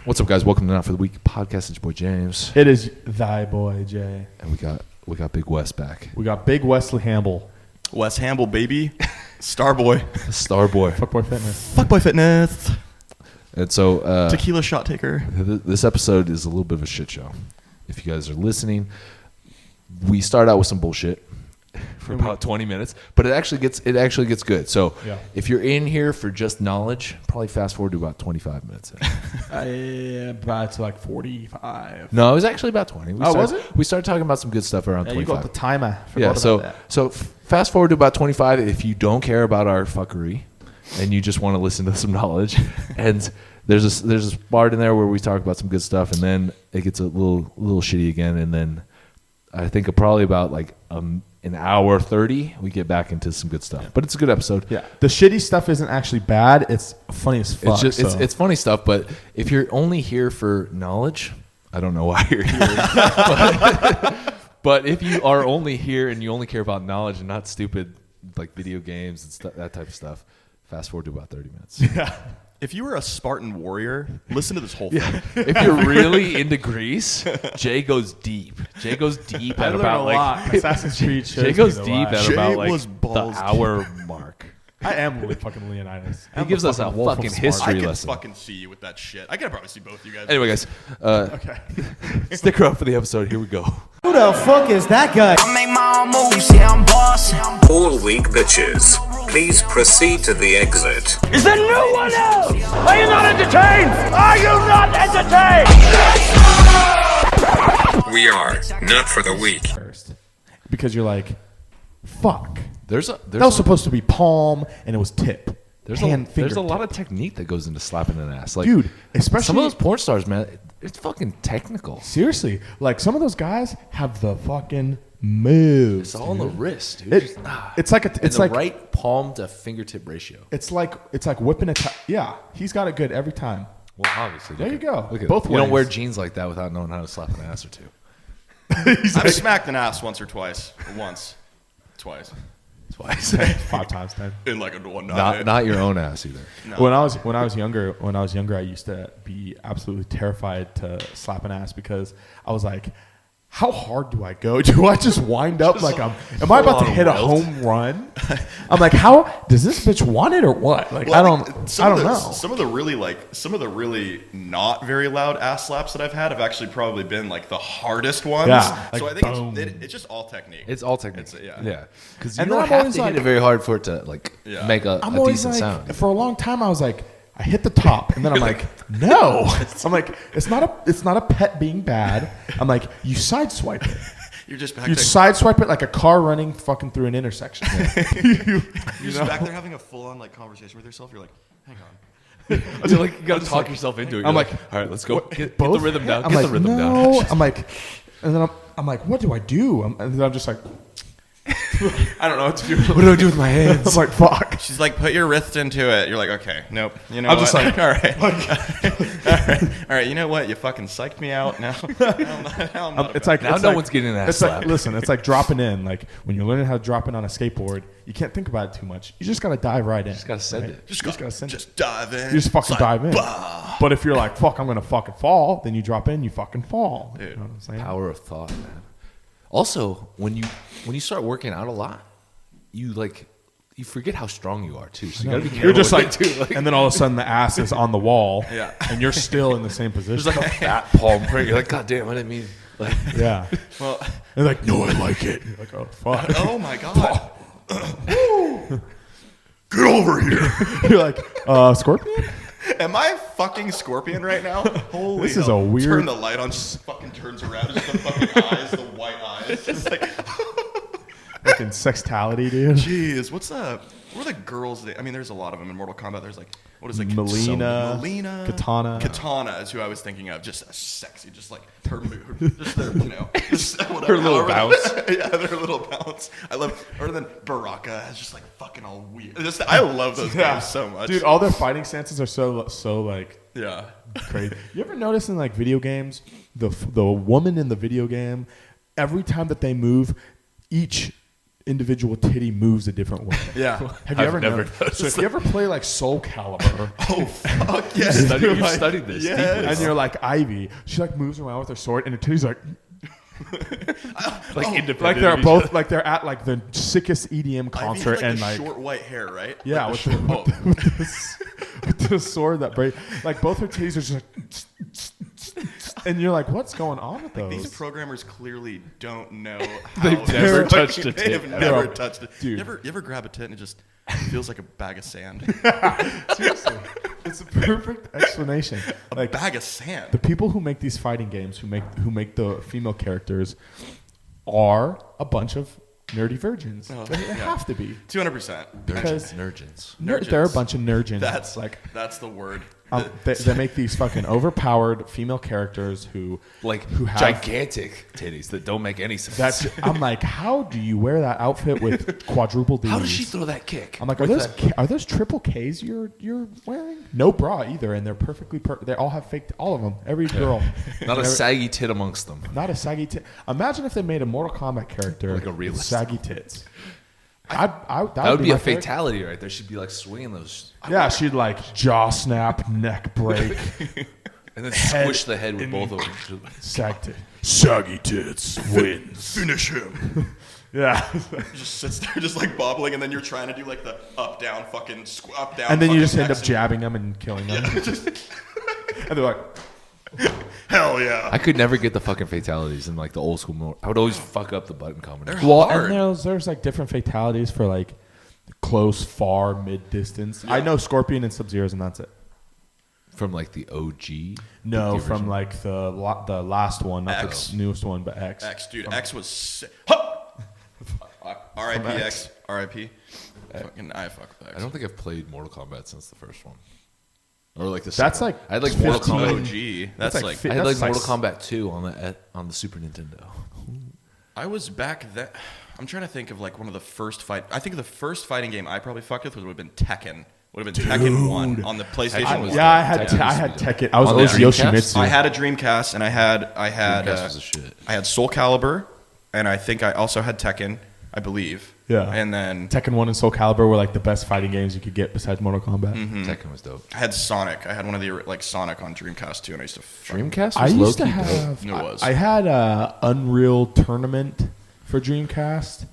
What's up, guys? Welcome to Not for the Week podcast. It's your boy James. It is thy boy Jay. And we got Big Wes back. We got Big Wesley Hamble. Wes Hamble, baby. Starboy. Starboy. Fuckboy Fitness. And so Tequila shot taker. This episode is a little bit of a shit show. If you guys are listening, we start out with some bullshit for about 20 minutes, but it actually gets good. So if you're in here for just knowledge, probably fast forward to about 25 minutes in. About to like 45. No, it was actually about 20. Was it? We started talking about some good stuff around 25. You got the timer. So fast forward to about 25 if you don't care about our fuckery and you just want to listen to some knowledge. And there's this part in there where we talk about some good stuff, and then it gets a little shitty again, and then I think probably about like an hour 30 we get back into some good stuff. But it's a good episode. Yeah, the shitty stuff isn't actually bad. It's funny as fuck. It's funny stuff. But if you're only here for knowledge, I don't know why you're here. but if you are only here and you only care about knowledge and not stupid like video games and that type of stuff, fast forward to about 30 minutes. Yeah. If you were a Spartan warrior, listen to this whole thing. If you're really into Greece, Jay goes deep. At about like Assassin's Creed. Jay goes deep at Jay about like was balls the hour mark. I am really fucking Leonidas. He gives us a fucking history I can lesson. fucking see you with that shit. I can probably see both you guys. Anyway, guys, Okay. stick around for the episode. Here we go. Who the fuck is that guy? I make my own moves, yeah, I'm bossing. All weak bitches, please proceed to the exit. Is there no one else? Are you not entertained? Are you not entertained? We are not for the weak. First, because you're like, fuck. That was supposed to be palm, and it was tip. There's a lot of technique that goes into slapping an ass. Like, dude, especially some of those porn stars, man. It's fucking technical. Seriously, like some of those guys have the fucking moves. It's all on the wrist, dude. It's like right palm to fingertip ratio. It's like whipping it. Yeah, he's got it good every time. Well, obviously. There you go. Look at Both ways. You don't wear jeans like that without knowing how to slap an ass or two. I've smacked an ass once or twice. Twice. 5 times 10. In like a one night. Not your own ass either. No. When I was younger, I used to be absolutely terrified to slap an ass because I was like, how hard do I go? Do I just wind up like am I about to hit a home run? I'm like, how does this bitch want it or what? Like, Well, I don't know. Some of the really not very loud ass slaps that I've had have actually probably been like the hardest ones. Yeah, so like, I think it's just all technique. It's all technique. Yeah. Because you And don't then I'm have always to hit like- it very hard for it to make a I'm always decent like, sound. for a long time, I was like, I hit the top, and then I'm like, no. I'm like, it's not a pet being bad. I'm like, you sideswipe it. You're just back You there. sideswipe it like a car running fucking through an intersection. You're just back there having a full-on like conversation with yourself. You're like, hang on. You gotta talk yourself into it. I'm You're like, all right, let's go. Get both? the rhythm down. I'm Get like, the rhythm no. down. I'm like, and then I'm like, what do I do? And then I'm just like, I don't know what to do. What do I do with my hands? I'm like, fuck. She's like, put your wrist into it. You're like, okay, nope. You know I'm what? just like, all right. All right. You know what? You fucking psyched me out. Now I'm not It's like Now it's no like- one's getting that It's slap. like, listen, it's like dropping in. Like when you're learning how to drop in on a skateboard, you can't think about it too much. You just gotta dive right in. Just gotta send it. just gotta send it. just dive in. You just fucking It's like, dive in. bah. But if you're like, fuck, I'm gonna fucking fall, then you drop in, you fucking fall. Dude. You know what I'm saying? Power of thought, man. Also, when you start working out a lot, you forget how strong you are too. So you gotta be careful. You're just with like, it, too. Like, and then all of a sudden the ass is on the wall, Yeah. and you're still in the same position. there's like a fat palm print. You're like, God damn, I didn't mean. Like, yeah. Well, And they're like, no, I like it. You're like, oh fuck. oh my god. Get over here. You're like, Scorpion? Am I fucking Scorpion right now? Holy This is hell. a weird- Turn the light on, just fucking turns around, just the fucking eyes, the white eyes. Just like, Fucking sexuality, dude. jeez, what are the girls that, I mean, there's a lot of them in Mortal Kombat. There's like, what is it? Melina, Katana. Katana is who I was thinking of. Just sexy, just like her move, just their, just whatever. Her little bounce. Yeah, their little bounce. I love, or then Baraka is just like fucking all weird. I love those games so much. Dude, all their fighting stances are so like Yeah. crazy. You ever notice in like video games, the woman in the video game, every time that they move, each individual titty moves a different way. Yeah. Have you I've ever never noticed? noticed So if you ever play like Soul Calibur, Oh fuck yeah! You've studied this. Yes. deeply. and you're like Ivy, she like moves around with her sword, and her titty's like independent. like they're both like they're at like the sickest EDM Ivy concert, had, and the like short white hair, right? yeah, Like with the short, with the sword that break, like both her titties are just like, and you're like, what's going on with those? These programmers clearly don't know how They've never to- touched a They tit. have never Bro, touched it. dude. You ever grab a tit and it just feels like a bag of sand? Seriously, it's a perfect explanation. Like Bag of sand. the people who make these fighting games, who make the female characters, are a bunch of nerdy virgins. They have to be 200%. because Nurgens. they're a bunch of nerdgens. That's the word. They make these fucking overpowered female characters who have Gigantic titties that don't make any sense. That's I'm like, how do you wear that outfit with quadruple D's? How does she throw that kick? I'm like, With are those triple Ks you're wearing? No bra either, and they're perfectly they all have fake. All of them, every girl. not a saggy tit amongst them. Not a saggy tit. Imagine if they made a Mortal Kombat character Like a with realist. saggy tits. That would be my a favorite. fatality right there. She'd be like swinging those, Yeah, she'd like jaw snap, neck break, and then squish the head with both of them. sag tit. Saggy tits wins. Finish him. Yeah. He just sits there, just like bobbling, and then you're trying to do like the up down fucking up down. And then you fucking just end up X, jabbing them and killing them. And they're like, Hell yeah! I could never get the fucking fatalities in like the old school. I would always fuck up the button combination. well, hard. and there's like different fatalities for like close, far, mid distance. I know Scorpion and Sub-Zero's, and that's it. From like the OG. No, the from original? like the last one, not X. the newest one, but X. X, dude, X was sick. R.I.P. X. R.I.P. Fucking I fuck with X. I don't think I've played Mortal Kombat since the first one. Or like the That's second. like I had like Mortal 15. Kombat. OG. That's like like fi- I had like That's like Mortal Kombat 2 on the Super Nintendo. I was back then. I'm trying to think of like one of the first fight. I think the first fighting game I probably fucked with would have been Tekken. Would have been Tekken 1 on the PlayStation. Tekken was 1. Yeah, I had Tekken I was had dope. Tekken. I was On the Dreamcast? Yoshimitsu. I had a Dreamcast, and I had Dreamcast was a shit. I had Soul Calibur, and I think I also had Tekken. I believe. Yeah. And then Tekken 1 and Soul Calibur were like the best fighting games you could get besides Mortal Kombat. Tekken was dope. I had Sonic. I had one of the like Sonic on Dreamcast too, and I used to. Dreamcast was I used to low-key dope. have. It was. I had Unreal Tournament for Dreamcast.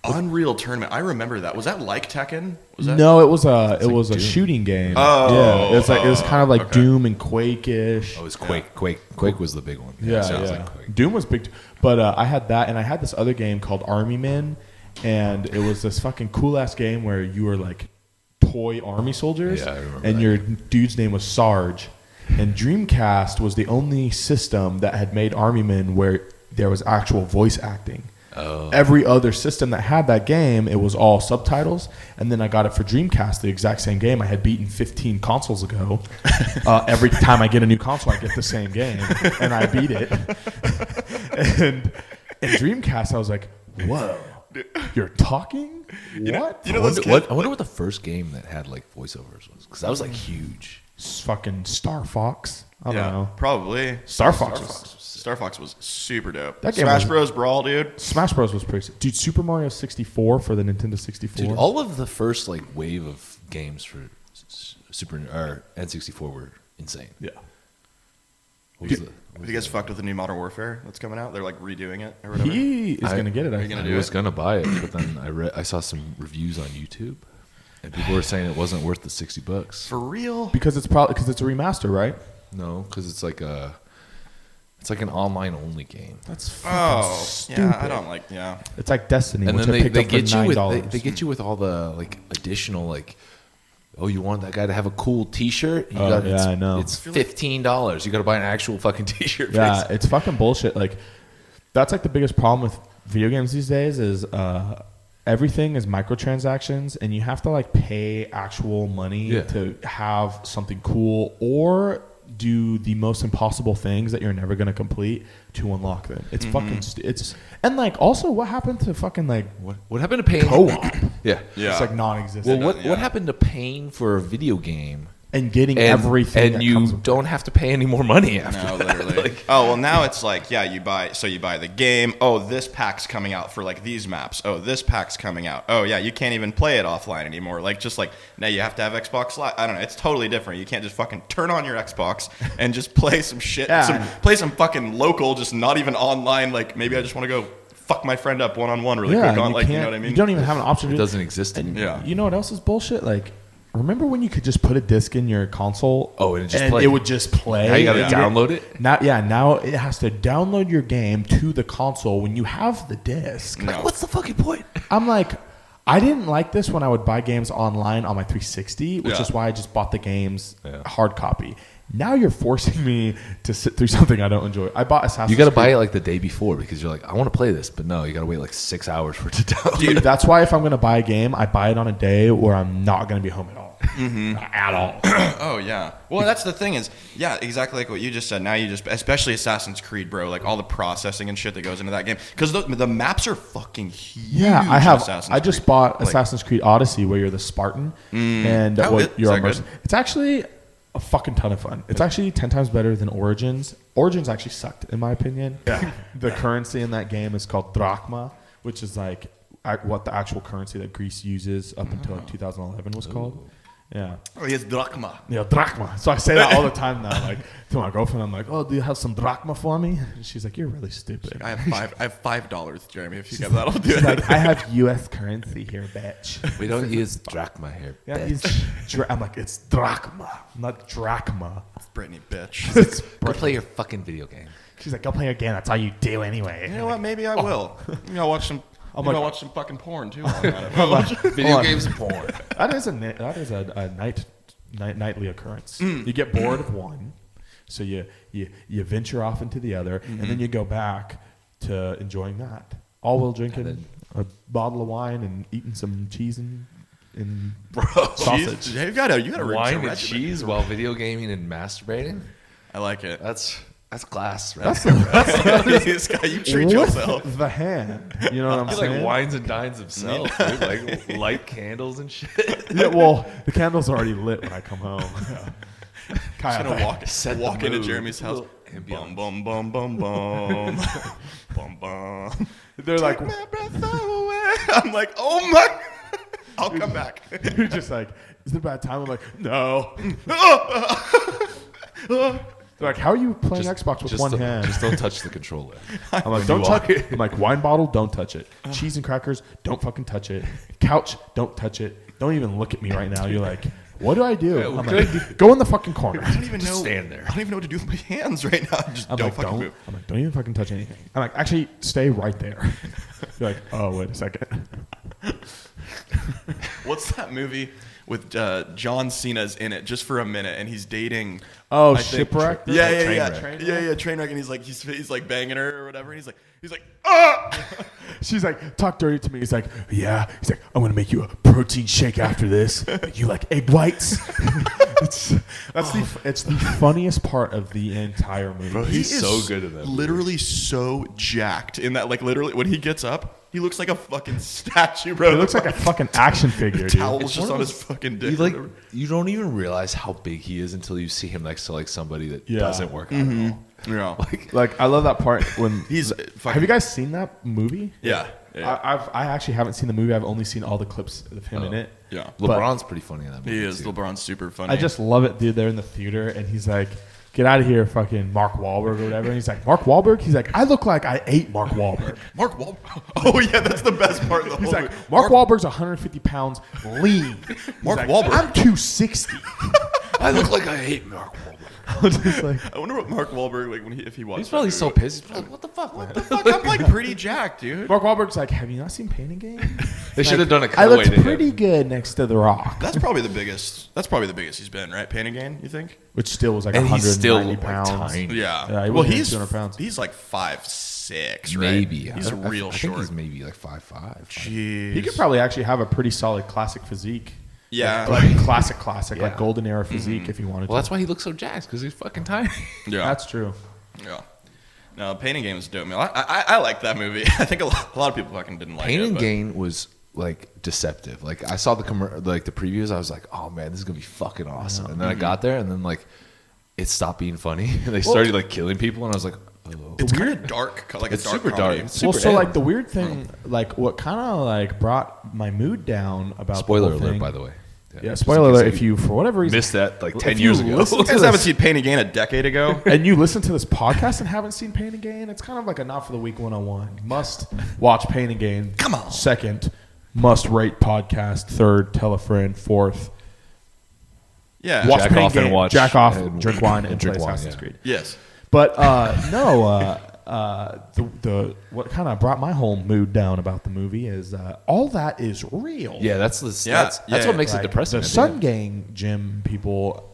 Unreal Tournament. I remember that. Was that like Tekken? Was that? No, it was a a Doom. shooting game. Oh, yeah, it was kind of like okay. Doom and Quake-ish. Oh, it was Quake. Quake was the big one. Yeah, sounds yeah. like Quake. Doom was big, but I had that, and I had this other game called Army Men, and it was this fucking cool ass game where you were like toy army soldiers, Yeah, I remember and that your dude's name was Sarge, and Dreamcast was the only system that had made Army Men where there was actual voice acting. Oh. Every other system that had that game, it was all subtitles. And then I got it for Dreamcast, the exact same game I had beaten 15 consoles ago. Every time I get a new console, I get the same game, and I beat it. And in Dreamcast, I was like, "Whoa, you're talking? What? You know I those wonder, kids? I wonder what the first game that had like voiceovers was, because that was like huge. It's fucking Star Fox? I don't Yeah, know. probably. Star Fox was- Star Fox was super dope. That game Smash was- Bros. Brawl, dude. Smash Bros was pretty sick. Dude, Super Mario 64 for the Nintendo 64. Dude, all of the first like wave of games for Super or N64 were insane. yeah. What was the- Have you guys fucked with the new Modern Warfare that's coming out? They're like redoing it or whatever. He is going to get it. I Are you gonna think. I was gonna buy it, but then I saw some reviews on YouTube, and people were saying it wasn't worth the $60. For real? Because it's probably because it's a remaster, right? No, because it's like an online only game. That's Oh, stupid. yeah. I don't like. Yeah. It's like Destiny, And which then I picked they up for get you with $9. they get you with all the like additional like, oh, you want that guy to have a cool T-shirt? You Oh, yeah, I know. It's $15. You got to buy an actual fucking T-shirt. Yeah, basically. it's fucking bullshit. Like, that's like the biggest problem with video games these days is everything is microtransactions, and you have to like pay actual money Yeah. to have something cool or do the most impossible things that you're never going to complete to unlock them. It's fucking it's and like also what happened to fucking like What happened to paying co-op? Yeah. Yeah. It's like Well, non-existent. what happened to paying for a video game and getting everything. And that you comes with don't have to pay any more money after. No, literally. Oh, well, now it's like, yeah, you buy the game. Oh, this pack's coming out for like these maps. Oh, this pack's coming out. Oh, yeah, you can't even play it offline anymore. Like, just like, now you have to have Xbox Live. I don't know. It's totally different. You can't just fucking turn on your Xbox and just play some shit. Yeah. Play some fucking local, just not even online. Like, maybe I just want to go fuck my friend up one-on-one really quick. On, like, you know what I mean? You don't even have an option. It doesn't exist anymore. Yeah. You know what else is bullshit? Like, remember when you could just put a disc in your console? Oh, and it would just play. Now you got to download it. Now it has to download your game to the console when you have the disc. No. Like, what's the fucking point? I'm like, I didn't like this when I would buy games online on my 360, which Yeah. is why I just bought the games hard copy. Now you're forcing me to sit through something I don't enjoy. I bought Assassin's You got to Creed. buy it like the day before because you're like, I want to play this, but no, you got to wait like 6 hours for it to download. Dude, that's why if I'm going to buy a game, I buy it on a day where I'm not going to be home at all. At all. Oh, yeah. Well, that's the thing is, yeah, exactly like what you just said. Now you just, especially Assassin's Creed, bro, like all the processing and shit that goes into that game. Because the maps are fucking huge. Yeah, in I have. Assassin's I just Creed. bought Like, Assassin's Creed Odyssey, where you're the Spartan, and Oh, is you're a that good? mercenary. It's actually a fucking ton of fun. It's actually 10 times better than Origins. Origins actually sucked, in my opinion. Yeah. The currency in that game is called drachma, which is like what the actual currency that Greece uses up until like 2011 was called. Yeah. Oh, he has drachma. Yeah, drachma. So I say that all the time now, like to my girlfriend. I'm like, "Oh, do you have some drachma for me?" And she's like, "You're really stupid." I have $5, Jeremy. If you got that, I'll do She's it. like, "I have U.S. currency here, bitch." We don't use drachma here. Yeah, I'm like, it's drachma, not drachma. Brittany, bitch. Go play your fucking video game. She's like, go play a game. That's all you do anyway. You know what? Maybe I will. Maybe I'll watch some. I'll watch some fucking porn too. While I'm at it. Video games and porn. That is a nightly occurrence. You get bored of one, so you venture off into the other, and then you go back to enjoying that. All while drinking a bottle of wine and eating some cheese and sausage. Jeez, you got a Wine and regimen. cheese while video gaming and masturbating. I like it. That's class, right? This guy, you treat yourself. The hand. You know what I'm He saying? like wines and dines himself, dude. Like light candles and shit. Yeah, well, the candles are already lit when I come home. Just gonna walk into mood. Jeremy's house. Bum bum bum bum bum bum bum. They're like, Take my breath away. I'm like, oh my. I'll come back. you're just like, is it a bad time? I'm like, no. They're like, how are you playing Xbox with one hand? Just don't touch the controller. I'm like, don't touch it. I'm like, wine bottle, don't touch it. Cheese and crackers, don't fucking touch it. Couch, don't touch it. Don't even look at me right now. You're like, what do I do? I'm like, go in the fucking corner. I don't even Just know. stand there. I don't even know what to do with my hands right now. Just I'm don't like, fucking move. I'm like, don't even fucking touch anything. I'm like, actually, stay right there. You're like, oh, wait a second. What's that movie with John Cena's in it just for a minute and he's dating? Oh, I think- Shipwreck? Yeah. Trainwreck? Trainwreck, and he's like banging her or whatever. And he's like, ah! She's like, talk dirty to me. He's like, yeah. He's like, I'm gonna make you a protein shake after this. You like egg whites? it's the funniest part of the entire movie. Bro, he's so good at that. Literally so jacked in that. Like literally, when he gets up, he looks like a fucking statue, bro. It looks like a fucking action figure, dude. towel's just on his fucking dick. You don't even realize how big he is until you see him next to like somebody that doesn't work out at all. Yeah. Like, I love that part when He's Have you guys seen that movie? Yeah. I actually haven't seen the movie. I've only seen all the clips of him in it. Yeah. LeBron's pretty funny in that movie. He is. too. LeBron's super funny. I just love it, dude. They're in the theater, and he's like, "Get out of here, fucking Mark Wahlberg or whatever." And he's like, "Mark Wahlberg?" He's like, "I look like I ate Mark Wahlberg." Mark Wahlberg. Oh yeah, that's the best part of the He's whole like, movie. Mark Wahlberg's 150 pounds, lean. Mark He's like, Wahlberg. I'm 260. I look like I hate Mark Wahlberg. I'm just like, I wonder what Mark Wahlberg like when if he watched. He's probably that so movie. pissed. He's probably like, what the fuck? What the Fuck, I'm like pretty jacked, dude. Mark Wahlberg's like, "Have you not seen Pain and Gain?" They should have done a I cutaway looked to him. pretty good next to The Rock, That's probably the biggest. That's probably the biggest he's been, right? Pain and Gain, you think? which still was like And he's 190 still like, pounds. tiny. Yeah. Yeah, he well, wasn't he's 200 pounds. He's like 5'6", right? Maybe. He's real I short. think he's maybe like 5'5". Jeez. He could probably actually have a pretty solid classic physique. Yeah. Like classic, Yeah. like golden era physique if you wanted Well, to. that's why he looks so jacked because he's fucking tiny. Yeah. That's true. Yeah. No, Pain and Gain is dope, man. I like that movie. I think a lot of people fucking didn't like Pain it. and but- Gain was like deceptive. Like I saw the previews, I was like, oh man, this is gonna be fucking awesome. And then I got there, and then like it stopped being funny. And they started like killing people, and I was like, oh. It's kind of dark, like It's a dark super comedy. dark. It's Well, super so M. like the weird thing, like what kind of like brought my mood down about Spoiler the whole alert, thing, by the way. Yeah, spoiler alert. If you for whatever reason missed that like if 10 you years ago. listen You to guys haven't this- seen Pain and Gain a decade ago. and you listen to this podcast and haven't seen Pain and Gain, it's kind of like a not for the week 101. Must watch Pain and Gain. Come on. Second, must rate podcast. Third, tell a friend. Fourth, Yeah. watch Jack Pain off and Gain, watch jack off, and- drink wine, and drink play wine, Assassin's yeah. Creed. Yes. But the what kind of brought my whole mood down about the movie is all that is real. Yeah, that's what makes it Like, depressing. The at the Sun end. Gang gym people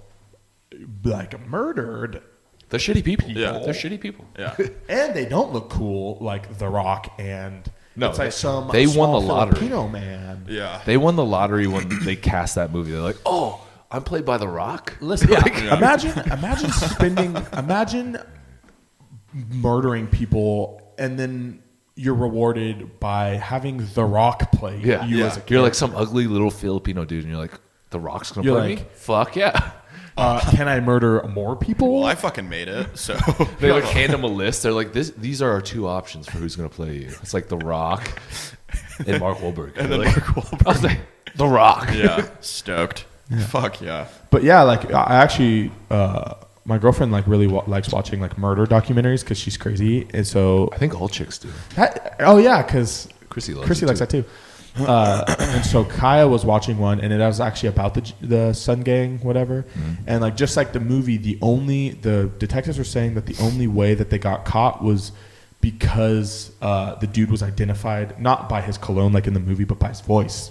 like murdered, They're shitty people. Yeah. They're shitty people. Yeah. and they don't look cool like The Rock and No, it's like some they won small the lottery. Filipino man. Yeah. They won the lottery when they cast that movie. They're like, oh, I'm played by The Rock. Listen, imagine murdering people and then you're rewarded by having The Rock play Yeah, you as a you're like some ugly little Filipino dude, and you're like, The Rock's gonna You're play me? like- Fuck yeah! can I murder more people? Well, I fucking made it. So They like hand them a list. They're like, these are our two options for who's gonna play you. It's like The Rock and Mark Wahlberg. and then Like, Mark Wahlberg. I was like, The Rock. Yeah. Stoked. Fuck yeah. But yeah, like I actually, my girlfriend like really likes watching like murder documentaries because she's crazy, and so I think all chicks do. because Chrissy loves Chrissy it likes that too. And so Kaya was watching one, and it was actually about the Sun Gang, whatever. And like just like the movie, the detectives were saying that the only way that they got caught was because the dude was identified not by his cologne like in the movie, but by his voice.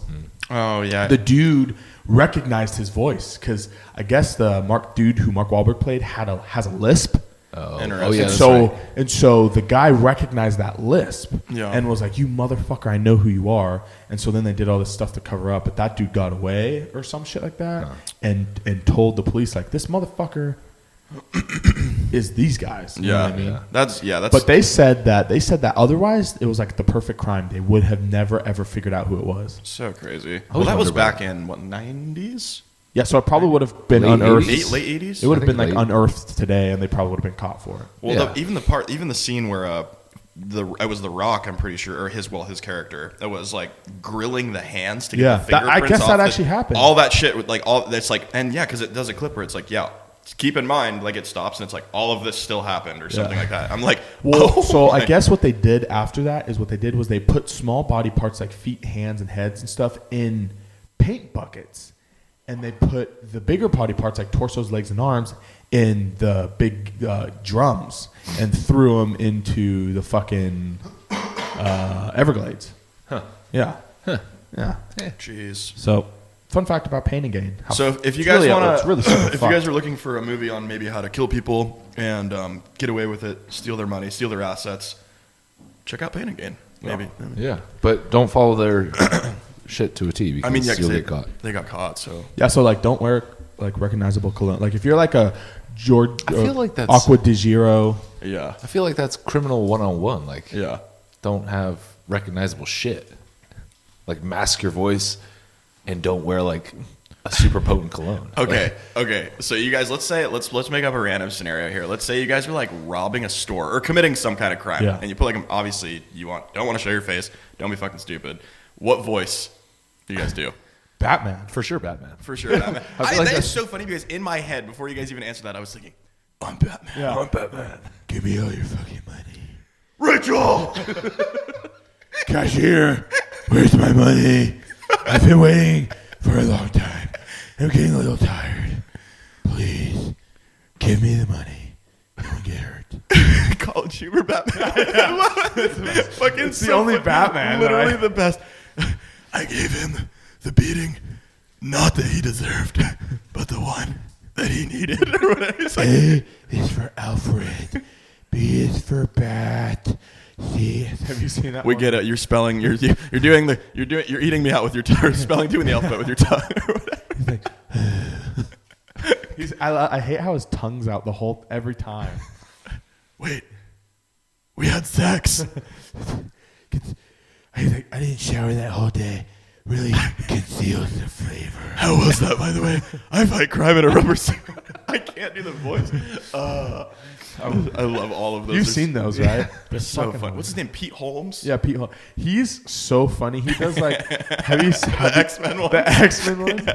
Oh yeah. The dude recognized his voice because I guess the dude who Mark Wahlberg played has a lisp. Oh, Interesting. yeah. And That's so right. and so the guy recognized that lisp Yeah. and was like, "You motherfucker, I know who you are." And so then they did all this stuff to cover up, but that dude got away or some shit like that, and told the police like, "This motherfucker is these guys." You know what I mean? That's But they said that otherwise it was like the perfect crime. They would have never ever figured out who it was. so crazy. always Well, that was wondered about back in what 90s? Yeah, so it probably would have been Late unearthed. 80s? Late 80s? It would have I been think like late. unearthed today, and they probably would have been caught for it. Well, Yeah. even the scene where it was The Rock, I'm pretty sure, or his character that was like grilling the hands to get Yeah, the that- I fingerprints guess off that the- actually happened. All that shit with like all that's like, and yeah, because it does a clip where it's like, yeah, keep in mind, like it stops and it's like all of this still happened or something like that. I'm like, Well, oh so I my- guess what they did after that is they put small body parts like feet, hands, and heads and stuff in paint buckets, and they put the bigger body parts like torsos, legs, and arms in the big drums and threw them into the fucking Everglades. Huh. Yeah. Yeah. Jeez. So, fun fact about Pain and Gain. How- So if you it's guys really- want it's to, really super if you fun. guys are looking for a movie on maybe how to kill people and get away with it, steal their money, steal their assets, check out Pain and Gain. Maybe. Yeah, but don't follow their shit to a T because I mean, yeah, 'cause you'll they, get caught. they got caught. So Yeah, so like don't wear like recognizable cologne. Like if you're like a George I feel like that's- Aqua di Giro. yeah, I feel like that's criminal 101. Like, yeah. don't have recognizable shit. Like, mask your voice and don't wear like a super potent cologne. Okay, okay. So you guys, let's make up a random scenario here. Let's say you guys are like robbing a store or committing some kind of crime, Yeah. and you put like obviously don't want to show your face. Don't be fucking stupid. What voice do you guys do? Batman. For sure, Batman. For sure, Batman. I feel like that is that's- so funny because in my head, before you guys even answered that, I was thinking, I'm Batman. Yeah. I'm Batman. Give me all your fucking money. Rachel! Cashier, where's my money? I've been waiting for a long time. I'm getting a little tired. Please, give me the money. Don't get hurt. College humor Batman. Fucking It's the only Batman that Literally I- the best. I gave him the beating, not that he deserved, but the one that he needed. Or whatever. It's like, A is for Alfred. B is for Bat. C. Have you seen that? we get it. You're spelling. You're eating me out with your tongue. Spelling, doing the alphabet with your tongue. Or whatever. I hate how his tongue's out every time. Wait, we had sex. He's like, I didn't shower that whole day. really conceals the flavor. How was that, by the way? I fight crime in a rubber suit. I can't do the voice. I love all of those. You've seen those, right? They're so fun. What's his name? Pete Holmes? Yeah, Pete Holmes. He's so funny. He does like, have you seen The X-Men one? The X-Men one?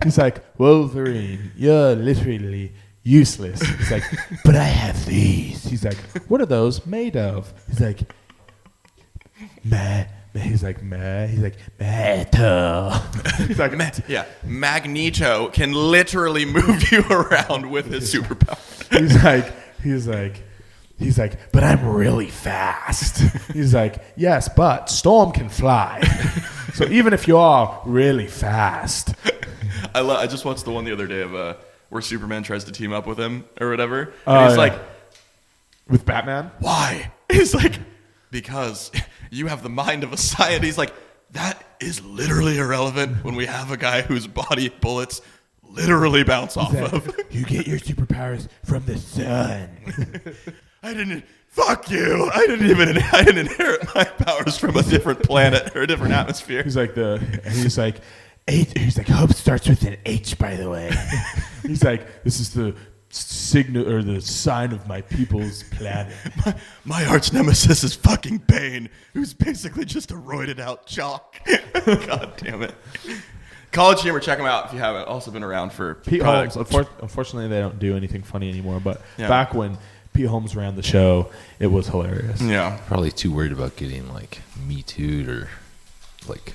He's like, Wolverine, you're literally useless. He's like, but I have these. He's like, what are those made of? He's like, He's like, metal. He's like, metal. Yeah. Magneto can literally move you around with his superpower. He's like, but I'm really fast. He's like, yes, but Storm can fly. So even if you are really fast. I just watched the one the other day of where Superman tries to team up with him or whatever. And he's like, with Batman? why? He's like, because you have the mind of a scientist. He's like, that is literally irrelevant when we have a guy whose body bullets literally bounce off of. You get your superpowers from the sun. Fuck you. I didn't inherit my powers from a different planet or a different atmosphere. He's like hope starts with an H, by the way. He's like, this is the signal or the sign of my people's planet. My arch nemesis is fucking Bane, who's basically just a roided out jock. God damn it. College Humor, check them out if you haven't. Also been around for Pete Holmes. Unfortunately, they don't do anything funny anymore. But back when Pete Holmes ran the show, it was hilarious. Yeah. Probably too worried about getting like Me Too'd or like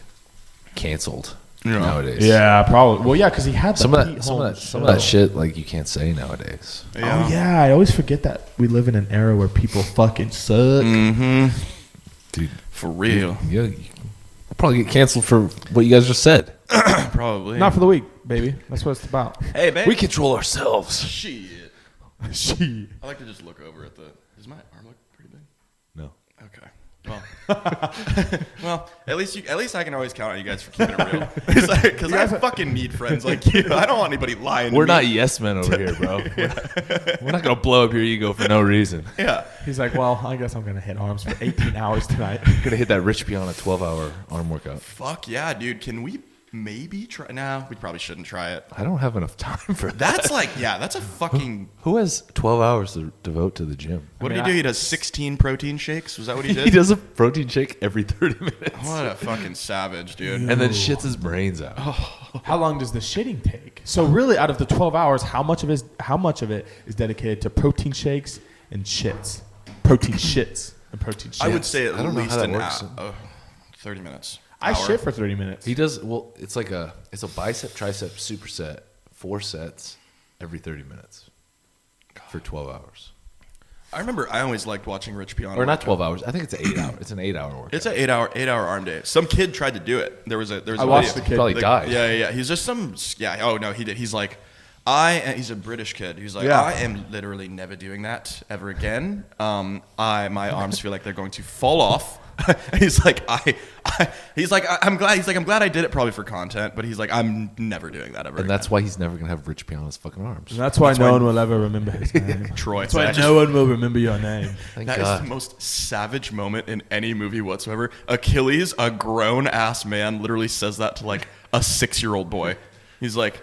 canceled nowadays. Yeah, probably. Well, yeah, because he had some of that shit like you can't say nowadays. Yeah. Oh yeah, I always forget that we live in an era where people fucking suck. Mm-hmm. Dude, for real. You'll probably get canceled for what you guys just said. Probably. Not for the week, baby. That's what it's about. Hey, babe. We control ourselves. Shit. She. I like to just look over at the. Does my arm look pretty big? No. Okay. Well, at least I can always count on you guys for keeping it real. Because I fucking need friends like you. I don't want anybody lying. We're to me. not yes men over here, bro. We're not gonna blow up your ego for no reason. Yeah. He's like, well, I guess I'm gonna hit arms for 18 hours tonight. Gonna hit that Rich Piana 12-hour arm workout. Fuck yeah, dude. Can we maybe try? No, we probably shouldn't try it. I don't have enough time for that. That's like, yeah, that's a fucking. Who has 12 hours to devote to the gym? What did he do? He does 16 protein shakes. Was that what he did? He does a protein shake every 30 minutes. What a fucking savage, dude. And then shits his brains out. How long does the shitting take? So really, out of the 12 hours, how much of it is dedicated to protein shakes and shits? Protein shits and protein shits. I would say at I don't know least how that an works. hour. 30 minutes. I Hour. shit for 30 minutes. He does well. It's a bicep tricep superset, 4 sets every 30 minutes for 12 hours. I remember I always liked watching Rich Piana. Or not 12 hours. I think it's 8 hours. It's an 8-hour workout. It's an 8-hour arm day. Some kid tried to do it. There was a watched video. the kid. Probably Like, died. Yeah. He's just oh no, he did. He's like, he's a British kid. He's like, Yeah. I am literally never doing that ever again. My arms feel like they're going to fall off. He's like, I'm glad I did it probably for content, but he's like, I'm never doing that ever. And that's why he's never gonna have Rich Piana's fucking arms. And that's why no one will ever remember his name. Troy. That's why no one will remember your name. Thank That is God. the most savage moment in any movie whatsoever. Achilles, a grown ass man, literally says that to like a 6-year-old boy. He's like,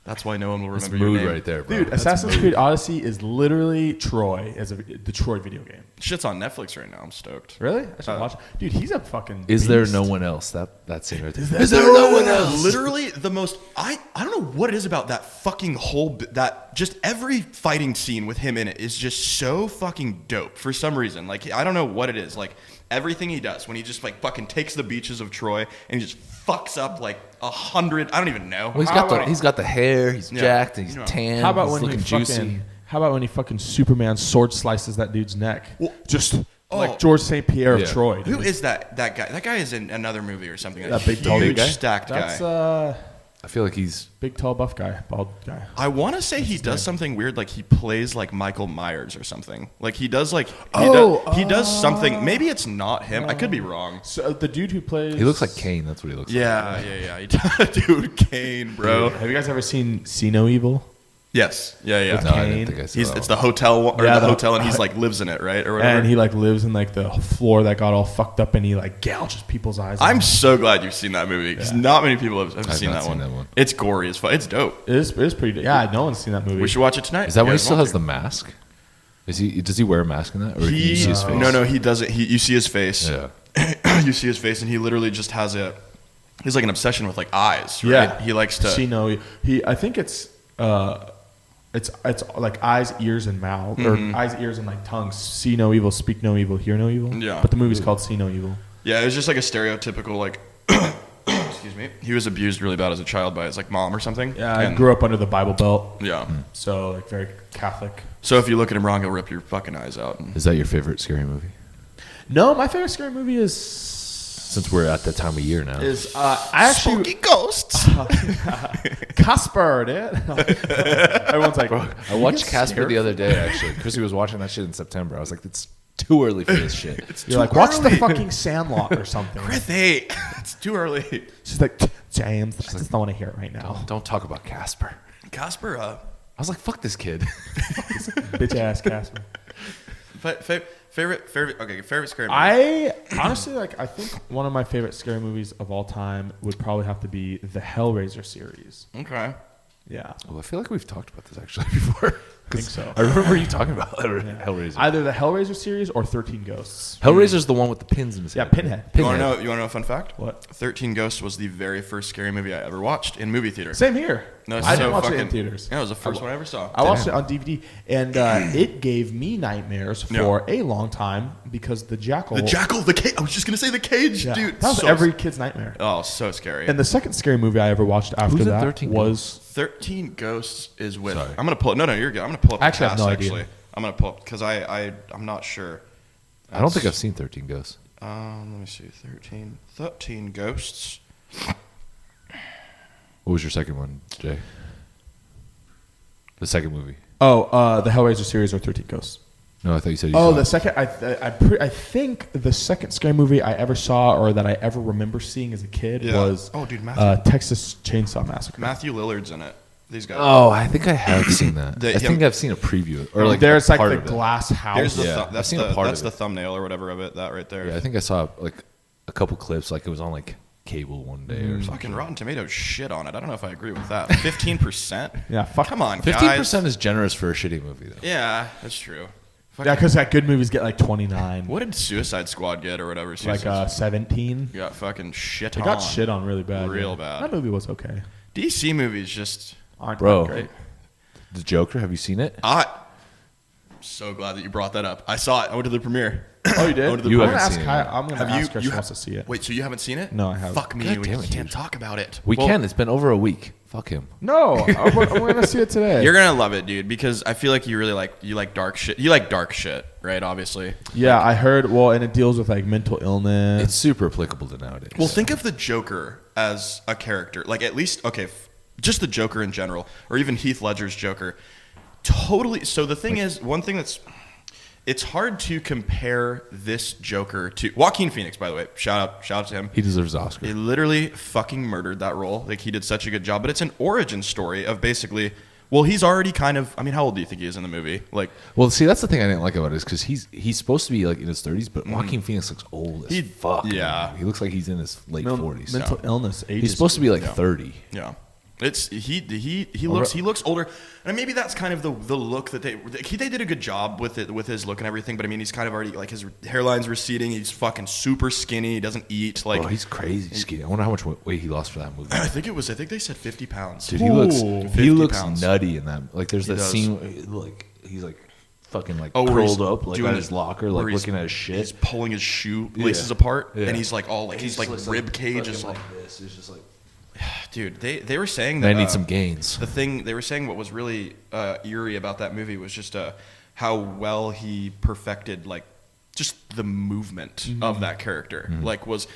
that's why no one will That's remember your mood name. right there, bro. Dude, That's Assassin's mood. Creed Odyssey is literally Troy the Troy video game. Shit's on Netflix right now. I'm stoked. Really? I should watch it. Dude, he's a fucking Is there beast. no one else? That scene right there. Is there no one else? Literally the most. I don't know what it is about that fucking whole that just every fighting scene with him in it is just so fucking dope for some reason. Like I don't know what it is. Like everything he does when he just like fucking takes the beaches of Troy and he just fucks up like 100. I don't even know. Well, he's got the hair. He's jacked. And he's tan. How about he's when looking he juicy? fucking How about when he fucking Superman sword slices that dude's neck? Well, just like George St. Pierre of Yeah. Troy. Who dude. is that guy? That guy is in another movie or something. That big tall huge guy? stacked That's guy. I feel like he's Big tall buff guy, bald guy. I want to say he does something weird, like he plays like Michael Myers or something. Like he does like he does something. Maybe it's not him. I could be wrong. So the dude who plays he looks like Kane. That's what he looks like. Yeah. He does. Dude, Kane, bro. Have you guys ever seen See No Evil? Yes. Yeah. With No, I Kane. didn't think I saw that It's one. the hotel, or Yeah, the hotel, and he's like lives in it, right, or whatever. And he like lives in like the floor that got all fucked up, and he like gouges people's eyes. I'm out. so glad you've seen that movie because not many people have I've seen not that seen one. that one. It's gory as fuck. It's dope. It is pretty. Yeah, no one's seen that movie. We should watch it tonight. Is that You when he guys still want has to? the mask? Does he wear a mask in that, or can you see his face? No, he doesn't. You see his face. Yeah. You see his face, and he literally just has he's like an obsession with like eyes. Right? Yeah, He likes to. See, no, I think it's like eyes, ears, and mouth, or eyes, ears, and like tongue. See no evil, speak no evil, hear no evil. Yeah. But the movie's called See No Evil. Yeah, it was just like a stereotypical like. Excuse me. He was abused really bad as a child by his like mom or something. Yeah, I And- grew up under the Bible Belt, Yeah. so like very Catholic. So if you look at him wrong, he'll rip your fucking eyes out. Is that your favorite scary movie? No, my favorite scary movie is Since we're at that time of year now. I actually Spooky ghosts. Casper, dude. Everyone's like, I watched Casper the other day, actually. Chrissy was watching that shit in September. I was like, it's too early for this shit. You're like, watch the fucking Sandlot or something. Hey, it's too early. She's like, James, I just don't want to hear it right now. Don't talk about Casper. Casper, I was like, fuck this kid. Bitch ass Casper. favorite scary movie. I honestly like. I think one of my favorite scary movies of all time would probably have to be the Hellraiser series. Okay. Yeah, Well, I feel like we've talked about this actually before. I think so. I remember you talking about Hellraiser. Either the Hellraiser series or 13 Ghosts. Hellraiser's the one with the pins in his Yeah, head. Pinhead. You want to know a fun fact? What? 13 Ghosts was the very first scary movie I ever watched in movie theater. Same here. No, it's I so didn't watch it in fucking- theaters. Yeah, it was the first one I ever saw. I watched it on DVD, and it gave me nightmares for a long time because the jackal. The jackal, the cage. I was just gonna say the cage, Yeah, dude. that was So- every kid's nightmare. Oh, so scary. And the second scary movie I ever watched after Who's in that 13 was 13 Ghosts is with. Sorry. I'm gonna pull. No, you're good. I'm gonna pull up. I actually have the no cast, idea. Actually, I'm gonna pull up because I'm not sure. I don't think I've seen 13 Ghosts. Let me see. 13 Ghosts. What was your second one, Jay? The second movie. the Hellraiser series or 13 Ghosts. No, I thought you said you Oh, saw the it. second. I think the second scary movie I ever saw or that I ever remember seeing as a kid Yeah. was Oh, dude, Matthew. Texas Chainsaw Massacre. Matthew Lillard's in it. These guys. Oh, I think I have seen that. The- I think I've seen a preview or like There's a like part the of it. glass house. Here's the Yeah, thu- I've that's seen the a part that's of the it. thumbnail or whatever of it. That right there. Yeah, I think I saw like a couple clips. Like it was on like cable one day or something. Fucking Rotten Tomatoes shit on it. I don't know if I agree with that. 15%. Yeah, fuck. Come on, 15% guys. is generous for a shitty movie, though. Yeah, that's true. Yeah, because that good movies get like 29. What did Suicide Squad get or whatever? Like Suicide 17. You got fucking shit They on. got shit on really bad. Real yeah. bad. That movie was okay. DC movies just Aren't Bro. that great. The Joker, have you seen it? I'm so glad that you brought that up. I saw it. I went to the premiere. Oh, you did? I went to the You I'm premiere. gonna haven't ask seen it Kai. yet. I'm gonna Have ask her if she ha- wants to see it. Wait, so you haven't seen it? No, I haven't. Fuck me. God We damn it, can't dude. talk about it. We Well, can. It's been over a week. Fuck him. No, I'm gonna see it today. You're gonna love it, dude, because I feel like you really like dark shit. You like dark shit, right? Obviously. Yeah, I heard. Well, and it deals with like mental illness. It's super applicable to nowadays. Well, think of the Joker as a character. Like at least just the Joker in general, or even Heath Ledger's Joker. Totally. So the thing is, one thing it's hard to compare this Joker to Joaquin Phoenix. By the way, shout out to him. He deserves an Oscar. He literally fucking murdered that role. Like he did such a good job. But it's an origin story of basically. Well, he's already kind of. I mean, how old do you think he is in the movie? Like, Well, see, that's the thing I didn't like about it is because he's supposed to be like in his 30s, but Joaquin Phoenix looks old as fuck. yeah. He looks like he's in his late 40s. mental illness. Ages. He's supposed to be like 30. yeah. It's he looks older, and maybe that's kind of the look that they did a good job with it with his look and everything. But I mean, he's kind of already like his hairline's receding. He's fucking super skinny. He doesn't eat like. Bro, he's crazy skinny. I wonder how much weight he lost for that movie. I think they said 50 pounds. Dude, he looks 50 looks nutty in that. Like there's that does. scene where, like he's like fucking like where curled he's up like doing on his locker, like where he's- looking at his shit. He's pulling his shoe Yeah. laces apart, Yeah. and he's like all like he's like rib cage is like. this. It's just like Dude, they were saying that I need some gains. The thing they were saying, what was really eerie about that movie was just how well he perfected like just the movement of that character. Like was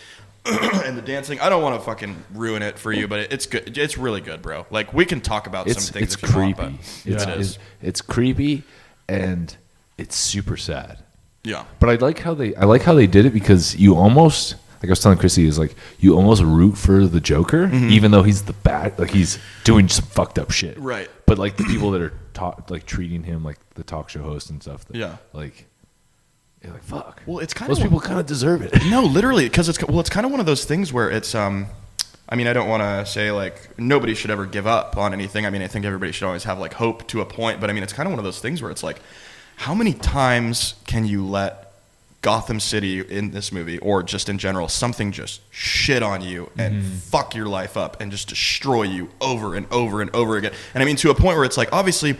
and the dancing. I don't want to fucking ruin it for you, but it's good. It's really good, bro. Like we can talk about some things. It's if you want, creepy. but it is. It's creepy and it's super sad. Yeah. But I like how they did it because you almost I was telling Chrissy, is like you almost root for the Joker, even though he's the bad, like he's doing some fucked up shit. Right. But like the people that are like treating him like the talk show host and stuff. Like, you're like, fuck. Well, it's kind those of people kind of deserve it. No, literally, because it's kind of one of those things where it's I mean, I don't want to say like nobody should ever give up on anything. I mean, I think everybody should always have like hope to a point, but I mean, it's kind of one of those things where it's like, how many times can you let Gotham City in this movie, or just in general, something just shit on you and fuck your life up and just destroy you over and over and over again? And I mean, to a point where it's like, obviously,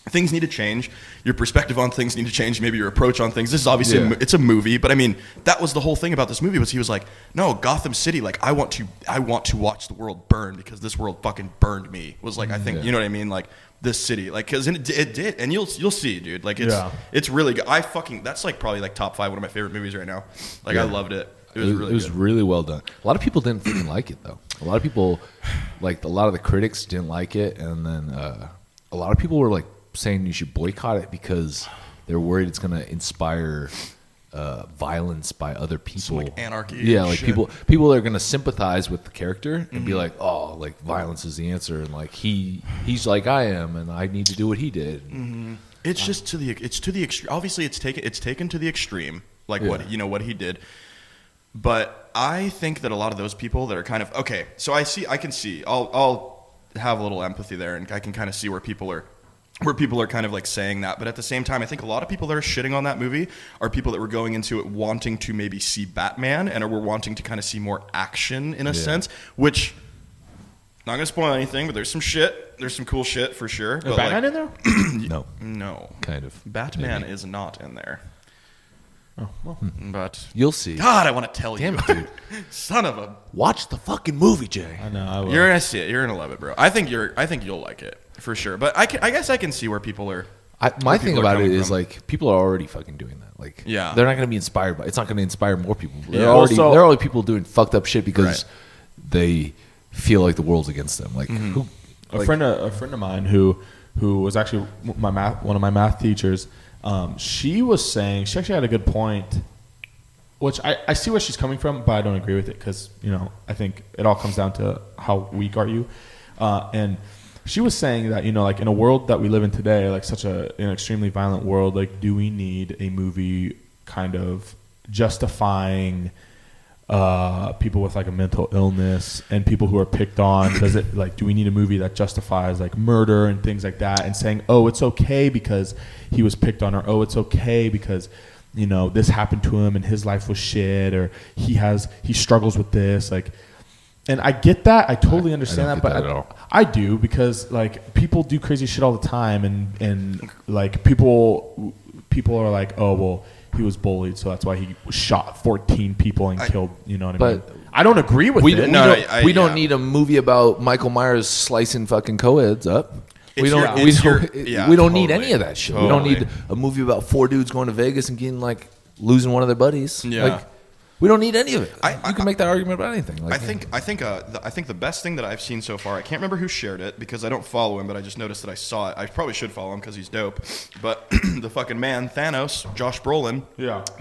things need to change. Your perspective on things need to change. Maybe your approach on things. This is obviously it's a movie, but I mean, that was the whole thing about this movie. Was he was like, no, Gotham City. Like, I want to watch the world burn because this world fucking burned me. Was like, I think you know what I mean. Like this city, like because it did, and you'll see, dude. Like it's really good. That's like probably like top 5 one of my favorite movies right now. Like I loved it. It was really well done. A lot of people didn't freaking like it though. A lot of people, like a lot of the critics didn't like it, and then a lot of people were like saying you should boycott it because they're worried it's going to inspire violence by other people. Some, like anarchy. Yeah, like shit. people are going to sympathize with the character and be like, oh, like violence is the answer, and like he's like I am, and I need to do what he did. It's just to the extreme. Obviously, it's taken to the extreme, like what he did. But I think that a lot of those people that are kind of okay. So I can see. I'll have a little empathy there, and I can kind of see where people are kind of like saying that. But at the same time, I think a lot of people that are shitting on that movie are people that were going into it wanting to maybe see Batman and were wanting to kind of see more action in a sense, which, not going to spoil anything, but there's some shit. There's some cool shit for sure. Is Batman in there? No. Kind of. Batman maybe. is not in there. Oh, well. But You'll see. God, I want to tell Damn you. it, dude. Son of a... Watch the fucking movie, Jay. I know. I will. You're going to see it. You're going to love it, bro. I think you'll like it. For sure, but I guess I can see where people are. My thing people are about it coming is from. like people are already fucking doing that. Like, Yeah. they're not going to be inspired by. It's not going to inspire more people. Yeah. They're already people doing fucked up shit because they feel like the world's against them. Like A friend of mine who was actually one of my math teachers. She was saying she actually had a good point, which I see where she's coming from, but I don't agree with it because I think it all comes down to how weak are you, and. She was saying that, like in a world that we live in today, like such an extremely violent world, like do we need a movie kind of justifying people with like a mental illness and people who are picked on? Do we need a movie that justifies like murder and things like that and saying, oh, it's okay because he was picked on, or oh, it's okay because this happened to him and his life was shit, or he struggles with this, like. And I get that. I totally understand that, but I do because like people do crazy shit all the time, and like people are like, oh well, he was bullied, so that's why he shot 14 people and killed. You know what I mean? I don't agree with it. We don't need a movie about Michael Myers slicing fucking co-eds up. We don't need any of that shit. Totally. We don't need a movie about 4 dudes going to Vegas and getting like losing one of their buddies. Yeah. Like, we don't need any of it. You can make that argument about anything. Like, I think the best thing that I've seen so far. I can't remember who shared it because I don't follow him, but I just noticed that I saw it. I probably should follow him because he's dope. But the fucking man Thanos, Josh Brolin,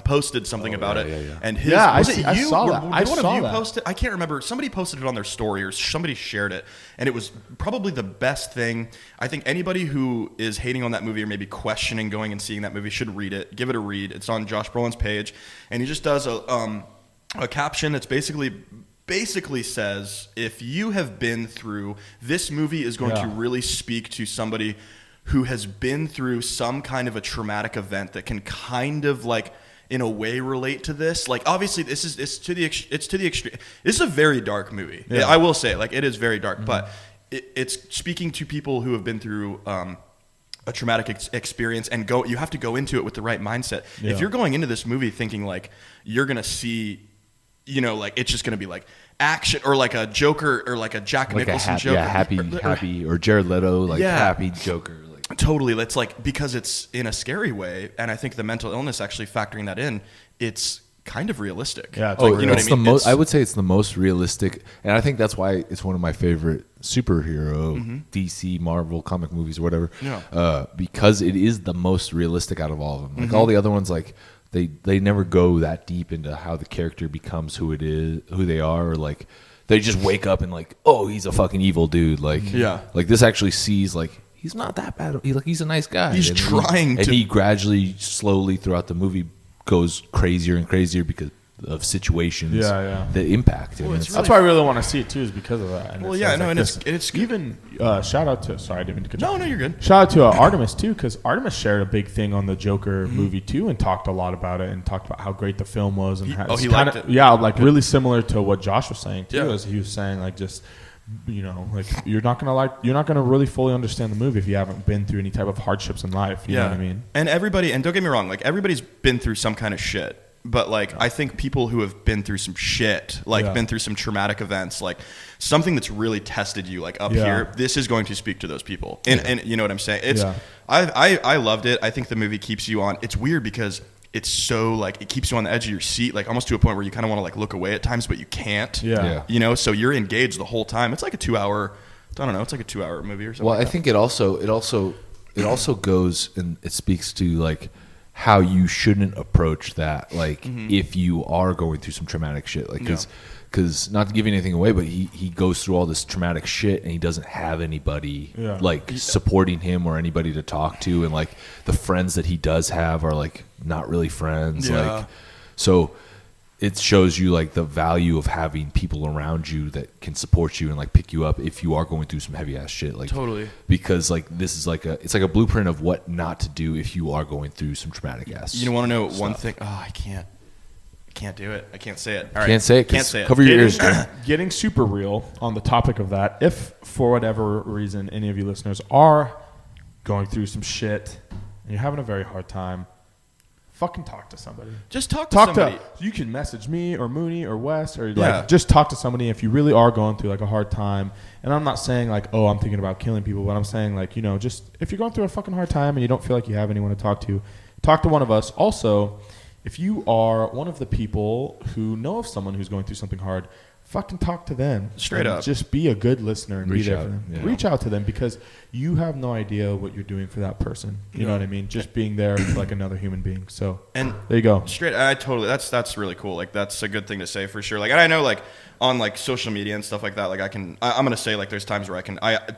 posted something about it. Yeah. And his I you? saw that. Did one of you post it? I can't remember. Somebody posted it on their story or somebody shared it, and it was probably the best thing. I think anybody who is hating on that movie or maybe questioning going and seeing that movie should read it. Give it a read. It's on Josh Brolin's page, and he just does a caption that's basically says, if you have been through, this movie is going to really speak to somebody who has been through some kind of a traumatic event that can kind of like in a way relate to this. Like obviously it's to the extreme. This is a very dark movie. Yeah. I will say, like, it is very dark, but it's speaking to people who have been through a traumatic experience, and you have to go into it with the right mindset. Yeah. If you're going into this movie thinking like you're gonna see, like it's just gonna be like action or like a Joker or like a Jack Nicholson Joker, happy, or Jared Leto, like happy Joker. Like, totally, it's like because it's in a scary way, and I think the mental illness actually factoring that in, it's kind of realistic. Yeah, it's like, you know what I mean? I would say it's the most realistic, and I think that's why it's one of my favorite superhero DC, Marvel comic movies or whatever. Yeah. Because it is the most realistic out of all of them. Like all the other ones, like they never go that deep into how the character becomes who they are, or like they just wake up and like, oh, he's a fucking evil dude. Like, like this actually sees like he's not that bad. He's a nice guy. He's trying and to. he gradually, slowly throughout the movie goes crazier and crazier because of situations that impact him. That's why I really want to see it too, is because of that. And it's even shout out to I didn't mean to cut you off. No, you're good. Shout out to Artemis too, because Artemis shared a big thing on the Joker movie too, and talked a lot about it, and talked about how great the film was, and he liked it. Yeah, like really similar to what Josh was saying too, as he was saying like just. Like you're not gonna really fully understand the movie if you haven't been through any type of hardships in life. You know what I mean? And don't get me wrong, like everybody's been through some kind of shit. But like I think people who have been through some shit, like been through some traumatic events, like something that's really tested you, like up here, this is going to speak to those people. And you know what I'm saying? It's I loved it. I think the movie keeps you on. It's weird because it's so like it keeps you on the edge of your seat, like almost to a point where you kind of want to like look away at times, but you can't. You know, so you're engaged the whole time. It's like a 2-hour. I don't know. It's like a 2-hour movie or something. Well, I think it also goes and it speaks to like how you shouldn't approach that. Like if you are going through some traumatic shit, like because not to give anything away, but he goes through all this traumatic shit and he doesn't have anybody like supporting him or anybody to talk to, and like the friends that he does have are like not really friends. Like so it shows you like the value of having people around you that can support you and like pick you up if you are going through some heavy ass shit. Like totally, because like this is like it's like a blueprint of what not to do if you are going through some traumatic ass. You want to know stuff. one thing? Oh, I can't do it. I can't say it. All right. Can't say it. Can't say it. Cover your ears. Getting super real on the topic of that. If for whatever reason any of you listeners are going through some shit and you're having a very hard time, fucking talk to somebody. Just talk to somebody. You can message me or Mooney or Wes or like just talk to somebody if you really are going through like a hard time. And I'm not saying like, oh, I'm thinking about killing people, but I'm saying like, you know, just if you're going through a fucking hard time and you don't feel like you have anyone to talk to one of us. Also, if you are one of the people who know of someone who's going through something hard, fucking talk to them. Straight up. Just be a good listener and Reach be there out, for them. yeah. Reach out to them because you have no idea what you're doing for that person. You know what I mean? Just being there for like another human being. So and there you go. That's really cool. Like that's a good thing to say for sure. Like, and I know like on like social media and stuff like that, like I'm going to say like there's times where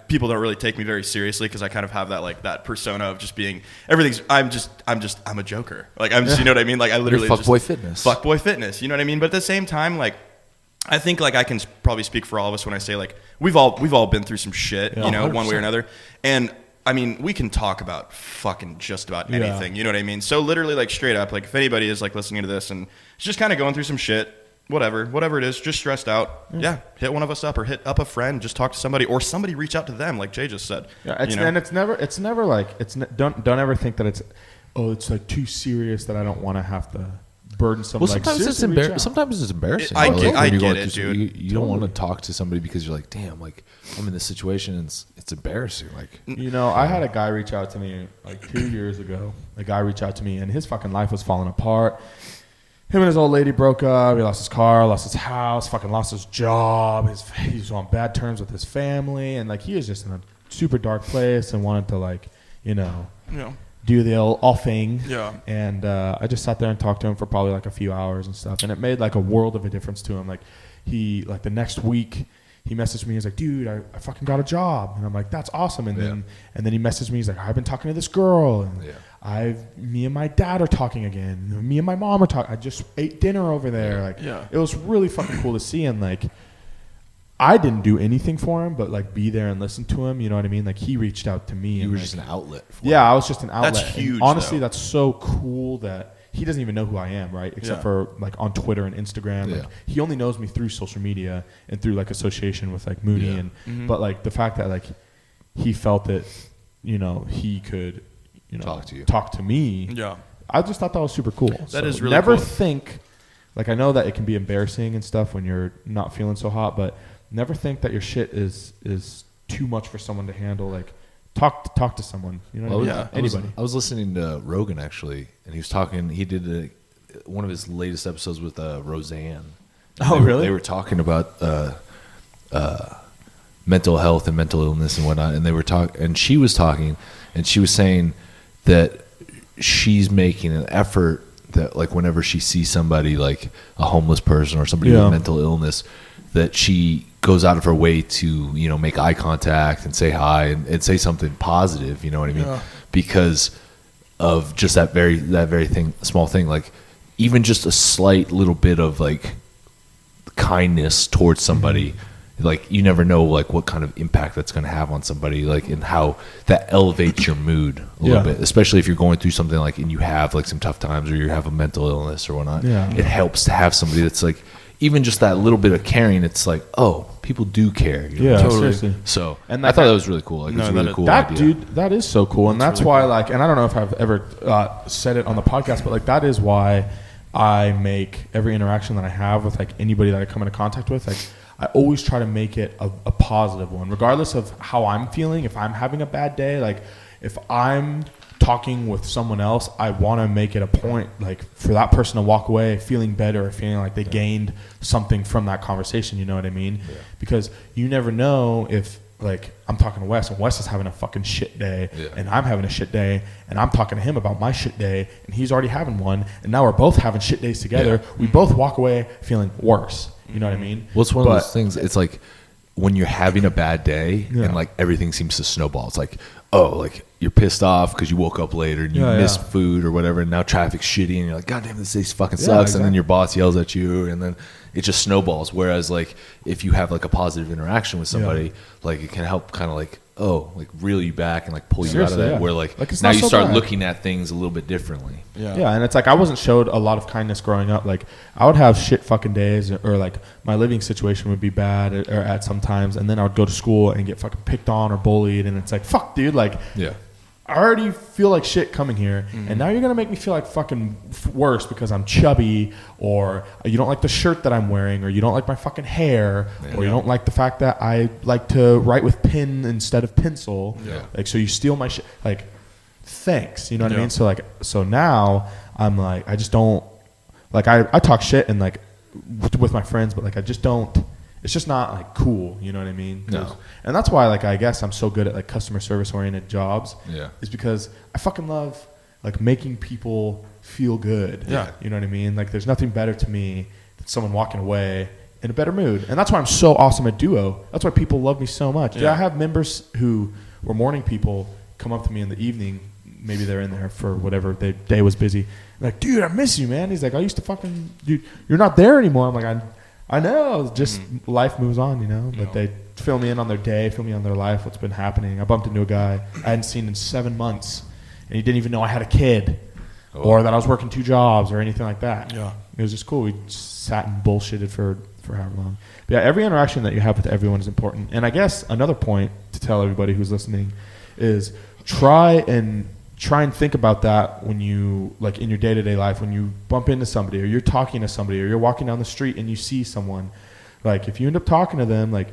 people don't really take me very seriously because I kind of have that like that persona of just being I'm a joker. Like I'm just, you know what I mean? Like I literally fuckboy fitness. You know what I mean? But at the same time, like I think like I can probably speak for all of us when I say like we've all been through some shit, you know, 100%. One way or another. And I mean, we can talk about fucking just about anything, you know what I mean? So literally like straight up, like if anybody is like listening to this and it's just kind of going through some shit, whatever it is, just stressed out, hit one of us up or hit up a friend, just talk to somebody or somebody reach out to them like Jay just said. And it's never like don't ever think that it's like too serious that I don't want to have to burden somebody. Well, sometimes it's embarrassing. I get it, dude. You don't want to talk to somebody because you're like, damn, like I'm in this situation and it's embarrassing. Like, you know, I had a guy reach out to me like 2 years ago. A guy reached out to me and his fucking life was falling apart. Him and his old lady broke up. He lost his car, lost his house, fucking lost his job. He was on bad terms with his family, and like he was just in a super dark place and wanted to like, you know. Do the old thing. And I just sat there and talked to him for probably like a few hours and stuff. And it made like a world of a difference to him. Like the next week he messaged me. He's like, dude, I fucking got a job. And I'm like, that's awesome. And then he messaged me. He's like, I've been talking to this girl. And me and my dad are talking again. Me and my mom are talking. I just ate dinner over there. Like it was really fucking cool to see. And like, I didn't do anything for him, but like be there and listen to him. You know what I mean? Like he reached out to me. You and were like, just an outlet. I was just an outlet. That's huge. And honestly, that's so cool that he doesn't even know who I am, right? Except for like on Twitter and Instagram. Like, he only knows me through social media and through like association with like Mooney. And but like the fact that like he felt that, you know, he could, you know, talk to me. Yeah. I just thought that was super cool. That is really never cool. think, like I know that it can be embarrassing and stuff when you're not feeling so hot, but never think that your shit is too much for someone to handle. Like, talk to someone. You know what I mean? Anybody. I was listening to Rogan actually, and he was talking. He did one of his latest episodes with Roseanne. Really? They were talking about mental health and mental illness and whatnot, and they were and she was talking, and she was saying that she's making an effort that like whenever she sees somebody like a homeless person or somebody with mental illness, that she goes out of her way to, you know, make eye contact and say hi and say something positive, you know what I mean? Because of just that very thing, small thing, like even just a slight little bit of like kindness towards somebody, like you never know like what kind of impact that's going to have on somebody, like, and how that elevates your mood a little bit, especially if you're going through something like, and you have like some tough times or you have a mental illness or whatnot. It helps to have somebody that's like, even just that little bit of caring, it's like, oh, people do care. You know? Seriously. So, and I thought that was really cool. Like, it was a really cool that idea. dude, that is so cool, and that's really why, like, and I don't know if I've ever said it on the podcast, but like, that is why I make every interaction that I have with like anybody that I come into contact with, like, I always try to make it a positive one, regardless of how I'm feeling. If I'm having a bad day, like, if I'm talking with someone else, I want to make it a point, like, for that person to walk away feeling better or feeling like they gained something from that conversation. You know what I mean? Because you never know if, like, I'm talking to Wes and Wes is having a fucking shit day and I'm having a shit day and I'm talking to him about my shit day and he's already having one and now we're both having shit days together. We both walk away feeling worse. You know what I mean? Well, it's one of those things. It's like when you're having a bad day and like everything seems to snowball. It's like, oh, like you're pissed off because you woke up later and you missed food or whatever, and now traffic's shitty and you're like, God damn, this day fucking sucks. And then your boss yells at you and then it just snowballs. Whereas like if you have like a positive interaction with somebody, like it can help kind of like, oh, like reel you back and like pull you out of that. Where like now you start looking at things a little bit differently. Yeah, and it's like I wasn't showed a lot of kindness growing up. Like I would have shit fucking days, or like my living situation would be bad or at some times, and then I would go to school and get fucking picked on or bullied, and it's like, fuck, dude, like I already feel like shit coming here, and now you're gonna make me feel like fucking worse because I'm chubby, or you don't like the shirt that I'm wearing, or you don't like my fucking hair, or you don't like the fact that I like to write with pen instead of pencil. Like, so you steal my shit. Like, thanks, you know what I mean? So like, so now I'm like, I just don't, like, I talk shit and like with my friends, but like I just don't. It's just not like cool, you know what I mean? No. And that's why, like, I guess I'm so good at like customer service oriented jobs. Is because I fucking love like making people feel good. You know what I mean? Like, there's nothing better to me than someone walking away in a better mood. And that's why I'm so awesome at Duo. That's why people love me so much. I have members who were morning people come up to me in the evening. Maybe they're in there for whatever their day was busy. Like, dude, I miss you, man. He's like, I used to fucking, dude, you're not there anymore. I'm like, I know, just life moves on, you know, but they fill me in on their day, fill me on their life, what's been happening. I bumped into a guy I hadn't seen in 7 months, and he didn't even know I had a kid or that I was working 2 jobs or anything like that. It was just cool. We just sat and bullshitted for however long. But yeah, every interaction that you have with everyone is important. And I guess another point to tell everybody who's listening is try and think about that when you, like, in your day-to-day life, when you bump into somebody or you're talking to somebody or you're walking down the street and you see someone, like, if you end up talking to them, like,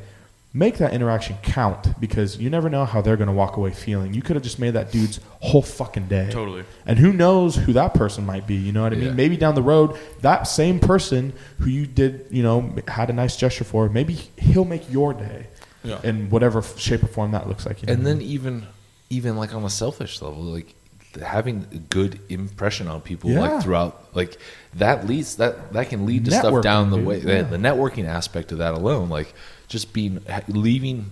make that interaction count, because you never know how they're going to walk away feeling. You could have just made that dude's whole fucking day. Totally. And who knows who that person might be, you know what I mean? Maybe down the road, that same person who you did, you know, had a nice gesture for, maybe he'll make your day in whatever shape or form that looks like. You know? And then even like on a selfish level, like having a good impression on people, like throughout, like that leads that can lead to stuff down the way. The networking aspect of that alone, like just leaving.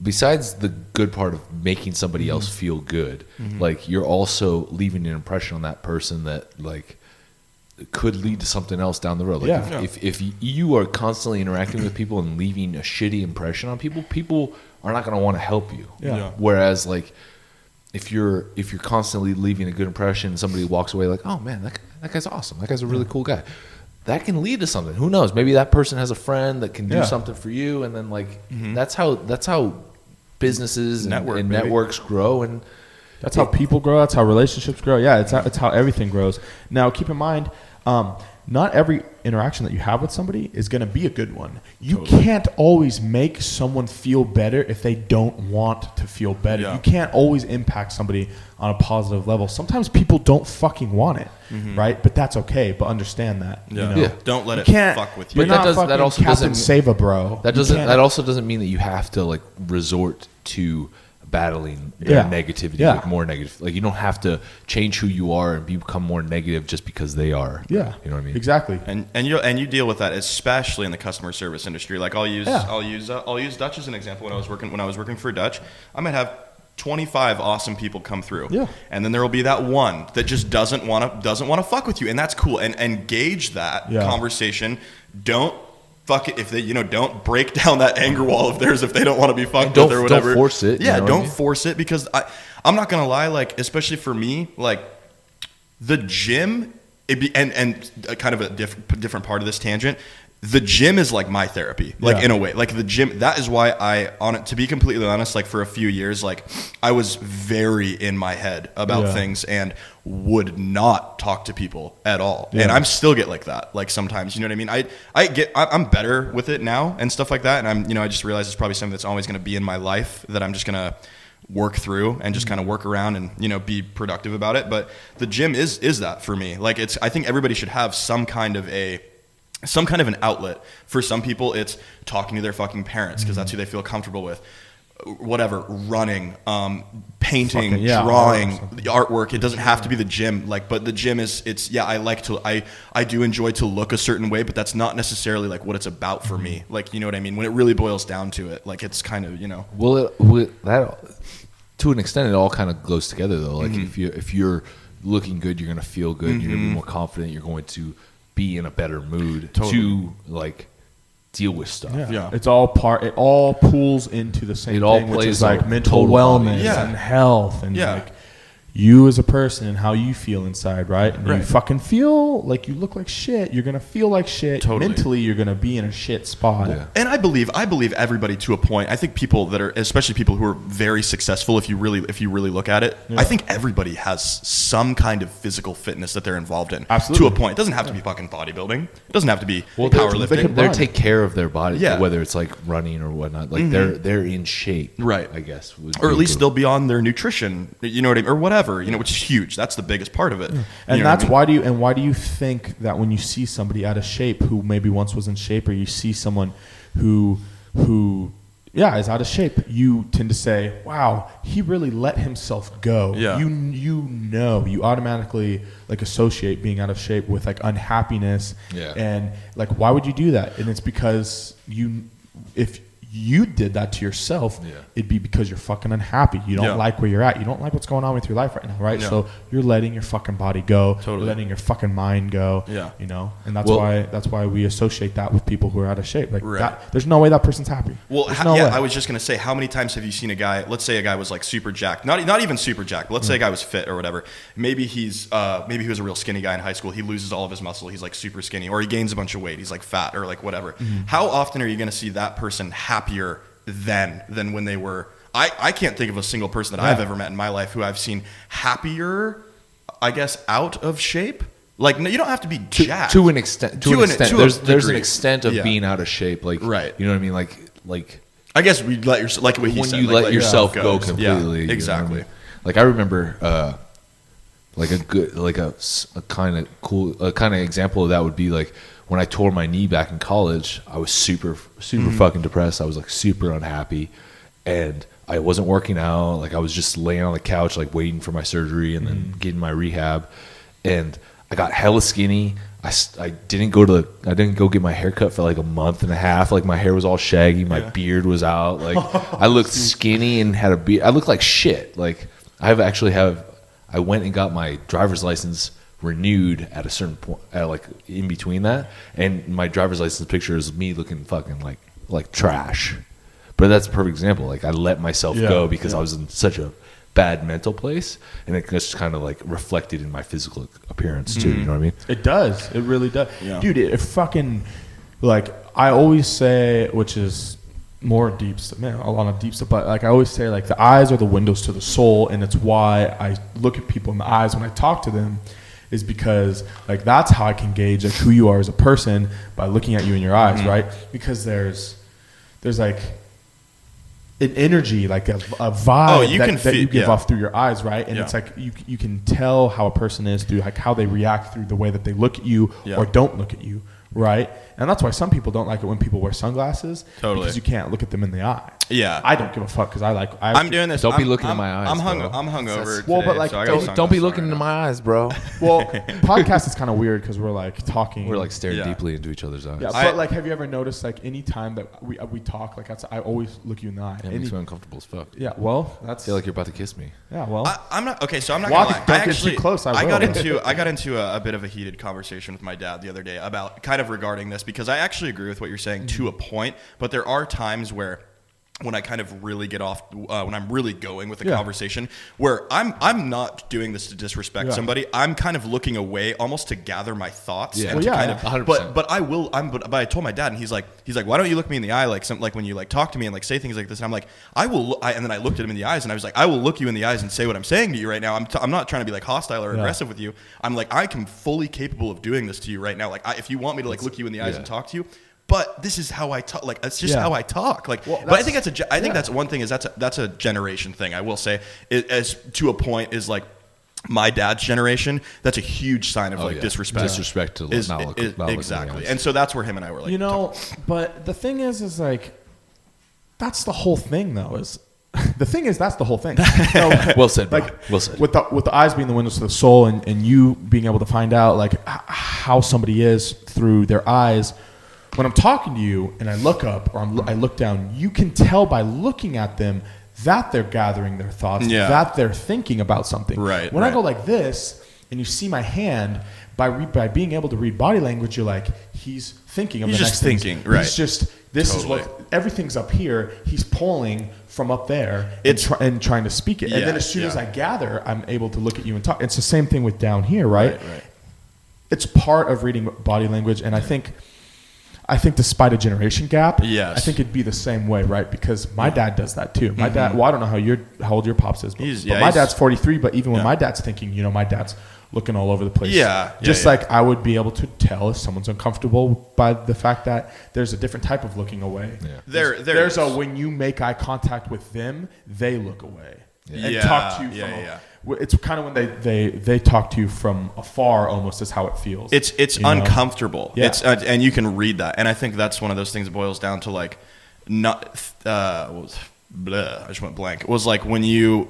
Besides the good part of making somebody else feel good, like you're also leaving an impression on that person that like could lead to something else down the road. Like if you are constantly interacting with people and leaving a shitty impression on people, people are not going to want to help you. Whereas like if you're constantly leaving a good impression and somebody walks away like, oh man, that guy's awesome. That guy's a really cool guy. That can lead to something. Who knows? Maybe that person has a friend that can do something for you, and then like that's how businesses and networks grow, and that's how people grow. That's how relationships grow. Yeah, it's how everything grows. Now, keep in mind, not every interaction that you have with somebody is going to be a good one. You can't always make someone feel better if they don't want to feel better. You can't always impact somebody on a positive level. Sometimes people don't fucking want it, right? But that's okay. But understand that. You know? Don't let it fuck with you. You're not that also Captain Save a bro. That also doesn't mean that you have to like resort to battling their Yeah. negativity, Yeah. like more negative. Like you don't have to change who you are and become more negative just because they are. Yeah. You know what I mean? Exactly. And you deal with that, especially in the customer service industry. Like I'll use Dutch as an example. When I was working for Dutch, I might have 25 awesome people come through. Yeah. And then there will be that one that just doesn't want to fuck with you, and that's cool. And gauge that conversation. Don't fuck it if they, don't break down that anger wall of theirs if they don't want to be fucked with or whatever. Don't force it. Yeah, you know don't what I mean? force it, because I'm not gonna lie, like especially for me, like the gym, and kind of a different part of this tangent. The gym is like my therapy, like in a way. Like the gym, that is why to be completely honest, like for a few years, like I was very in my head about things and would not talk to people at all. Yeah. And I'm still get like that, like sometimes, you know what I mean? I'm better with it now and stuff like that. And I just realized it's probably something that's always going to be in my life that I'm just going to work through and just kind of work around and, be productive about it. But the gym is that for me. Like I think everybody should have some kind of an outlet. For some people, it's talking to their fucking parents because that's who they feel comfortable with. Whatever, running, painting, drawing, the artwork. It doesn't have to be the gym. But the gym I do enjoy to look a certain way, but that's not necessarily like what it's about for me. Like, you know what I mean? When it really boils down to it, like it's kind of, Well, that to an extent, it all kind of goes together though. Like if you're looking good, you're gonna feel good. You're gonna be more confident. You're going to be in a better mood to like deal with stuff. Yeah. It all pulls into the same thing, which is like mental wellness and health and like you as a person and how you feel inside, right? And you fucking feel like you look like shit. You're gonna feel like shit. Totally. Mentally, you're gonna be in a shit spot. Yeah. And I believe everybody to a point. I think people that are, especially people who are very successful, if you really look at it, I think everybody has some kind of physical fitness that they're involved in. Absolutely. To a point. It doesn't have to be fucking bodybuilding. It doesn't have to be powerlifting. They take care of their body, Yeah. whether it's like running or whatnot. Like they're in shape, Right. I guess, Or at least they'll be on their nutrition, you know what I mean, or whatever, which is huge. That's the biggest part of it. And that's why do you think that when you see somebody out of shape who maybe once was in shape, or you see someone who is out of shape, you tend to say, wow, he really let himself go. Yeah. You automatically like associate being out of shape with like unhappiness. Yeah. And like, why would you do that? And it's because if you did that to yourself, it'd be because you're fucking unhappy. You don't like where you're at. You don't like what's going on with your life right now, right? Yeah. So you're letting your fucking body go. Totally. You're letting your fucking mind go. Yeah. And that's why we associate that with people who are out of shape. Like Right. there's no way that person's happy. Well, There's no way. I was just gonna say, how many times have you seen a guy? Let's say a guy was like super jacked, not even super jacked. But let's say a guy was fit or whatever. Maybe he was a real skinny guy in high school. He loses all of his muscle. He's like super skinny, or he gains a bunch of weight. He's like fat or like whatever. How often are you gonna see that person happier than when they were? I can't think of a single person that I've ever met in my life who I've seen happier, I guess, out of shape. Like, no, you don't have to be jacked. to an extent. There's an extent of Yeah. being out of shape. Like, Right. You know what I mean? Like I guess we let yourself, like what he when said, you like, let yourself go Yeah, completely. You know what I exactly. mean? Like I remember, like a kind of example of that would be like when I tore my knee back in college. I was super fucking depressed. I was like super unhappy, and I wasn't working out. Like I was just laying on the couch, like waiting for my surgery and then getting my rehab. And I got hella skinny. I didn't go get my hair cut for like a month and a half. Like my hair was all shaggy. My beard was out. Like I looked skinny and had a beard. I looked like shit. Like I went and got my driver's license renewed at a certain point, like in between that. And my driver's license picture is me looking fucking like trash. But that's a perfect example. Like I let myself go because I was in such a bad mental place, and it just kind of like reflected in my physical appearance too. You know what I mean? It does. It really does. Yeah. Dude, it fucking, like, I always say, which is more deep stuff, man, a lot of deep stuff, but like I always say, like, the eyes are the windows to the soul, and it's why I look at people in the eyes when I talk to them, is because like that's how I can gauge like who you are as a person, by looking at you in your eyes, right? Because there's like an energy, like a vibe that you give off through your eyes, right? And it's like you can tell how a person is through like how they react through the way that they look at you or don't look at you, right? And that's why some people don't like it when people wear sunglasses, Totally. because you can't look at them in the eye. Yeah. I don't give a fuck because I'm doing this. Don't be looking in my eyes, I'm bro. hungover. Well, today, but, like, so I got Don't be looking into my eyes, bro. Well, podcast is kind of weird because we're like talking. We're like staring Yeah. deeply into each other's eyes. Yeah, but like, have you ever noticed like any time that we talk, like I always look you in the eye. It makes me uncomfortable as fuck. Yeah, well, I that's feel like you're about to kiss me. yeah, well, I'm not okay. So I'm not Walk- gonna lie. don't get too close, I got will. into a bit of a heated conversation with my dad the other day about kind of regarding this because I actually agree with what you're saying to a point, but there are times where when I kind of really get off, when I'm really going with the conversation, where I'm not doing this to disrespect somebody. I'm kind of looking away, almost to gather my thoughts. Yeah. And Well, to yeah, kind of, 100%. but I will. But I told my dad, and he's like, why don't you look me in the eye, like when you like talk to me and like say things like this? And I'm like, I will. And then I looked at him in the eyes, and I was like, I will look you in the eyes and say what I'm saying to you right now. I'm not trying to be like hostile or aggressive with you. I'm like, I am fully capable of doing this to you right now. Like, if you want me to like look you in the eyes and talk to you. But this is how I talk. Like that's just how I talk. Like, well, but I think that's one thing. Is that's a generation thing. I will say, as to a point, is like my dad's generation. That's a huge sign of disrespect. Disrespect to not exactly. And so that's where him and I were like, But the thing is like that's the whole thing, though. Is the thing is that's the whole thing. Well said, bro. Like, well said. With the eyes being the windows to the soul, and you being able to find out like how somebody is through their eyes. When I'm talking to you and I look up or I look down, you can tell by looking at them that they're gathering their thoughts, that they're thinking about something. Right. When I go like this and you see my hand, by being able to read body language, you're like, he's thinking of he's the just next thinking, thing. right? He's just this Totally. is what everything's up here. He's pulling from up there and trying to speak it. And then as soon as I gather, I'm able to look at you and talk. It's the same thing with down here, right? It's part of reading body language, and I think despite a generation gap, I think it'd be the same way, right? Because my dad does that too. My dad, well, I don't know how old your pops is, but my dad's 43. But even when my dad's thinking, my dad's looking all over the place. Like I would be able to tell if someone's uncomfortable by the fact that there's a different type of looking away. Yeah. There's a when you make eye contact with them, they look away and talk to you. It's kind of when they talk to you from afar, almost is how it feels. It's uncomfortable. It's and you can read that, and I think that's one of those things that boils down to like not. I just went blank. It was like when you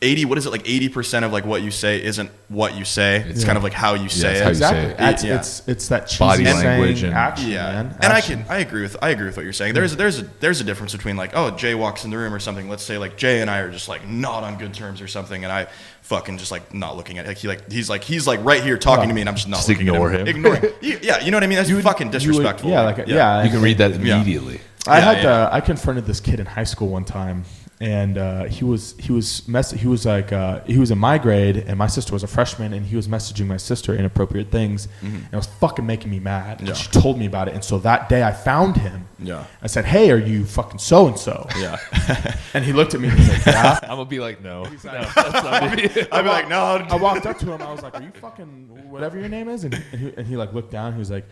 80. What is it like? 80% of like what you say isn't what you say. It's kind of like how you say it. Exactly. It's that cheesy body language and action, man. And I agree with what you're saying. There's a difference between like, oh, Jay walks in the room or something. Let's say like Jay and I are just like not on good terms or something, and I fucking just like not looking at it. He's like right here talking to me, and I'm just not looking ignore at him. him. Ignoring. Yeah, you know what I mean? That's fucking disrespectful. You can read that immediately. I confronted this kid in high school one time. And he was in my grade, and my sister was a freshman, and he was messaging my sister inappropriate things, and it was fucking making me mad. And she told me about it, and so that day I found him. Yeah. I said, "Hey, are you fucking so and so?" Yeah. And he looked at me and he's like, "Yeah." I'm gonna be like, "No." He's like, no, that's not me. I'd be like, "No." I walked up to him. I was like, "Are you fucking whatever your name is?" And he like looked down. He was like,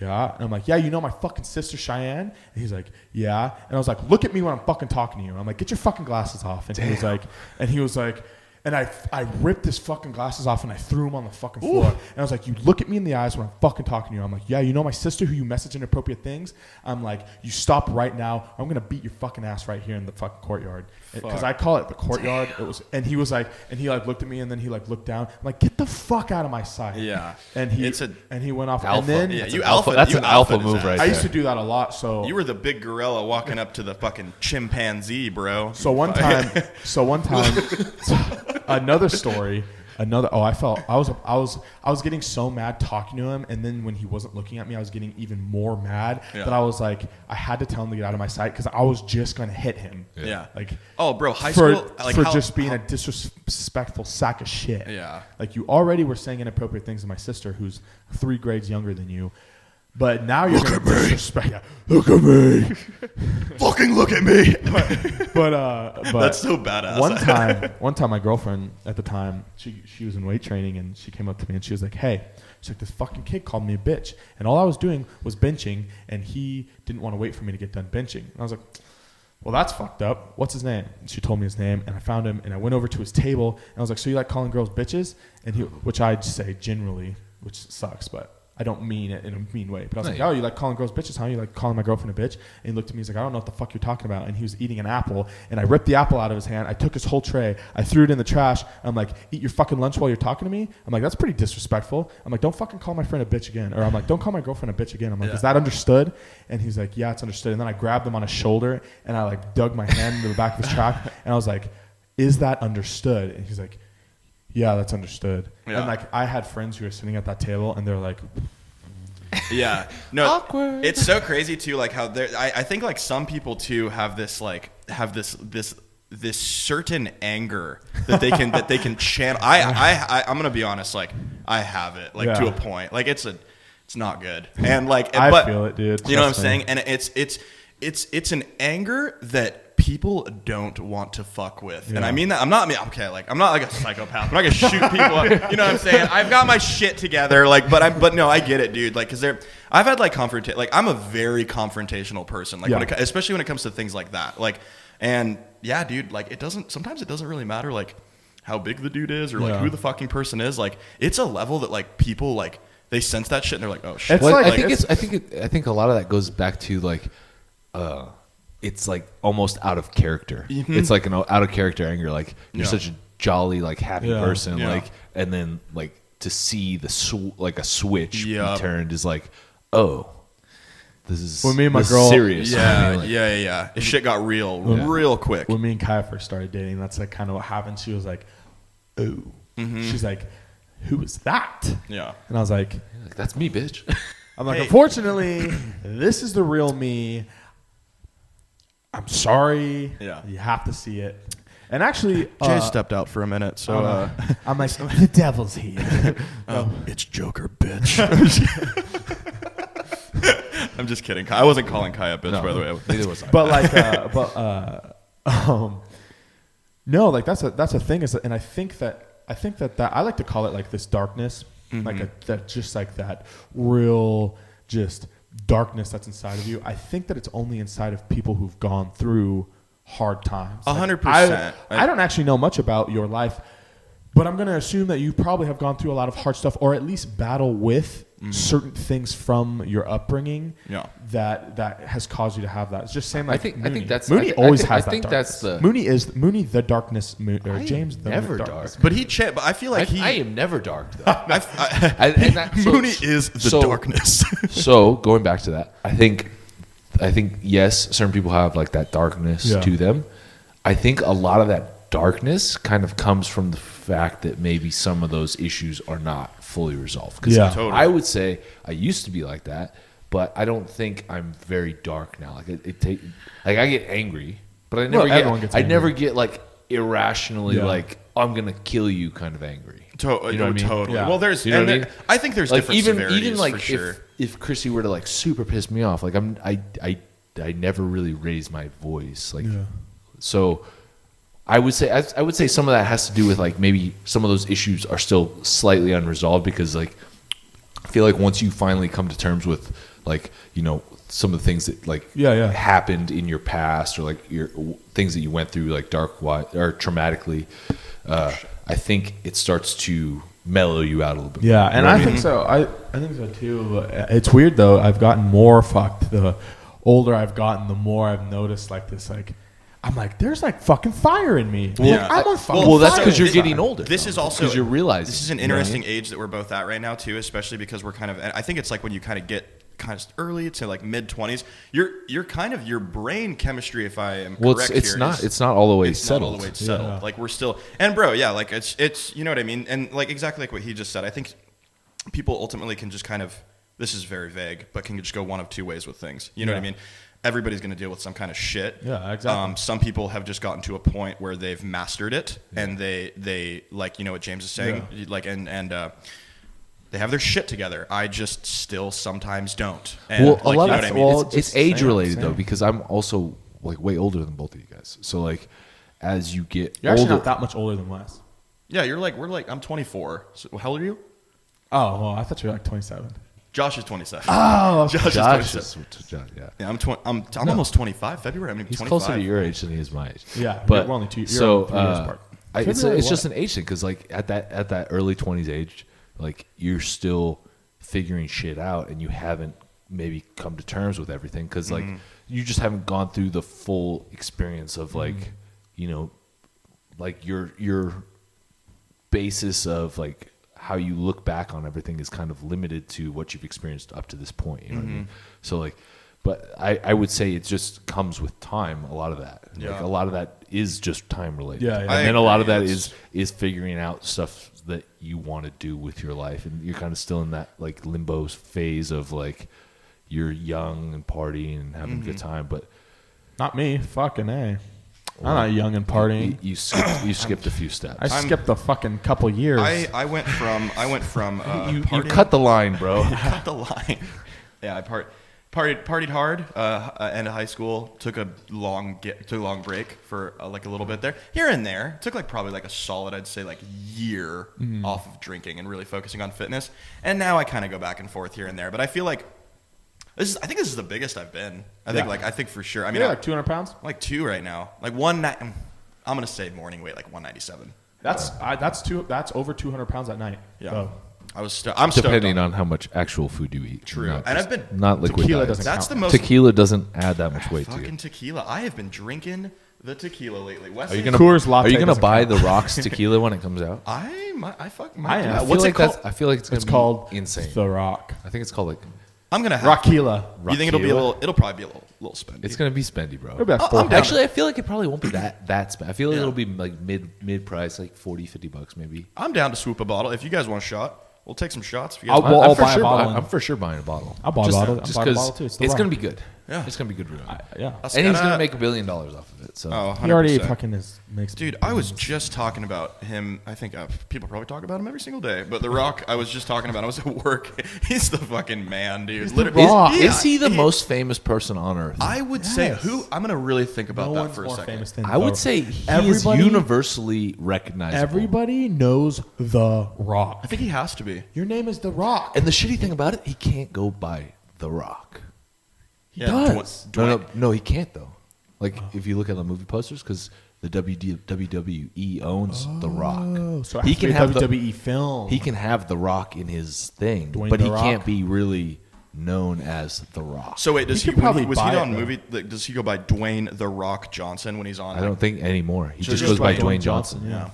"Yeah." And I'm like, "Yeah, you know my fucking sister Cheyenne?" And he's like, "Yeah." And I was like, "Look at me when I'm fucking talking to you." And I'm like, "Get your fucking glasses off." And he was like, and I ripped his fucking glasses off and I threw them on the fucking floor. And I was like, "You look at me in the eyes when I'm fucking talking to you." I'm like, "Yeah, you know my sister who you message inappropriate things?" I'm like, "You stop right now. Or I'm gonna beat your fucking ass right here in the fucking courtyard." Because I call it the courtyard. It was, and he was like, and he like looked at me and then he like looked down. I'm like, "Get the fuck out of my sight." Yeah. And he went off. Alpha. And then that's an alpha move right there. I used to do that a lot. So you were the big gorilla walking up to the fucking chimpanzee, bro. So one time, another story. I was getting so mad talking to him, and then when he wasn't looking at me, I was getting even more mad. That I was like, I had to tell him to get out of my sight because I was just gonna hit him. Yeah. Like, oh, bro, high school for just being a disrespectful sack of shit. Yeah. Like you already were saying inappropriate things to my sister, who's 3 grades younger than you. But now you're going to disrespect. Yeah, look at me. Fucking look at me. But that's so badass. One time, my girlfriend at the time, she was in weight training, and she came up to me and she was like, "Hey," she's like, "this fucking kid called me a bitch, and all I was doing was benching, and he didn't want to wait for me to get done benching." And I was like, "Well, that's fucked up. What's his name?" And she told me his name, and I found him, and I went over to his table, and I was like, "So you like calling girls bitches?" And which I'd say generally, which sucks, but I don't mean it in a mean way. But I was No, like, yeah. oh, you like calling girls bitches, huh? You like calling my girlfriend a bitch? And he looked at me, he's like, I don't know what the fuck you're talking about. And he was eating an apple, and I ripped the apple out of his hand. I took his whole tray. I threw it in the trash. I'm like, eat your fucking lunch while you're talking to me? I'm like, that's pretty disrespectful. I'm like, don't fucking call my friend a bitch again. Or I'm like, don't call my girlfriend a bitch again. I'm like, is that understood? And he's like, yeah, it's understood. And then I grabbed him on his shoulder, and I like dug my hand into the back of his track, and I was like, is that understood? And he's like, yeah, that's understood. Yeah. And like, I had friends who were sitting at that table, and they're like, Yeah. No. Awkward. It's so crazy too, like how I think like some people too have this this certain anger that they can channel. I'm gonna be honest, like I have it like to a point. Like it's not good. And like I feel it, dude. You know what I'm Trust me. saying? And it's an anger that people don't want to fuck with. And I mean that I'm not like a psychopath. I'm not gonna shoot people up. You know what I'm saying? I've got my shit together, like, but no, I get it, dude. Like, cause I've had like I'm a very confrontational person, like especially when it comes to things like that. Like, and yeah, dude, like sometimes it doesn't really matter like how big the dude is or like who the fucking person is. Like, it's a level that like people like they sense that shit and they're like, oh shit. Well, like- I think a lot of that goes back to like, it's like almost out of character. Mm-hmm. It's like an out of character anger. Like you're such a jolly, like happy person. Yeah. Like, and then like to see like a switch be Yeah. turned is like, oh, this is When me and my this is girl- serious. Yeah, I mean, like, yeah. Shit got real quick. when me and Kaya first started dating, that's like kind of what happened. She was like, "Oh," she's like, "Who is that?" Yeah. And I was like, like, that's me, bitch. "I'm like, Hey. unfortunately, this is the real me. I'm sorry. Yeah. You have to see it." And actually, Jay stepped out for a minute, so I'm like, the devil's here. it's Joker, bitch. I'm just kidding. I wasn't calling Kai a bitch, by the way. Neither was I. But like, no, like that's a thing. And I think that I like to call it like this darkness, like that real just darkness that's inside of you. I think that it's only inside of people who've gone through hard times. 100%. I don't actually know much about your life, but I'm going to assume that you probably have gone through a lot of hard stuff, or at least battle with certain things from your upbringing. Yeah. That has caused you to have that. It's just saying, like, I think Mooney. that's Mooney I always think, has I that think darkness. that's the Mooney the darkness, or I James am the never darkness. dark. But but I feel like I am never dark though. So- Mooney is the darkness. So going back to that, I think yes, certain people have like that darkness to them. I think a lot of that darkness kind of comes from the fact that maybe some of those issues are not fully resolved. Because Totally. I would say I used to be like that, but I don't think I'm very dark now. Like I get angry, but I never everyone gets angry. never get like irrationally like I'm gonna kill you kind of angry. You know what I mean? Totally. Yeah. Well, there's. You know and what I mean? I think there's Like different even severities like for sure. if Chrissy were to like super piss me off, like I never really raise my voice, like so. I would say some of that has to do with like maybe some of those issues are still slightly unresolved because like I feel like once you finally come to terms with like some of the things that like happened in your past or like your things that you went through like or traumatically, I think it starts to mellow you out a little bit. Yeah, more. and I think so. I think so too. It's weird though. I've gotten more fucked. The older I've gotten, the more I've noticed like this. Like I'm like, there's like fucking fire in me. Yeah. I'm on fucking Well, that's fire because you're inside. getting older. This is also because you're realizing this is an interesting age that we're both at right now too, especially because we're kind of. I think it's like when you kind of get kind of early to like mid 20s, you're kind of your brain chemistry. If I am correct it's here, not all the way it's settled. not all the way settled. Like we're still and bro, yeah, like it's you know what I mean, and like exactly like what he just said. I think people ultimately can just kind of. This is very vague, but can just go one of two ways with things. You know what I mean? Everybody's going to deal with some kind of shit. Yeah, exactly. Some people have just gotten to a point where they've mastered it, and they like what James is saying, like and they have their shit together. I just still sometimes don't. And Well, like, a lot you know of what I mean? well, It's- it's age related same. though because I'm also like way older than both of you guys. So like as you get You're actually older, not that much older than Wes. yeah, we're like I'm 24. So how old are you? Oh, well, I thought you were like 27. Josh is 27. Oh, Josh is Josh 27. is, yeah. Yeah, I'm almost 25. February. I'm He's 25. closer to your age than he is my age. Yeah, but we're only 2 years. so 3 years apart. it's February just what? an age thing because like at that early 20s age, like you're still figuring shit out and you haven't maybe come to terms with everything because like you just haven't gone through the full experience of like like your basis of like how you look back on everything is kind of limited to what you've experienced up to this point. You know what I mean? So like, but I would say it just comes with time. A lot of that, like a lot of that is just time related. Yeah, yeah. And then a lot of that is figuring out stuff that you want to do with your life, and you're kind of still in that like limbo phase of like you're young and partying and having a good time, but not me. Fucking A. I'm not young and partying. You skipped a few steps. I skipped a fucking couple years. I went from you cut the line, bro. cut the line. Yeah, I partied hard. End of high school, took a long break for like a little bit there, here and there. Took like probably like a solid, I'd say like year off of drinking and really focusing on fitness. And now I kind of go back and forth here and there. But I feel like I think this is the biggest I've been. I think for sure. I mean, you're like 200 pounds. I'm like 2 right now. Like I'm gonna say morning weight like 197. That's over 200 pounds at night. Yeah. So. I'm depending stoked on how much actual food you eat. True. Not And just- I've been not liquid tequila diets. doesn't That's count. the most Tequila doesn't add that much weight to fucking you. tequila. I have been drinking the tequila lately. Are you gonna Coors Latte Are you gonna doesn't buy count. the Rocks tequila when it comes out? I fucking I might. am. What's it called? I feel like it's gonna It's be called insane. The Rock. I think it's called like I'm gonna have. Rockila. You think it'll be a Rockila? little? It'll probably be a little spendy. it's gonna be spendy, bro. It'll be like I'm down. Actually, I feel like it probably won't be that spendy. I feel like Yeah. it'll be like mid price, like $40-$50 maybe. I'm down to swoop a bottle. If you guys want a shot, we'll take some shots. If you guys I'll- want. I'll for buy a sure bottle. I'm for sure buying a bottle. I'll buy a Just- bottle. Just I'll buy a 'cause bottle too. It's The it's gonna Rock. be good. Yeah. It's gonna be good. Real. Yeah. And he's gonna make $1 billion off of it. So Oh, He already 100%. fucking makes. Dude, I was just talking about him. I think people probably talk about him every single day. But The Rock, I was just talking about. I was at work. He's the fucking man, dude. Literally, Rock. is he the most famous person on earth? I would say Yes. who. I'm gonna really think about No that one's for a more second. famous than I would The- say he is Everybody- universally recognizable. Everybody knows The Rock. I think he has to be. Your name is The Rock. And the shitty thing about it, he can't go by The Rock. He does. No, he can't though. Like if you look at the movie posters, because the WWE owns The Rock. Oh, so it he has to can be a have WWE film. He can have The Rock in his thing, Dwayne but The he Rock. can't be really known as The Rock. So wait, does You he? could probably Was he buy on it, though. movie? Like, does he go by Dwayne The Rock Johnson when he's on? I don't think anymore. He So just just goes by by Dwayne Johnson. Yeah.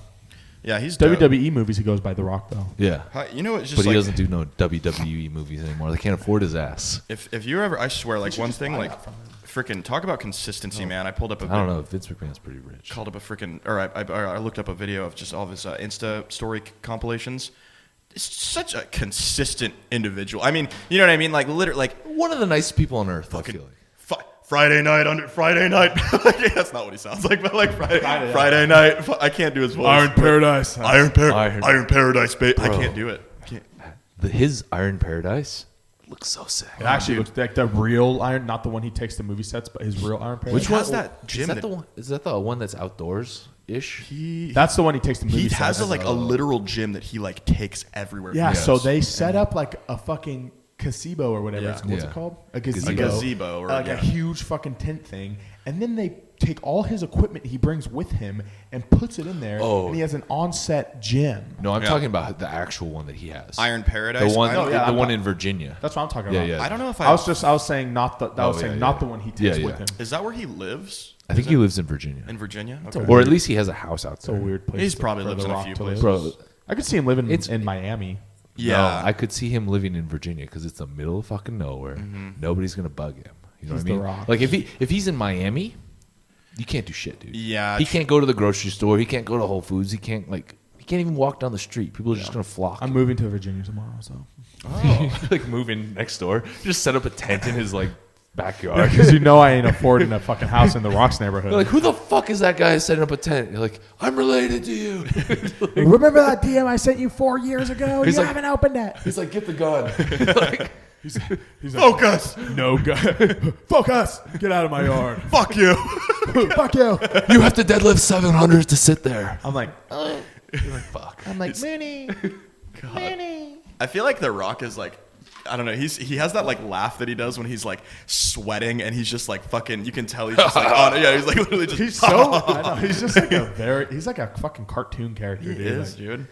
Yeah, he's dope. WWE movies, he goes by The Rock though. Yeah. You know, it's just But he like, doesn't do no WWE movies anymore. They can't afford his ass. If you ever, I swear, like one thing, like freaking talk about consistency, man. I pulled up a. I don't know. Vince McMahon's pretty rich. Called up a freaking, or I looked up a video of just all of his Insta story compilations. It's such a consistent individual. I mean, you know what I mean? Like literally, like One of the nicest people on earth, I feel like. Friday night. Like, that's not what he sounds like, but like Friday night. I can't do his voice. Iron Paradise. Iron Paradise, babe. I can't do it. His Iron Paradise looks so sick. It actually looks like the real Iron, not the one he takes to movie sets, but his real Iron Paradise. Which one's that gym? Is that the one that's outdoors ish? That's the one he takes to movie He sets. has a literal gym that he like takes everywhere. Yeah, Yes. so they set up like a fucking gazebo or whatever. Yeah. What's Yeah. it called? A A gazebo. gazebo, or like a huge fucking tent thing. And then they take all his equipment he brings with him and puts it in there. Oh. And he has an on-set gym. No, I'm Yeah. talking about the actual one that he has. Iron Paradise. The one, I don't- the one in Virginia. That's what I'm talking Yeah, about. yeah. I don't know if I was saying not the. Oh, not the one he takes Yeah, with yeah. him. Is that where he lives? I think he lives in Virginia. In Virginia? a Okay. Or at least he has a house out It's a there. weird place. He's probably for lives The in a Rock few to live. places. Bro, I could see him living It's- in Miami. Yeah. no, I could see him living in Virginia because it's the middle of fucking nowhere. Nobody's gonna bug him. You know He's what I mean? The Rock. Like if he's in Miami, you can't do shit, dude. Yeah, he tr- can't go to the grocery store. He can't go to Whole Foods. He can't even walk down the street. People are just gonna flock. I'm moving to Virginia tomorrow, so. like moving next door. Just set up a tent in his like backyard. Because you know I ain't affording a fucking house in the Rocks neighborhood. They're like, who the fuck is that guy setting up a tent? You're like, I'm related to you. Remember that DM I sent you 4 years ago? He's You like- haven't opened it. He's like, get the gun. like, He's Focus. no gun. Focus. Get out of my yard. Fuck you. Fuck you. you have to deadlift 700 to sit there. I'm like, Fuck. I'm like, Mooney. I feel like The Rock is like, I don't know. He has that like laugh that he does when he's like sweating and he's just like fucking. You can tell he's just like on. Yeah, he's like literally just. He's so. I know. He's just like he's like a fucking cartoon character, He dude. is, Like, dude.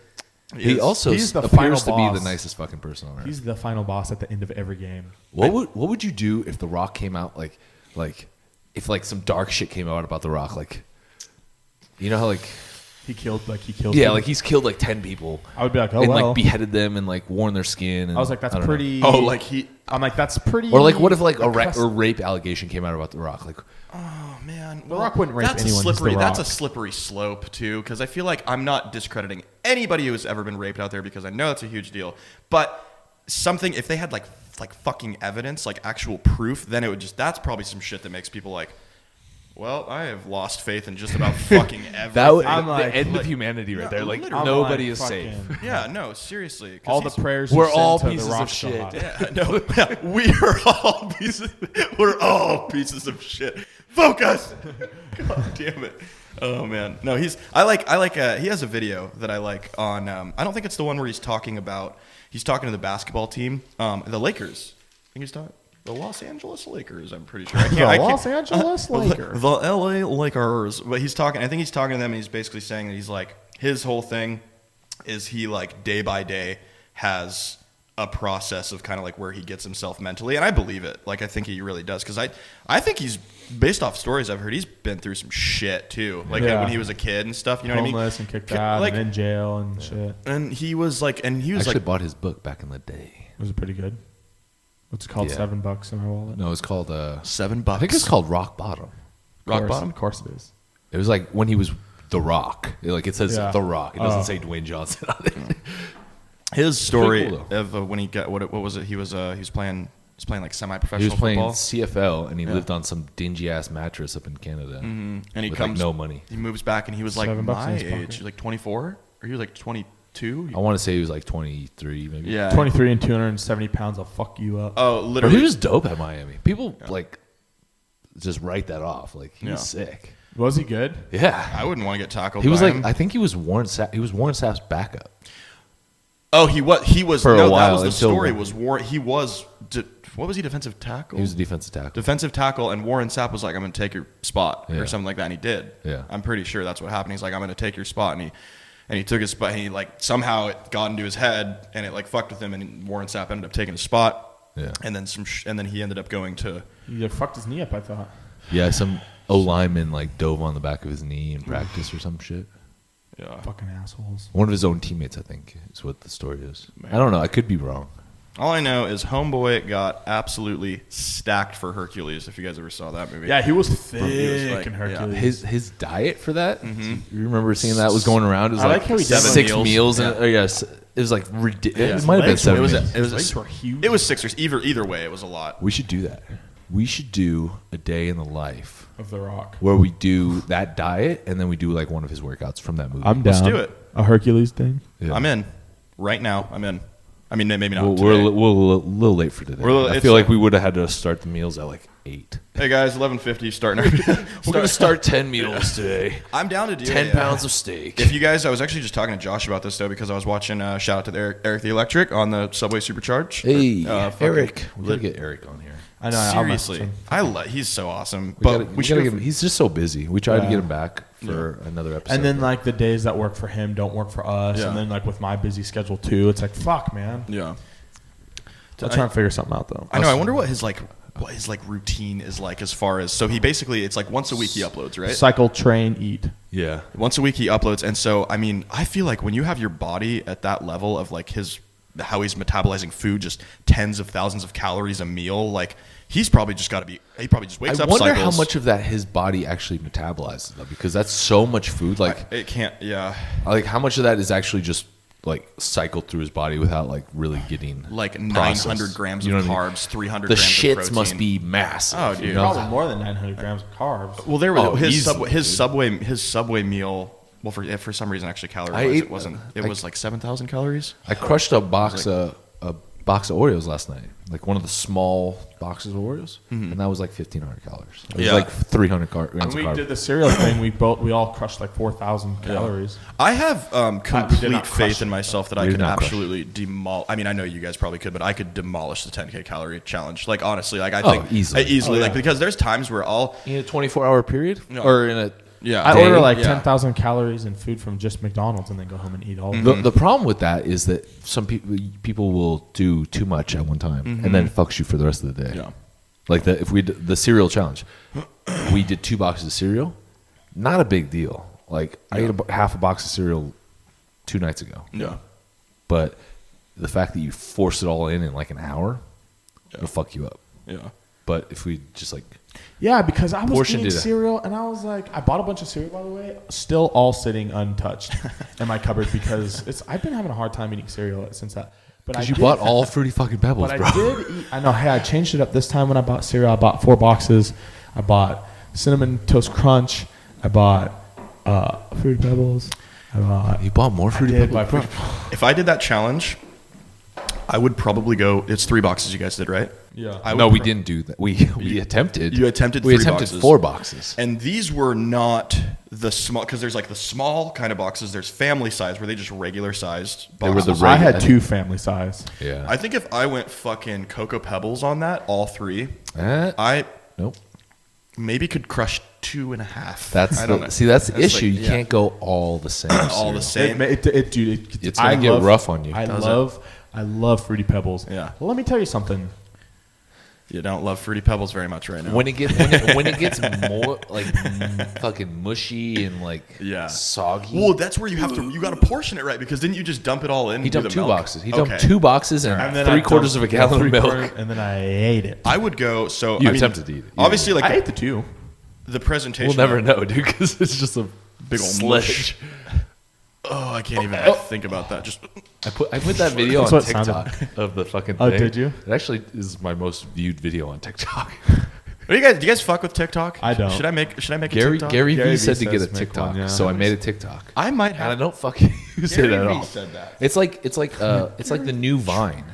He also He's the appears to final be boss. the nicest fucking person on earth. He's the final boss at the end of every game. What would you do if The Rock came out like if like some dark shit came out about The Rock, like you know how like He killed. yeah, people. like he's killed like 10 people. I would be like, oh and well. like beheaded them and like worn their skin. And, I was like, that's I don't pretty. Oh, like he. I'm like, that's pretty. know. Or like, what if like a aggressive. rape allegation came out about The Rock? Like, Oh man, The Rock wouldn't rape that's anyone, A he's slippery, The that's a Rock. slippery slope too, because I feel like I'm not discrediting anybody who has ever been raped out there because I know it's a huge deal. But something if they had like fucking evidence, like actual proof, then it would just that's probably some shit that makes people like, well, I have lost faith in just about fucking everything. that would I'm the like- end of humanity right there. Like literally. nobody I'm is like, safe. fucking- Yeah, no, seriously. 'cause All the he's- prayers. We're you send all to pieces the of Rock shit. God. Yeah, no, yeah, we are all pieces. We're all pieces of shit. Focus. God damn it. Oh man, no. I like. He has a video that I like on. I don't think it's the one where he's talking to the basketball team, the Lakers. I think he's talking the Los Angeles Lakers. I'm pretty sure. Los Angeles Lakers. The LA Lakers. But he's talking. I think he's talking to them, and he's basically saying that he's like his whole thing is he like day by day has a process of kind of like where he gets himself mentally, and I believe it. Like I think he really does because I think he's based off stories I've heard. He's been through some shit too, like Yeah. when he was a kid and stuff. You know Homeless what I mean? and kicked out like, and in jail and shit. and he was I like, actually bought his book back in the day. Was it pretty good? What's it called? Yeah. $7 in my wallet. No, it's called $7. I think it's called Rock Bottom. Rock Bottom. Of course it is. It was like when he was The Rock. Like it says Yeah. The Rock. It doesn't Oh. say Dwayne Johnson on it. His story pretty cool, of when he got what was it? He was playing like semi-professional He was playing football. CFL and he Yeah. lived on some dingy ass mattress up in Canada. And he with, comes like, no money. He moves back and he was like $7 in my his pocket. age, like 24, or he was like 22. I want to say he was like 23, maybe. Yeah, 23 and 270 pounds. I'll fuck you up. Oh, But literally. he was dope at Miami. People like just write that off. Like he was sick. Was he good? Yeah. I wouldn't want to get tackled. He was by like, him. I think he was Warren Sapp's backup. Oh, he was For a no, while, that was the until- story. Was Warren? He was. What was he? Defensive tackle. He was a defensive tackle. defensive tackle, and Warren Sapp was like, "I'm going to take your spot" Yeah. or something like that, and he did. Yeah. I'm pretty sure that's what happened. He's like, "I'm going to take your spot," and he took his spot. And he like somehow it got into his head, and it like fucked with him, and Warren Sapp ended up taking his spot. Yeah. And then and then he ended up going to. He fucked his knee up, I thought. Yeah, some O lineman like dove on the back of his knee in practice or some shit. Yeah. Fucking assholes. One of his own teammates, I think, is what the story is. Man. I don't know. I could be wrong. All I know is Homeboy got absolutely stacked for Hercules. If you guys ever saw that movie. Yeah, he was thick like- in yeah. Hercules. His diet for that, you remember seeing that was going around? It was I like like how he did 6 7 meals. meals. And, yes, it was like ridiculous. Yeah. It might have been Legs 7 were- meals. It was His legs were huge. It was 6 or either way. It was a lot. We should do that. We should do a day in the life of The Rock. where we do that diet and then we do like one of his workouts from that movie. I'm down. Let's do it. A Hercules thing. Yeah. I'm in. Right now, I'm in. I mean, maybe not. We're today. a little late for today. I it's feel like like- we would have had to start the meals at like 8. Hey guys, 11:50 starting. We're going to start 10 meals today. I'm down to do 10 a, pounds of steak. If you guys, I was actually just talking to Josh about this though because I was watching. Shout out to Eric the Electric on the Subway Supercharge. Hey, fucking- Eric. We got to get Eric on here. I know. I'll message Seriously, him. he's so awesome. We But gotta we should. get him. He's just so busy. We tried to Yeah. get him back for another episode. And then like the days that work for him don't work for us. Yeah. And then like with my busy schedule too, it's like fuck, man. Yeah. I'll try and figure something out though. I know. I wonder what his routine is like as far as so he basically it's like once a week he uploads, right? Cycle, train, eat. yeah. Once a week he uploads, and so I mean I feel like when you have your body at that level of like how he's metabolizing food, just tens of thousands of calories a meal, like he's probably just got to be. He probably just wakes I up. wonder cycles. how much of that his body actually metabolizes though, because that's so much food. Like, it can't. Yeah, like how much of that is actually just like cycled through his body without like really getting like processed? 900 grams You know of what I mean? carbs, 300 The grams of shits protein. must be massive. Oh, dude. you know? Probably more than 900 grams of carbs. Well, there was Oh, easily, his subway meal. Well, for some reason, actually, calorie I wise, ate- it wasn't. It I- was like 7,000 calories. I crushed a box of Oreos last night, like one of the small boxes of Oreos, and that was like 1,500 calories. It was Yeah. like 300 grams When of we carbs. did the cereal thing, we all crushed like 4,000 calories. I have not complete crush faith in it, myself that We I did could not crush absolutely demolish. I mean, I know you guys probably could, but I could demolish the 10K calorie challenge. Like honestly, like I Oh, think easily. easily, Oh, like yeah. because there's times where I'll In a 24-hour period, No. or in a Yeah. I order like Yeah. 10,000 calories in food from just McDonald's and then go home and eat all of it. The problem with that is that some people will do too much at one time and then it fucks you for the rest of the day. Yeah. Like if we did the cereal challenge, we did 2 boxes of cereal. Not a big deal. Like I ate half a box of cereal 2 nights ago. Yeah. But the fact that you force it all in like an hour, it'll fuck you up. Yeah. But if we just like Yeah, because I was Portioned eating it. cereal and I was like, I bought a bunch of cereal, by the way, still all sitting untouched in my cupboard because I've been having a hard time eating cereal since that. But you bought all Fruity fucking Pebbles, But bro. I did eat. I know. Hey, I changed it up this time when I bought cereal. I bought 4 boxes. I bought Cinnamon Toast Crunch. I bought Fruity Pebbles. You bought more Fruity did Pebbles, buy bro. Fruity If I did that challenge, I would probably go. It's 3 boxes you guys did, right? Yeah. I No, would we pro- didn't do that. We attempted. You attempted We 3 attempted boxes. 4 boxes. And these were not the small, because there's like the small kind of boxes. There's family size where they just regular sized They were boxes. the I had I 2 family size. Yeah. I think if I went fucking Cocoa Pebbles on that, all 3, Eh, I nope. maybe could crush 2.5. That's I don't know. that's the That's issue. like- You yeah. can't go all the same. all the cereal. same. Dude, It's gonna get rough on you. I Does love Fruity Pebbles. Yeah. Well, let me tell you something. You don't love Fruity Pebbles very much right now. When it gets more like fucking mushy and like soggy. Well, that's where you got to portion it right, because didn't you just dump it all in? He and do dumped the 2 milk? boxes. He Okay. dumped 2 boxes and And then 3/4 of a gallon of milk. and then I ate it. I would go. So You I mean, attempted to eat it. Obviously, like I ate the 2. the presentation. We'll never know, dude, because it's just a Big old sledge. Oh, I can't even think about that. Just I put that video That's on what it sounded TikTok of the fucking Oh, thing. did you? It actually is my most viewed video on TikTok. do you guys fuck with TikTok? I don't. Should I make a Gary TikTok? Gary Gary V V said to get a says make TikTok, one, yeah. so I made a TikTok. I might And I have. don't fucking use it Gary at V all. said that. It's like the new Vine.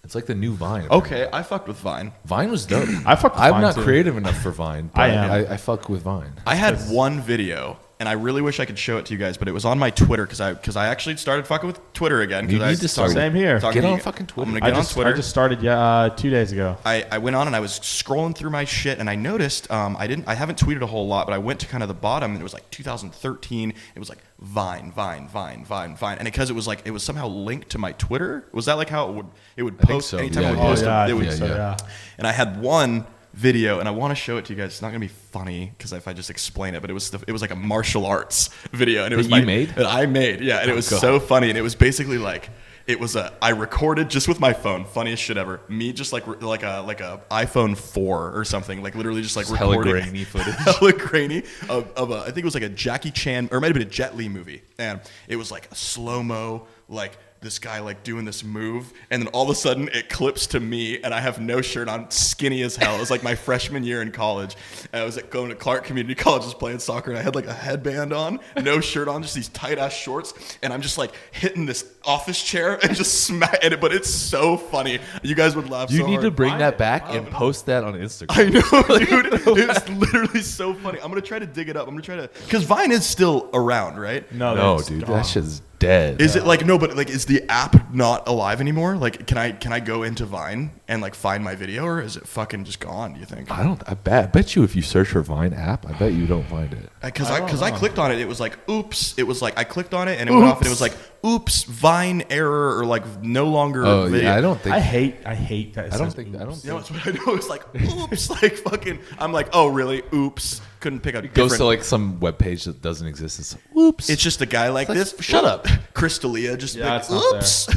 It's like the new Vine. Okay, I fucked with Vine. Vine was dope. I fucked with I'm Vine, not too. creative enough for Vine. But I am. I fuck with Vine. I had one video, and I really wish I could show it to you guys, but it was on my Twitter because I actually started fucking with Twitter again. You need to start. Same here. talking Get to on you- fucking Twitter. I'm gonna I get on just Twitter. started 2 days ago. I went on and I was scrolling through my shit, and I noticed I haven't tweeted a whole lot, but I went to kind of the bottom, and it was like 2013. It was like Vine, and because it was somehow linked to my Twitter. Was that like how it would think post so. anytime Yeah, I would yeah. post yeah, I it? It think would, so, yeah. yeah. and I had one video, and I want to show it to you guys. It's not gonna be funny because if I just explain it, but it was like a martial arts video, and it was That you made? that I made, yeah, and it was God. so funny, and it was basically like. It was I recorded just with my phone, funniest shit ever. Me just like a iPhone 4 or something, like literally just like Hella recording grainy footage. hella grainy of a, I think it was like a Jackie Chan, or it might have been a Jet Li movie, and it was like a slow mo, like this guy like doing this move, and then all of a sudden it clips to me, and I have no shirt on, skinny as hell. It was like my freshman year in college, and I was going to Clark Community College, just playing soccer, and I had like a headband on, no shirt on, just these tight ass shorts, and I'm just like hitting this office chair and just smacking it. But it's so funny. You guys would laugh. You so need hard. to bring that back and post that on Instagram. I know, dude. It's literally so funny. I'm gonna try to dig it up. I'm gonna try to, because Vine is still around, right? No, that's dude, gone. that shit's dead. Is it like no? But like, is the app not alive anymore? Like, can I go into Vine and like find my video, or is it fucking just gone? Do you think? I bet you if you search for Vine app, I bet you don't find it. Because I clicked on it, it was like oops. It was like I clicked on it and it went off and it was like oops, Vine error, or like no longer. Oh video. yeah, I don't think. I hate that. I don't think. You know, that's what I know. It's like oops, like fucking. I'm like, oh really? Oops, couldn't pick up. Goes different- to like some web page that doesn't exist. It's whoops. It's just a guy like Like, this. shut up. Crystalia, just Yeah, like, it's not oops.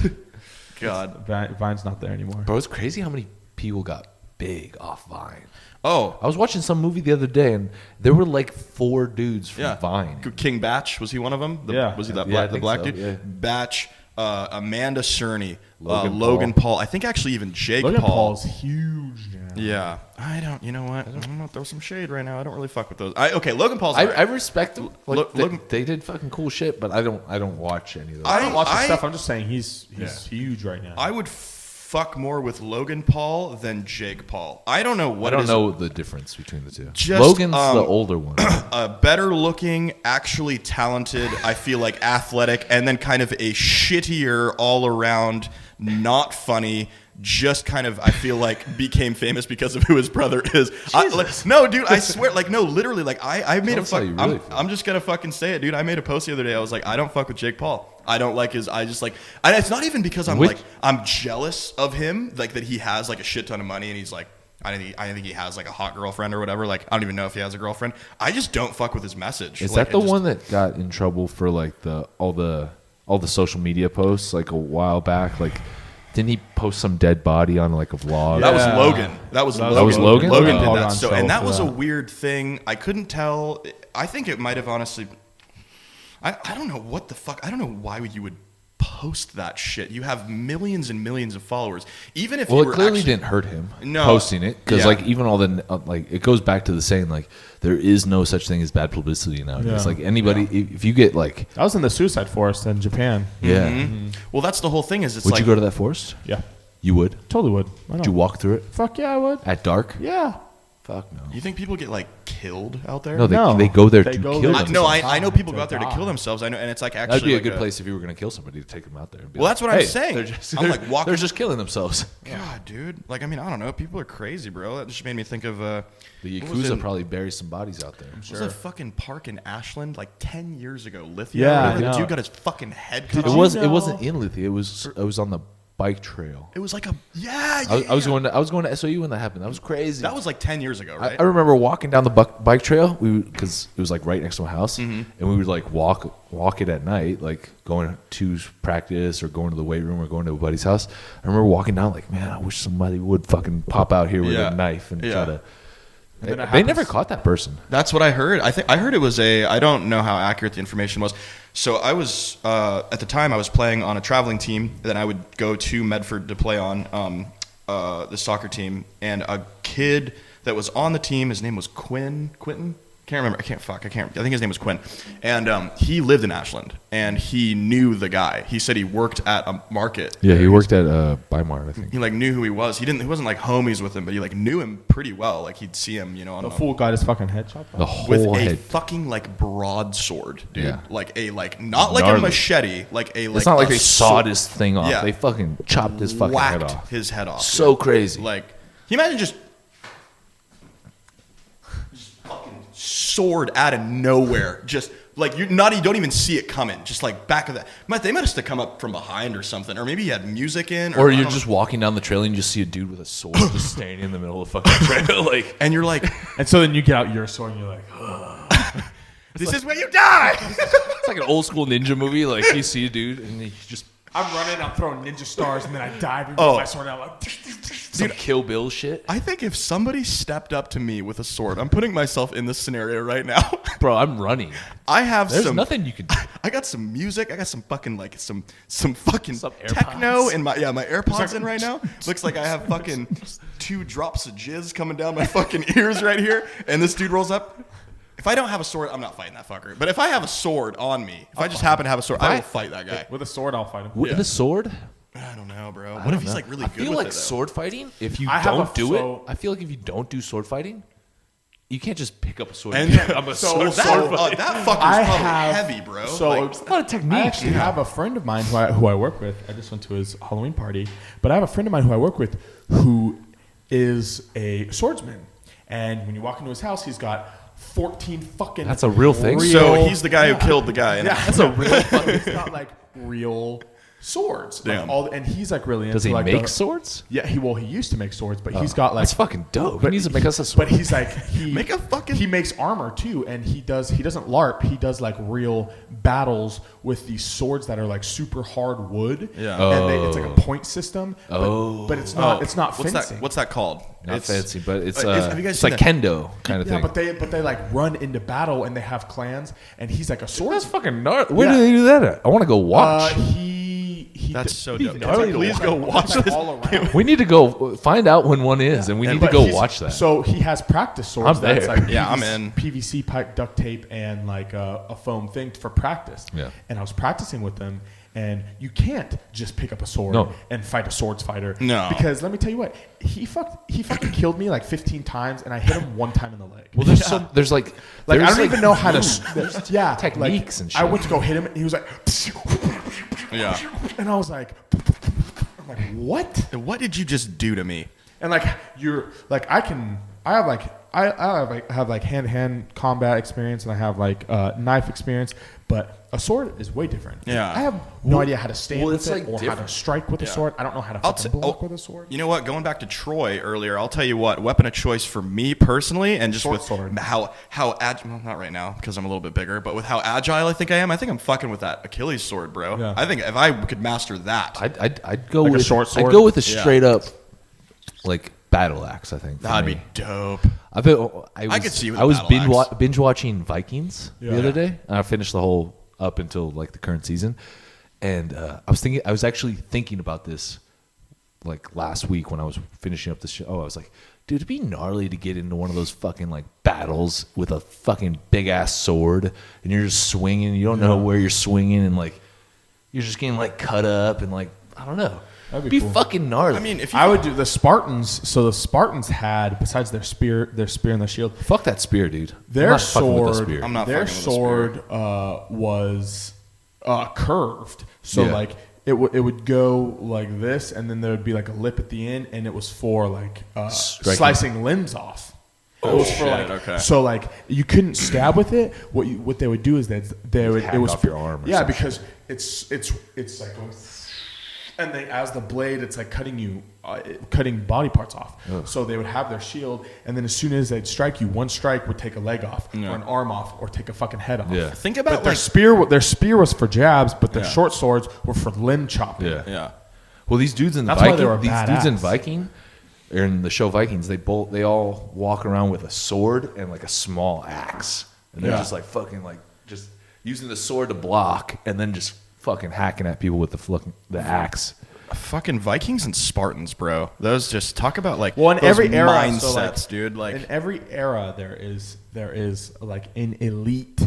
God. Vine's not there anymore. Bro, it's crazy how many people got big off Vine. Oh, I was watching some movie the other day, and there were like 4 dudes from yeah. Vine. King Batch, was he one of them? Yeah. Was he that Yeah, I black, the think black so, dude? yeah. Batch, Amanda Cerny, Logan Logan Paul. I think actually even Jake Logan Paul. Paul's huge now. Yeah. I don't, you know what? I'm going to throw some shade right now. I don't really fuck with those. Okay, Logan Paul's. I alright. respect them. Like, Logan- they did fucking cool shit, but I don't watch any of those. I don't watch the I- stuff. I'm just saying he's huge right now. I would fuck more with Logan Paul than Jake Paul. I don't know what I it don't is. know the difference between the two. Just, Logan's the older one. Better looking, actually talented, I feel like athletic, and then kind of a shittier all around, not funny just kind of, I feel like, became famous because of who his brother is. No, dude, I swear, like, no, literally, like, I made I'm just gonna fucking say it, dude. I made a post the other day. I was like, I don't fuck with Jake Paul. I don't like his. I just like. And it's not even because I'm jealous of him, like that he has like a shit ton of money and he's like. I think he has like a hot girlfriend or whatever. Like I don't even know if he has a girlfriend. I just don't fuck with his message. Is that the one that got in trouble for like all the social media posts like a while back? Like, didn't he post some dead body on like a vlog? That was Logan. That was Logan. Logan did that. So and that was a weird thing. I couldn't tell. I think it might have honestly. I don't know what the fuck. I don't know why you would post that shit. You have millions and millions of followers. Even if it clearly didn't hurt him posting it because like even all the like it goes back to the saying like there is no such thing as bad publicity nowadays. Yeah. Like anybody, if you get like I was in the suicide forest in Japan. Yeah. Mm-hmm. Well, that's the whole thing. Is would you go to that forest? Yeah, you would. Totally would. Would you walk through it? Fuck yeah, I would. At dark? Yeah. Fuck no. You think people get like killed out there? No, they go there to kill themselves. No, I know people go out there to kill themselves. I know, and it's like actually that'd be a good place if you were going to kill somebody to take them out there. And be that's what I'm saying. They're just killing themselves. God, dude. Like I mean, I don't know. People are crazy, bro. That just made me think of the Yakuza probably buries some bodies out there. I'm sure. There was a fucking park in Ashland like 10 years ago. Lithia. Yeah, the dude got his fucking head cut off. It wasn't in Lithia. It was on the bike trail. It was like I was going to SOU when that happened. That was crazy. That was like 10 years ago, right? I remember walking down the bike trail because it was like right next to my house, and we would like walk it at night, like going to practice or going to the weight room or going to a buddy's house. I remember walking down like, man, I wish somebody would fucking pop out here with a knife and try to. They never caught that person. That's what I heard. I heard it was I don't know how accurate the information was. So I was at the time I was playing on a traveling team. Then I would go to Medford to play on the soccer team, and a kid that was on the team. His name was Quentin. Can't remember. I think his name was Quinn. And he lived in Ashland, and he knew the guy. He said he worked at a market. Yeah, he worked at Bimart, I think. He like knew who he was. He wasn't like homies with him, but he like knew him pretty well. Like he'd see him, on the fool got his fucking head chopped off. The whole with head. a fucking like broadsword, dude. Yeah. Like not like a machete, like a like. It's not like they sawed his thing off. Yeah. They fucking chopped his fucking head off. His head off. So dude. crazy. Like, can you imagine just fucking sword out of nowhere, just like you don't even see it coming, just like back of that. They must have come up from behind or something, or maybe he had music in, or you're just walking down the trail and you just see a dude with a sword just standing in the middle of the fucking trail, like, and you're like, and so then you get out your sword and you're like, ugh. This is where you die. It's like an old school ninja movie, like you see a dude and he just. I'm running, I'm throwing ninja stars, and then I dive and my sword out like some Kill Bill shit. I think if somebody stepped up to me with a sword, I'm putting myself in this scenario right now. Bro, I'm running. There's nothing you can do. I got some music. I got some fucking like some fucking techno in my AirPods in right now. Looks like I have fucking 2 drops of jizz coming down my fucking ears right here, and this dude rolls up. If I don't have a sword, I'm not fighting that fucker. But if I have a sword on me, if I just happen to have a sword, I will fight that guy. With a sword, I'll fight him. With a sword? I don't know, bro. What if he's like really good with it? I feel like sword fighting, if you don't do it, I feel like if you don't do sword fighting, you can't just pick up a sword. And I'm a sword fighter. That fucker's probably heavy, bro. So it's a lot of technique. I actually have a friend of mine who I work with. I just went to his Halloween party. But I have a friend of mine who I work with who is a swordsman. And when you walk into his house, he's got 14 fucking. That's a real thing. So he's the guy who killed the guy. That's a real fucking. It's not like real swords. Damn. Like and he's like really into. Does he like make swords? Yeah, he used to make swords, but he's got like. That's fucking dope. He needs to make us a sword. But he's like he makes armor too, and he doesn't LARP. He does like real battles with these swords that are like super hard wood. Yeah. And it's like a point system. But it's not. It's not fencing. What's that called? Not fancy, but it's have you guys it's seen like that? kendo kind of thing. Yeah, but they like run into battle and they have clans, and he's like a sword. That's fucking gnarly. Where do they do that at? I want to go watch. That's so dope. gnarly. Please go watch this. All around. We need to go find out when one is, and we need to go watch that. So he has practice swords. I'm there. That's like I'm in. PVC pipe, duct tape, and like a foam thing for practice. Yeah. And I was practicing with them, and you can't just pick up a sword and fight a swords fighter. No. Because let me tell you what, he fucking killed me like 15 times, and I hit him one time in the leg. Well, there's like I don't even know how to. techniques and shit. I went to go hit him, and he was like. Yeah. And I was like, I'm like, what? What did you just do to me? And like you're like I have like hand-to-hand combat experience, and I have like knife experience, but a sword is way different. Yeah. I have no idea how to stand with it's it like or how to different. strike with a sword. I don't know how to fucking block with a sword. You know what? Going back to Troy earlier, I'll tell you what. Weapon of choice for me personally, and just with sword. how agile. Well, not right now because I'm a little bit bigger, but with how agile I think I'm fucking with that Achilles sword, bro. Yeah. I think if I could master that, I'd go Like a with short sword? I'd go with a Yeah. straight up like battle axe. I think for that'd me. be dope. I could see you with I a was battle axe. binge watching Vikings Yeah. the other day. And I finished the whole up until like the current season, and I was actually thinking about this like last week when I was finishing up the show. I was like, dude, it'd be gnarly to get into one of those fucking like battles with a fucking big ass sword, and you're just swinging. You don't know where you're swinging, and like you're just getting like cut up, and like I don't know. That'd be It'd be cool. fucking gnarly. I mean, if you I would do the Spartans. So the Spartans had, besides their spear and their shield, fuck that spear, dude. I'm their not fucking with the sword. spear. I'm not Their fucking with the spear. sword was curved. So Yeah. like it would go like this, and then there would be like a lip at the end, and it was for like Striking. slicing limbs off. It was for shit, like okay. so like you couldn't stab with it. What they would do is that they would hack it was off your arm or yeah, some because it's like going, and then as the blade, it's like cutting body parts off. So they would have their shield, and then as soon as they'd strike you, one strike would take a leg off, or an arm off, or take a fucking head off. Yeah. think But about their like spear was for jabs, but their Yeah. short swords were for limb chopping. Yeah. yeah. Well, these dudes in That's why Viking, they were these dudes in badass. Viking, or in the show Vikings, they all walk around with a sword and like a small axe, and they're Yeah. just like fucking like just using the sword to block, and then just fucking hacking at people with the axe. Fucking Vikings and Spartans, bro. Those just talk about like Well, in those every era, mindsets, so like, dude. Like in every era, there is like an elite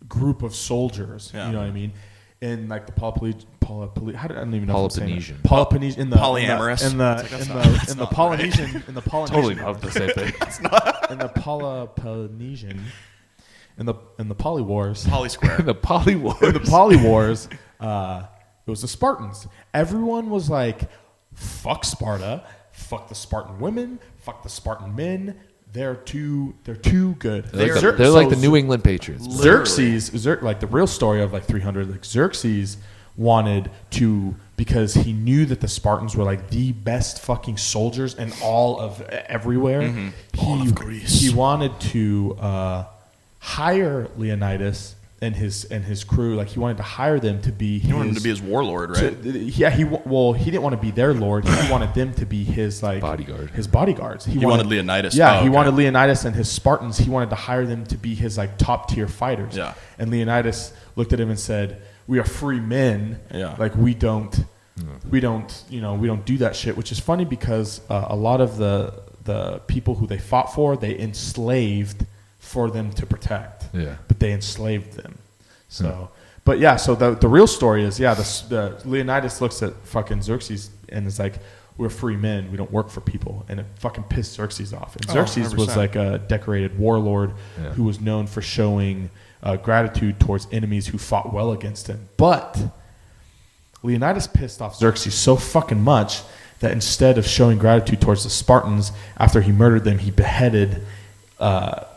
group of soldiers. Yeah. You know what I mean? In like the how did I don't even know if I'm saying Peloponnesian. that. Peloponnesian in the Polyamorous. in the It's like, in that's the not- in the Polynesian in the Polynesian Totally not the same thing. in the Peloponnesian in the Poly Wars. Poly Square. The Poly Wars. In the Poly Wars, it was the Spartans. Everyone was like, "Fuck Sparta, fuck the Spartan women, fuck the Spartan men. They're too good." They're like the New England Patriots. Xerxes, like the real story of like 300. Like Xerxes wanted to, because he knew that the Spartans were like the best fucking soldiers in all of everywhere. All of Greece. He wanted to hire Leonidas and his crew. Like he wanted to hire them to be. He wanted to be his warlord, right? He didn't want to be their lord. He wanted them to be his like Bodyguard. his bodyguards. He wanted Leonidas. Yeah, Oh, he okay. wanted Leonidas and his Spartans. He wanted to hire them to be his like top tier fighters. Yeah. And Leonidas looked at him and said, "We are free men. Yeah. Like we don't do that shit." Which is funny because a lot of the people who they fought for, they enslaved for them to protect. Yeah. But they enslaved them. So, but yeah, so the real story is, the Leonidas looks at fucking Xerxes and is like, "We're free men. We don't work for people," and it fucking pissed Xerxes off. And Xerxes was 100%. like a decorated warlord who was known for showing gratitude towards enemies who fought well against him. But Leonidas pissed off Xerxes so fucking much that instead of showing gratitude towards the Spartans, after he murdered them, he beheaded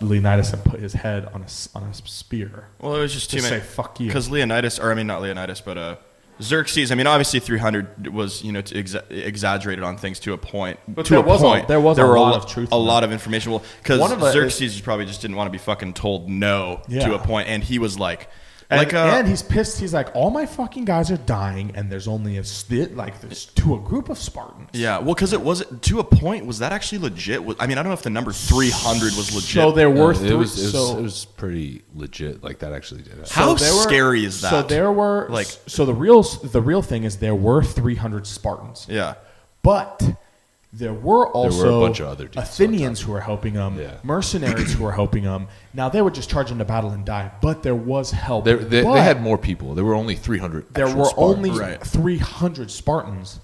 Leonidas and put his head on a spear. Well, it was just too To many. say fuck you. Because Leonidas, or I mean not Leonidas, but Xerxes. I mean, obviously 300 was exaggerated on things to a point. But to there a was point, there was a were lot of truth a in lot that. of information. Well, One of because it Xerxes probably just didn't want to be fucking told no Yeah. to a point, and he was like, And he's pissed. He's like, all my fucking guys are dying, and there's only there's to a group of Spartans. yeah, well, because it was to a point. Was that actually legit? I mean, I don't know if the number 300 was legit. So there were it three. was pretty legit. Like that actually did happen. How there were- scary is that? So there were Like- the real thing is there were 300 Spartans. Yeah. But there were also bunch of other dudes Athenians who were helping them, Yeah. mercenaries who were helping them. Now they would just charge into battle and die, but there was help. They But had more people. There were only 300. there actual were Spartans. only Right. 300 Spartans,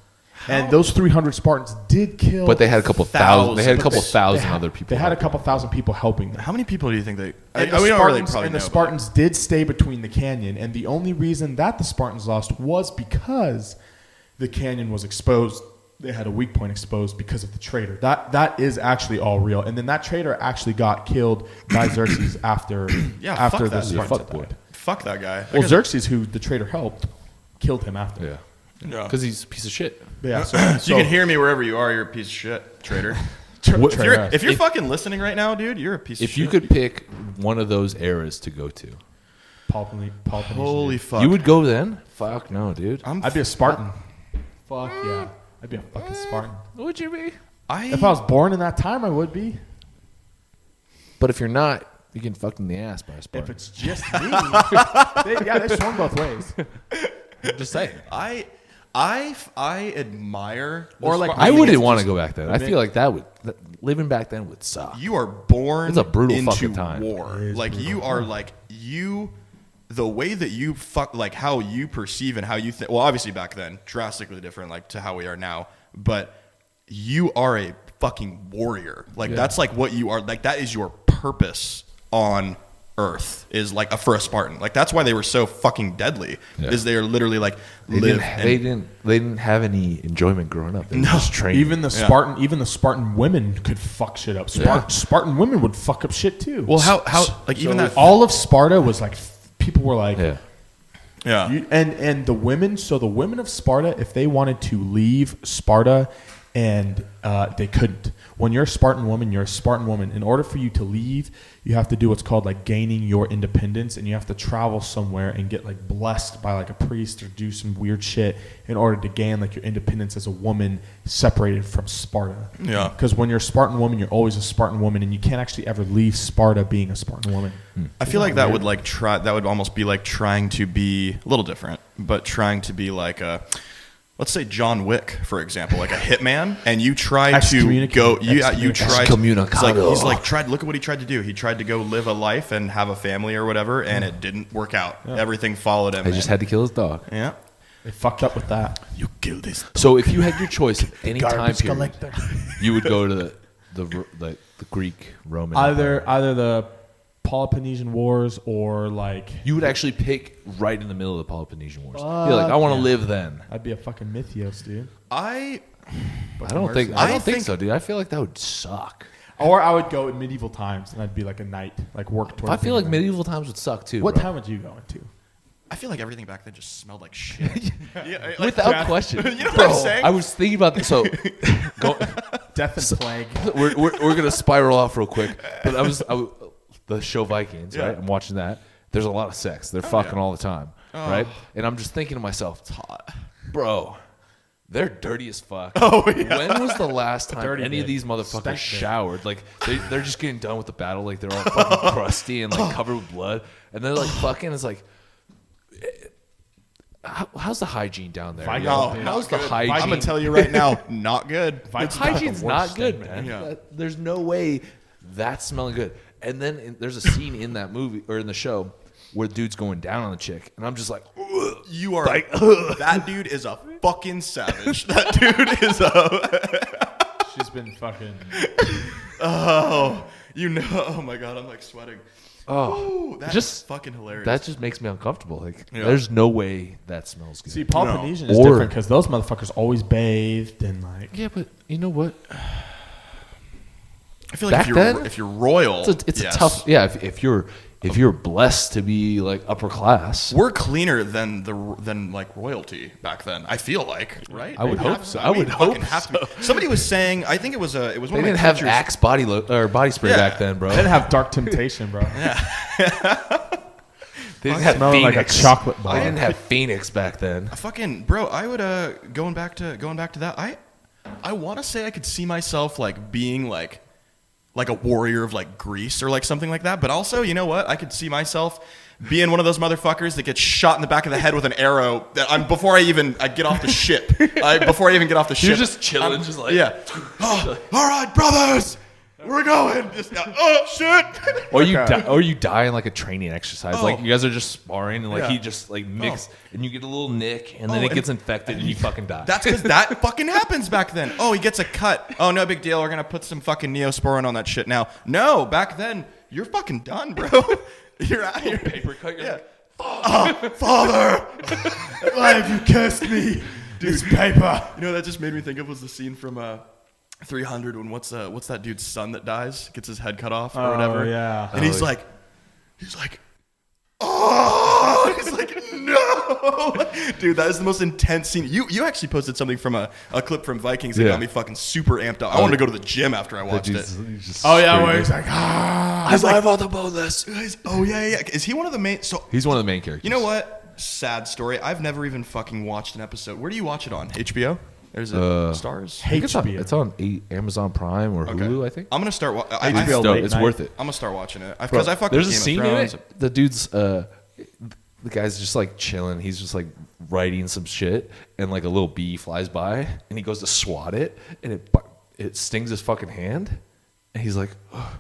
and those 300 Spartans did kill. But they had a couple thousand. They had a couple They thousand had- other people. They had a helping couple thousand people helping them. How many people do you think they? And we don't really Spartans, probably and know. the but- Spartans did stay between the canyon, and the only reason that the Spartans lost was because the canyon was exposed. They had a weak point exposed because of the traitor. That is actually all real. And then that traitor actually got killed by Xerxes after fuck the that dude. Spartans died. Fuck that guy. Well, Xerxes, who the traitor helped, killed him after. Yeah. Yeah. Because he's a piece of shit. Yeah. You can hear me wherever you are. You're a piece of shit, traitor. If you're fucking listening right now, dude, you're a piece of shit. If you could pick one of those eras to go to, Holy fuck. you would go then? Fuck no, dude. I'd be a Spartan. Fuck yeah. I'd be a fucking Spartan. Would you be? If I was born in that time, I would be. But if you're not, you can fuck in the ass by a Spartan. If it's just me. They swung both ways. I'm just saying. I admire. Or like I wouldn't want to go back then. I feel like living back then would suck. You are born It's a brutal into fucking time. war. Like you are the way that you like how you perceive and how you think. Well, obviously back then, drastically different, like to how we are now. But you are a fucking warrior. Like that's like what you are. Like that is your purpose on Earth. Is like for a Spartan. Like that's why they were so fucking deadly. Yeah. Is they are literally like They didn't have any enjoyment growing up. They were just trained. Even the Spartan women could fuck shit up. Spartan women would fuck up shit too. Well, how like even that all of Sparta was like people were like yeah. And the women, so the women of Sparta, if they wanted to leave Sparta and they couldn't. When you're a Spartan woman, you're a Spartan woman. In order for you to leave, you have to do what's called like gaining your independence, and you have to travel somewhere and get like blessed by like a priest or do some weird shit in order to gain like your independence as a woman separated from Sparta. Yeah. Because when you're a Spartan woman, you're always a Spartan woman, and you can't actually ever leave Sparta being a Spartan woman. I feel like that would like that would almost be like trying to be a little different, but trying to be like let's say John Wick, for example, like a hitman, and you try to go, you try to, he's like tried. Look at what he tried to do. He tried to go live a life and have a family or whatever, and it didn't work out. Yeah. Everything followed him. They just had to kill his dog. Yeah, they fucked up with that. You killed his dog. So if you had your choice at any time period, you would go to the Greek Roman either the Peloponnesian Wars or like you would actually pick right in the middle of the Peloponnesian Wars. You're like, I want to live then. I'd be a fucking Mythios, dude. I don't think so, dude. I feel like that would suck. Or I would go in medieval times and I'd be like a knight, like work towards. I feel like medieval times would suck too. What time would you go into? I feel like everything back then just smelled like shit. Like without question. You know what I'm saying? I was thinking about this. So, death and plague. We're gonna spiral off real quick. But the show Vikings, right? I'm watching that. There's a lot of sex. They're fucking all the time, right? And I'm just thinking to myself, it's hot, bro. They're dirty as fuck. Oh, yeah. When was the last time any of these motherfuckers showered? Like they're just getting done with the battle. Like they're all fucking crusty and like covered with blood, and they're like fucking. It's like. How's the hygiene down there? How's the hygiene? I'm gonna tell you right now, not good. Hygiene's not good, man. Yeah. There's no way that's smelling good. And then there's a scene in that movie or in the show where the dude's going down on the chick, and I'm just like, ugh. You are like, that dude is a fucking savage. That dude is a. She's been fucking. Oh my god, I'm like sweating. Oh, that's just fucking hilarious. That just makes me uncomfortable. Like, there's no way that smells good. See, Peloponnesian is different because those motherfuckers always bathed and like. Yeah, but you know what? I feel like if you're royal, it's a tough. Yeah, if you're blessed to be like upper class, we're cleaner than like royalty back then. I feel like, right? I would hope so. I would hope so. Somebody was saying, I think it was one they of my didn't have teachers. Axe body spray back then, bro. They didn't have Dark Temptation, bro. Yeah. They didn't have Phoenix. Like a chocolate bar. They didn't have Phoenix back then. Fucking bro, I would going back to that. I want to say I could see myself like being like a warrior of like Greece or like something like that. But also, you know what? I could see myself being one of those motherfuckers that gets shot in the back of the head with an arrow before I get off the ship. Before I even get off the ship. You're just chilling, just like... Yeah. Oh, all right, brothers. We're going. Just, oh, shit. Or you die in like a training exercise. Like you guys are just sparring and like he just like mix and you get a little nick and then it gets infected and you fucking die. That's because that fucking happens back then. Oh, he gets a cut. Oh, no big deal. We're going to put some fucking Neosporin on that shit now. No, back then, you're fucking done, bro. You're out here. Paper cut. You're like, Father, why have you cursed me? Dude, paper. You know what that just made me think of was the scene from 300 when what's that dude's son that dies, gets his head cut off or whatever. Yeah. And he's like, oh, he's like, no, dude, that is the most intense scene. You actually posted something from a clip from Vikings that got me fucking super amped up. I wanted to go to the gym after I watched it. Oh yeah, where he's like, I'm on the boneless. Oh yeah. Is he one of the main? So He's one of the main characters. you know what? Sad story. I've never even fucking watched an episode. Where do you watch it on? HBO? There's Stars. I think it's on Amazon Prime or Hulu, I think. I'm gonna start. It's dope. It's worth it. I'm gonna start watching it because I fucking. There's a Game of scene in Thrones. it. The dude's the guy's just like chilling. He's just like writing some shit, and like a little bee flies by, and he goes to swat it, and it stings his fucking hand, and he's like, ugh.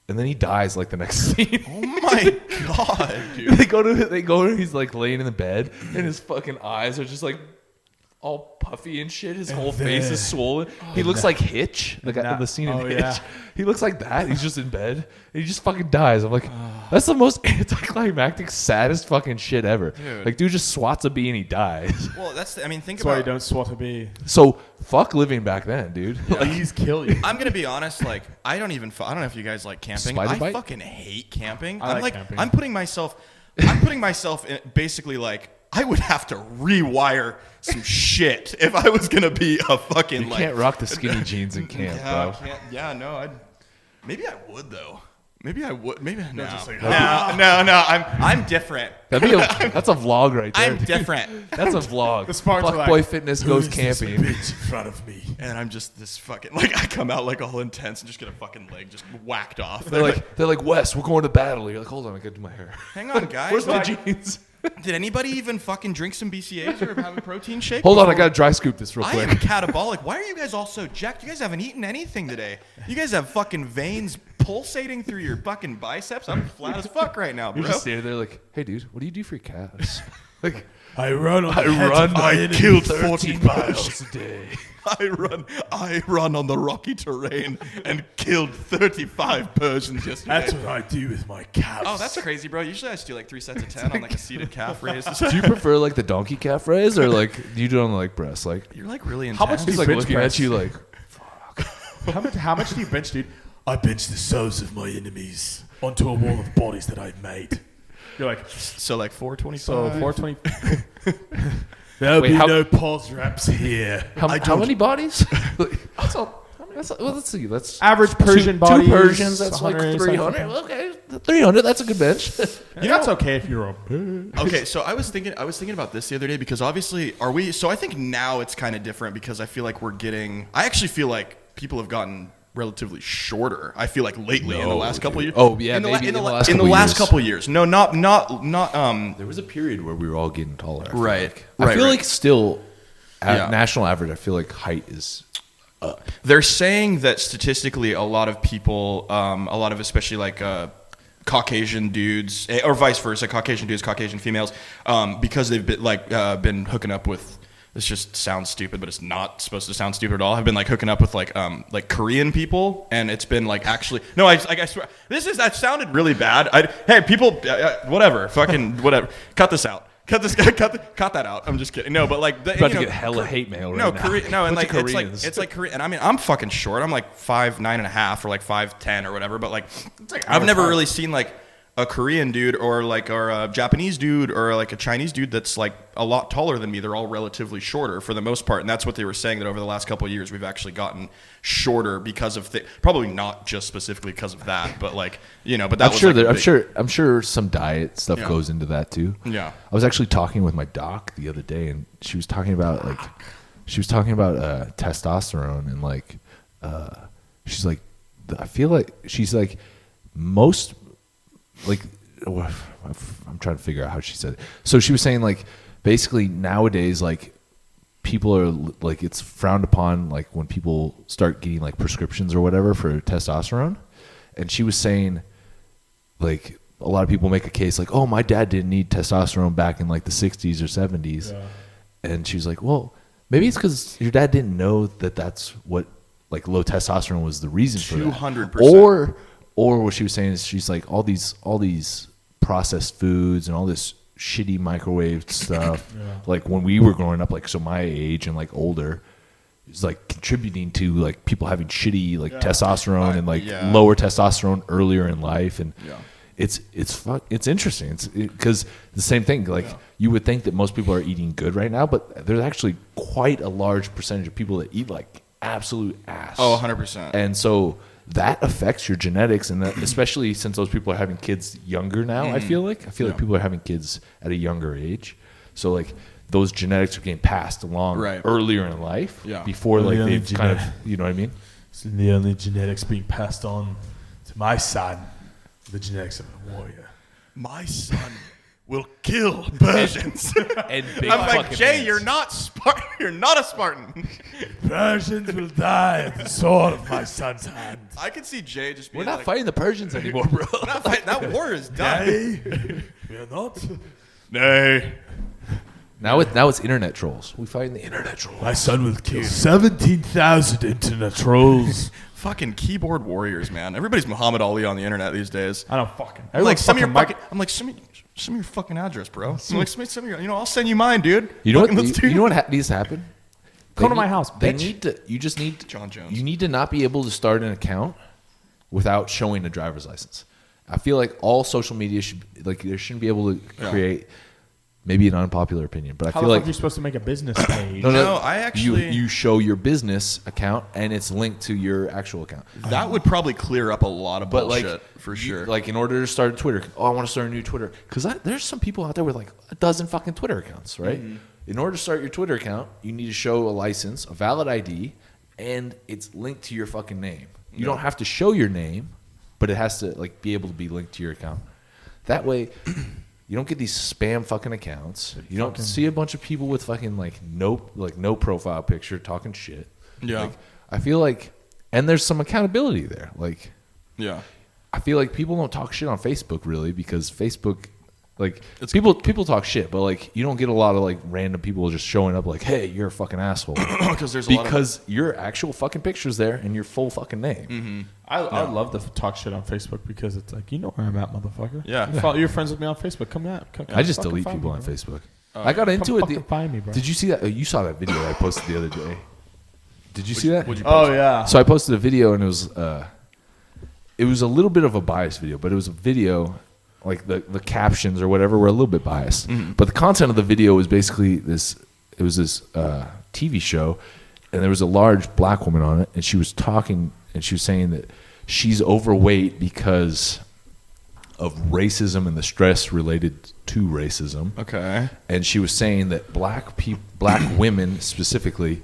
And then he dies like the next scene. Oh my god, dude! They go to. He's like laying in the bed, and his fucking eyes are just like all puffy and shit. His whole face is swollen. He looks like Hitch, the scene in Hitch. Yeah. He looks like that. He's just in bed. And he just fucking dies. I'm like, that's the most anticlimactic, saddest fucking shit ever. Dude. Like, dude just swats a bee and he dies. Well, think That's about. why you don't swat a bee. So fuck living back then, dude. Please kill you. I'm gonna be honest. Like, I don't know if you guys like camping. Spider I bite? fucking hate camping. I I'm like camping. I'm putting myself in basically like. I would have to rewire some shit if I was gonna be a fucking You can't rock the skinny jeans in camp, bro. Maybe I would though. Maybe I would. Maybe no. like, No. I'm different. That's a vlog right there. I'm dude. different. That's a vlog. The Sparks are like, Fuckboy Fitness goes camping. in front of me. And I'm just this fucking like I come out like all intense and just get a fucking leg just whacked off. They're like, Wes, we're going to battle. You're like, hold on, I gotta do my hair. hang on, guys. Where's my Like, jeans? did anybody even fucking drink some BCAAs or have a protein shake? Hold on, I gotta dry scoop this real I quick. am catabolic. Why are you guys all so jacked? You guys haven't eaten anything today. You guys have fucking veins pulsating through your fucking biceps. I'm flat as fuck right now, bro. You're just standing there like, hey, dude, what do you do for your calves? Like, I run on I killed 40 miles a day. I run on the rocky terrain and killed 35 Persians yesterday. That's what I do with my calves. Oh, that's crazy, bro. Usually I just do like 3 sets of 10 on like a seated calf raise. Do you prefer like the donkey calf raise or like do you do it on the like breast? Like You're like really intense. How much do he's you like bench looking press? at you like How much do you bench, dude? I bench the souls of my enemies onto a wall of bodies that I've made. You're like, So like 425. so 420. There'll Wait, be how- no pause reps here. how many bodies? Let's see. Let's Average Persian two bodies. Persians. That's like 100, 300. Okay, 300. That's a good bench. You know, it's okay if you're a Okay, so I was thinking about this the other day because obviously I think now it's kind of different because I feel like I actually feel like people have gotten relatively shorter. I feel like lately in the last couple of years. Oh, yeah, maybe in the last in the couple last years. couple of years. No, not There was a period where we were all getting taller. I feel Right. like. Right, I feel right. like still at Yeah. national average. I feel like height is. They're saying that statistically, a lot of people, especially like Caucasian dudes, or vice versa, Caucasian dudes, Caucasian females, because they've been hooking up with. This just sounds stupid, but it's not supposed to sound stupid at all. I've been like hooking up with like Korean people, and it's been like actually no. I swear that sounded really bad. Hey people, whatever, fucking whatever. Cut this out. Cut that out. I'm just kidding. No, but like About to get hella hate mail right no, now. and Bunch like of Koreans. it's like Korean. And I mean, I'm fucking short. I'm like 5'9.5" or like 5'10" or whatever. But like, I've never really seen like a Korean dude or a Japanese dude or like a Chinese dude that's like a lot taller than me. They're all relatively shorter for the most part, and that's what they were saying, that over the last couple of years we've actually gotten shorter because of probably not just specifically because of that, but like but that I'm sure some diet stuff Yeah. goes into that too. Yeah. I was actually talking with my doc the other day, and she was talking about testosterone and like she's like, I feel like she's like most like I'm trying to figure out how she said it. So she was saying like basically nowadays like people are like it's frowned upon like when people start getting like prescriptions or whatever for testosterone, and she was saying like a lot of people make a case like, oh, my dad didn't need testosterone back in like the 60s or 70s. Yeah. And she was like, well, maybe it's because your dad didn't know that that's what like low testosterone was the reason for that. 200%. Or what she was saying is she's like all these processed foods and all this shitty microwave stuff. Like when we were growing up, like so my age and like older, is like contributing to like people having shitty like testosterone and like lower testosterone earlier in life, and it's interesting. It's because the same thing. Like you would think that most people are eating good right now, but there's actually quite a large percentage of people that eat like absolute ass. Oh, 100%. And so that affects your genetics, and that, especially since those people are having kids younger now. I feel like people are having kids at a younger age, so like those genetics are getting passed along earlier in life before like they've kind of, you know what I mean? It's the only genetics being passed on to my son, the genetics of a warrior. My son will kill Persians. And big I'm like, fucking Jay, hands. you're not Spartan. You're not a Spartan. Persians will die at the sword of my son's hand. I could see Jay just being We're not like, fighting the Persians anymore, bro. we're not fighting. That war is done. Nay, we are not. Nay. Now it's internet trolls. We fighting the internet trolls. My son will kill 17,000 internet trolls. Fucking keyboard warriors, man. Everybody's Muhammad Ali on the internet these days. I don't fucking. I'm like, send me your fucking address, bro. I'm like, send me your, I'll send you mine, dude. You know what? Fucking let's do You know what needs to happen? Come to my house, They bitch. need to. You just need John Jones. You need to not be able to start an account without showing a driver's license. I feel like all social media should like there shouldn't be able to create. Maybe an unpopular opinion, but I How feel the like fuck are you supposed to make a business page? No, I actually- you show your business account and it's linked to your actual account. That would probably clear up a lot of But bullshit like for sure. like in order to start a Twitter, I want to start a new Twitter because there's some people out there with like a dozen fucking Twitter accounts, right? Mm-hmm. In order to start your Twitter account, you need to show a license, a valid ID, and it's linked to your fucking name. You don't have to show your name, but it has to like be able to be linked to your account. That way. You don't get these spam fucking accounts. You don't see a bunch of people with fucking like no profile picture talking shit. Yeah. Like, I feel like, and there's some accountability there. Like, yeah. I feel like people don't talk shit on Facebook really because Facebook, like, people talk shit, but like you don't get a lot of like random people just showing up like, hey, you're a fucking asshole. because your actual fucking picture's there and your full fucking name. Mm-hmm. I love to talk shit on Facebook because it's like, you know where I'm at, motherfucker. Yeah. You're friends with me on Facebook. Come out. I just fucking delete find people me, on bro. Facebook. I got into Come it. fucking find me, bro. Did you see that? You saw that video that I posted the other day. Did you see that? Oh yeah. So I posted a video and it was a little bit of a biased video, but it was a video like the captions or whatever were a little bit biased. Mm-hmm. But the content of the video was basically this. It was this TV show, and there was a large black woman on it, and she was talking and she was saying that she's overweight because of racism and the stress related to racism. Okay. And she was saying that black women specifically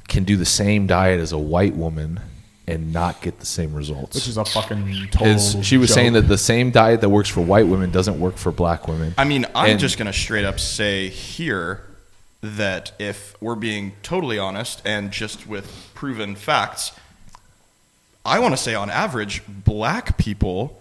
can do the same diet as a white woman and not get the same results. Which is a fucking total She was joke. saying that the same diet that works for white women doesn't work for black women. I mean, I'm And- just going to straight up say here that if we're being totally honest and just with proven facts, I want to say on average, black people,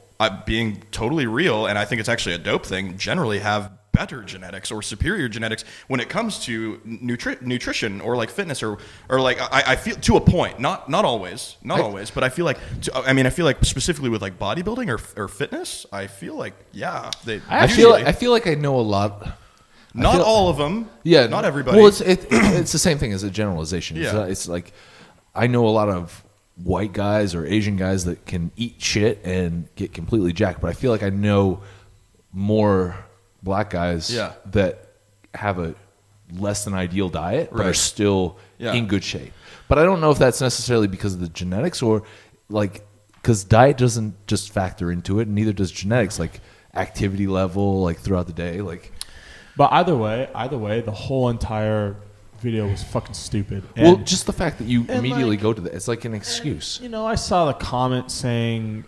being totally real, and I think it's actually a dope thing, generally have better genetics or superior genetics when it comes to nutrition or like fitness or like I feel to a point, not always, but I feel like I feel like specifically with like bodybuilding or fitness, I feel like I feel like I know a lot. Not all of them. Yeah, not everybody. Well, it's the same thing as a generalization. Yeah. It's like I know a lot of white guys or Asian guys that can eat shit and get completely jacked, but I feel like I know more black guys that have a less than ideal diet but are still in good shape. But I don't know if that's necessarily because of the genetics or like because diet doesn't just factor into it, and neither does genetics, like activity level, like throughout the day, like. But either way, the whole entire video was fucking stupid. Well, And- just the fact that you immediately like- go to that, it's like an excuse. You know, I saw the comment saying,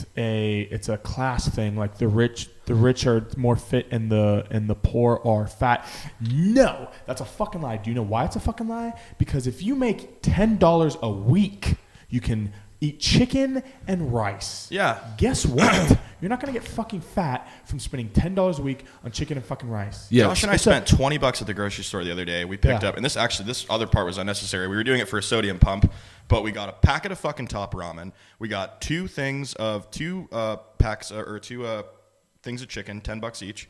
it's a class thing. Like the rich are more fit and the poor are fat. No, that's a fucking lie. Do you know why it's a fucking lie? Because if you make $10 a week, you can eat chicken and rice. Yeah. Guess what? You're not gonna get fucking fat from spending $10 a week on chicken and fucking rice. Yeah. Josh and I spent $20 at the grocery store the other day. We picked up, and this other part was unnecessary. We were doing it for a sodium pump, but we got a packet of fucking top ramen. We got two packs or two things of chicken, $10 each,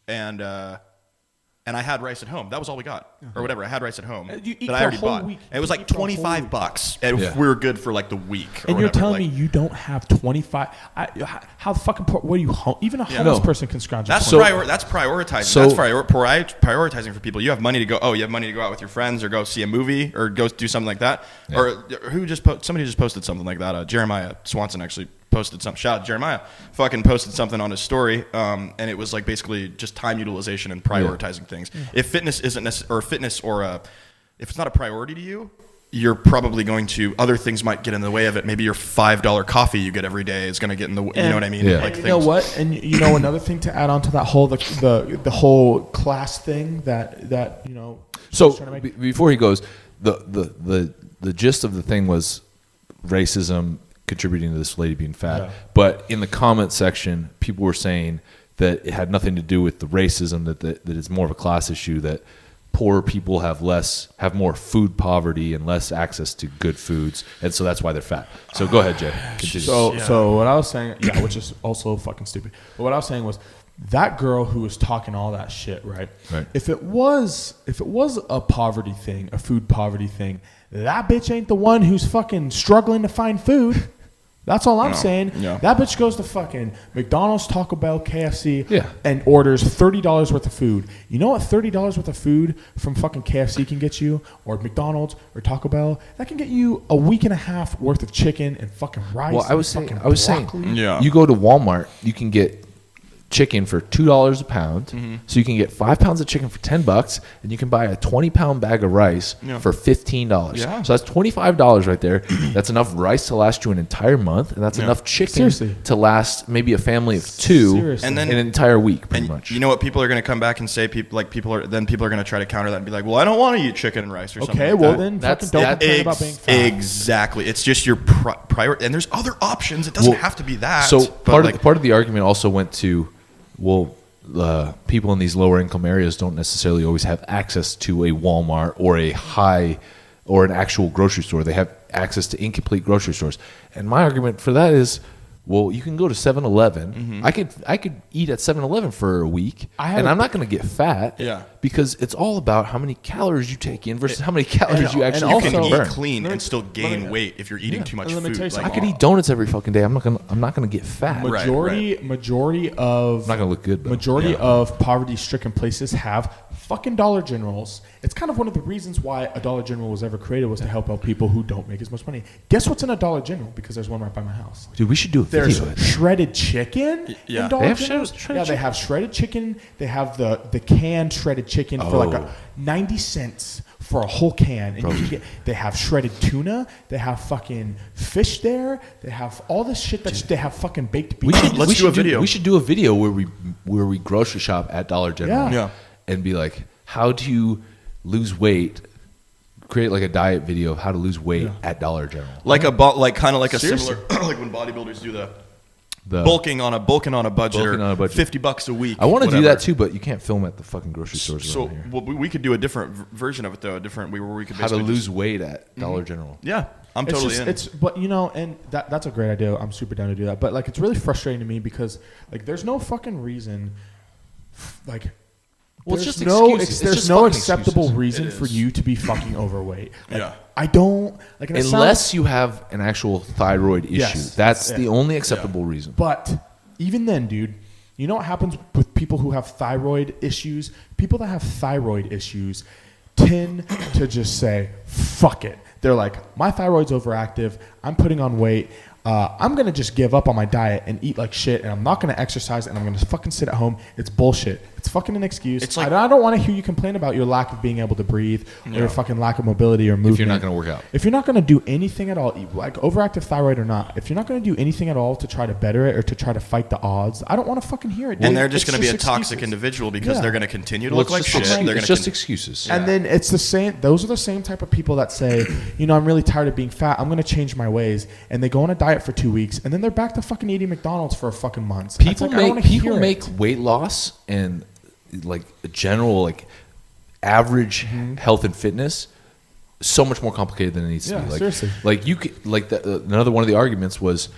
and I had rice at home. That was all we got, or whatever. I had rice at home You eat that I for a already whole bought. week. And it was You like eat for a whole $25, and Yeah. we were good for like the week. Or And you're whatever. telling Like, me you don't have 25? How the fucking what are you? Even a homeless No. person can scrounge. That's $20. that's prioritizing. So- That's prioritizing for people. You have money to go. Oh, you have money to go out with your friends, or go see a movie, or go do something like that. Yeah. Or somebody just posted something like that. Jeremiah Swanson actually posted something. Shout out Jeremiah. Fucking posted something on his story, and it was like basically just time utilization and prioritizing things. If fitness isn't if it's not a priority to you, you're probably going to, other things might get in the way of it. Maybe your $5 coffee you get every day is going to get in the way. You know what I mean? Yeah. And you know what? And you know another thing to add on to that whole the whole class thing that you know. So trying to make- before he goes, the gist of the thing was racism contributing to this lady being fat. Yeah. But in the comment section, people were saying that it had nothing to do with the racism, that it's more of a class issue, that poor people have more food poverty and less access to good foods, and so that's why they're fat. So go ahead, Jay. Continue. So what I was saying, which is also fucking stupid. But what I was saying was that girl who was talking all that shit, right? Right. If it was a poverty thing, a food poverty thing, that bitch ain't the one who's fucking struggling to find food. That's all I'm saying. Yeah. That bitch goes to fucking McDonald's, Taco Bell, KFC, Yeah. and orders $30 worth of food. You know what $30 worth of food from fucking KFC can get you, or McDonald's, or Taco Bell? That can get you a week and a half worth of chicken and fucking rice. Well, I was and saying, fucking broccoli. Yeah. you go to Walmart, you can get chicken for $2 a pound. Mm-hmm. So you can get 5 pounds of chicken for $10, and you can buy a 20-pound bag of rice for $15. Yeah. So that's $25 right there. That's enough rice to last you an entire month, and that's enough chicken Seriously. to last maybe a family of two Seriously. And then- in an entire week, pretty And much. you know what? People are going to come back and say, people are going to try to counter that and be like, well, I don't want to eat chicken and rice or something. Okay, like well that. then That's- fucking don't that- complain about being fat. Exactly. It's just your priority, and there's other options. It doesn't Well, have to be that. So but part of the argument also went to, well, people in these lower income areas don't necessarily always have access to a Walmart or or an actual grocery store. They have access to incomplete grocery stores. And my argument for that is, well, you can go to 7-Eleven. Mm-hmm. I could eat at 7-Eleven for a week, I'm not going to get fat. Yeah. Because it's all about how many calories you take in versus how many calories you actually you also- can burn. eat clean and still gain weight if you're eating too much Let me food. tell you Like, I could eat donuts every fucking day. I'm not gonna get fat. Right. Majority of I'm not gonna look good, though. Majority of poverty-stricken places have fucking Dollar Generals. It's kind of one of the reasons why a Dollar General was ever created, was to help out people who don't make as much money. Guess what's in a Dollar General? Because there's one right by my house. Dude, we should do a There's video. shredded chicken Yeah. in Dollar They have Generals. shredded Yeah, they chicken? have shredded chicken. They have the canned shredded chicken for like 90 cents for a whole can. And you can get, they have shredded tuna. They have fucking fish there. They have all this shit they have fucking baked beans. Let's do a video. We should do a video where we grocery shop at Dollar General. Yeah. And be like, how do you lose weight? Create like a diet video of how to lose weight at Dollar General. kind of like a similar, like when bodybuilders do the bulking on a budget, Bulking or on a budget. $50 a week. I want to do whatever. that too, but you can't film at the fucking grocery stores So around here. well, we could do a different version of it though. Where we could How to basically lose just- weight at Dollar General. Yeah, I'm It's totally just, in. it's but you know, and that's a great idea. I'm super down to do that. But like, it's really frustrating to me because like, there's no fucking reason, like. Well, it's There's just no, excuses. It's there's just no fucking acceptable excuses. reason It for is. you to be fucking overweight. Like, Yeah. I don't like, and it Unless you have an actual thyroid issue. Yes. That's Yeah. the only acceptable reason. But even then, dude, you know what happens with people who have thyroid issues? People that have thyroid issues tend to just say, fuck it. They're like, my thyroid's overactive. I'm putting on weight. I'm going to just give up on my diet and eat like shit, and I'm not going to exercise, and I'm going to fucking sit at home. It's bullshit. It's fucking an excuse. It's like- I don't want to hear you complain about your lack of being able to breathe or your fucking lack of mobility or movement. If you're not going to work out. If you're not going to do anything at all, like overactive thyroid or not, if you're not going to do anything at all to try to better it or to try to fight the odds, I don't want to fucking hear it. and dude. they're just It's going to be a toxic excuses. individual because Yeah. they're going to continue to Well, look like it's shit. just, They're it's going just to excuses. And then it's the same. Those are the same type of people that say, you know, I'm really tired of being fat. I'm going to change my ways, and they go on a diet for 2 weeks, and then they're back to fucking eating McDonald's for a fucking month. It's like, I don't wanna hear it. make weight loss and like general like average health and fitness so much more complicated than it needs to Yeah, be. Like, seriously. Like you could, like another one of the arguments was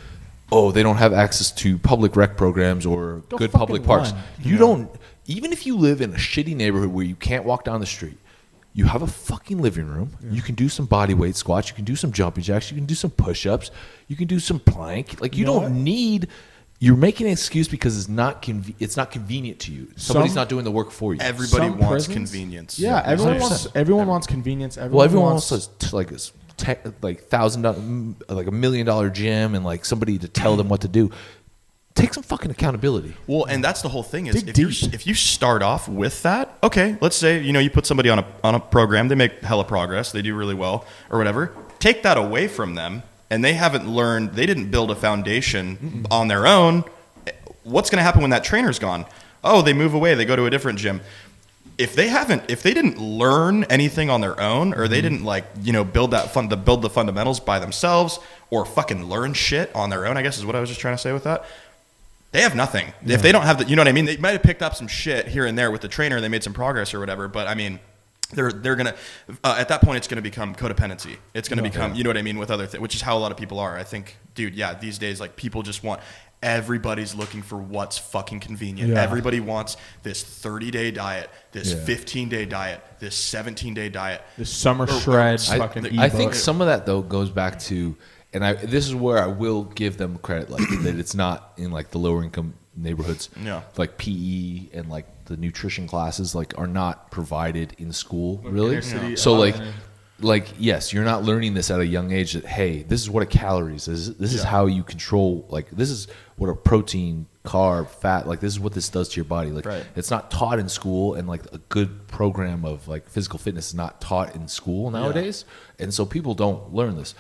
oh, they don't have access to public rec programs or Go good fucking public parks. run. You don't, even if you live in a shitty neighborhood where you can't walk down the street, you have a fucking living room. Yeah. You can do some body weight squats. You can do some jumping jacks. You can do some push-ups. You can do some plank. Like, you don't need... You're making an excuse because it's not convenient to you. Somebody's not doing the work for you. Everybody wants convenience. Yeah, everyone wants convenience. Everyone wants like $1,000, like $1 million gym, and like somebody to tell them what to do. Take some fucking accountability. Well, and that's the whole thing is if you start off with that, okay, let's say, you put somebody on a program, they make hella progress, they do really well or whatever. Take that away from them and they haven't learned, they didn't build a foundation on their own. What's going to happen when that trainer's gone? Oh, they move away, they go to a different gym. If they didn't learn anything on their own, or they didn't build the fundamentals by themselves, or fucking learn shit on their own, I guess is what I was just trying to say with that. They have nothing. Yeah. If they don't have the, you know what I mean? They might have picked up some shit here and there with the trainer. They made some progress or whatever. But I mean, they're gonna at that point it's gonna become codependency. It's gonna become, you know what I mean, with other things, which is how a lot of people are. I think, dude, yeah, these days like people just want. Everybody's looking for what's fucking convenient. Yeah. Everybody wants this 30-day diet, this 15-day diet, this 17-day diet, this summer shred. I think some of that though goes back to. And this is where I will give them credit, like that it's not in like the lower income neighborhoods. Yeah. Like PE and like the nutrition classes like are not provided in school, really. Yeah. So like yes, you're not learning this at a young age that hey, this is what a calories is. This is how you control, like this is what a protein, carb, fat, like this is what this does to your body. Like it's not taught in school, and like a good program of like physical fitness is not taught in school nowadays. Yeah. And so people don't learn this.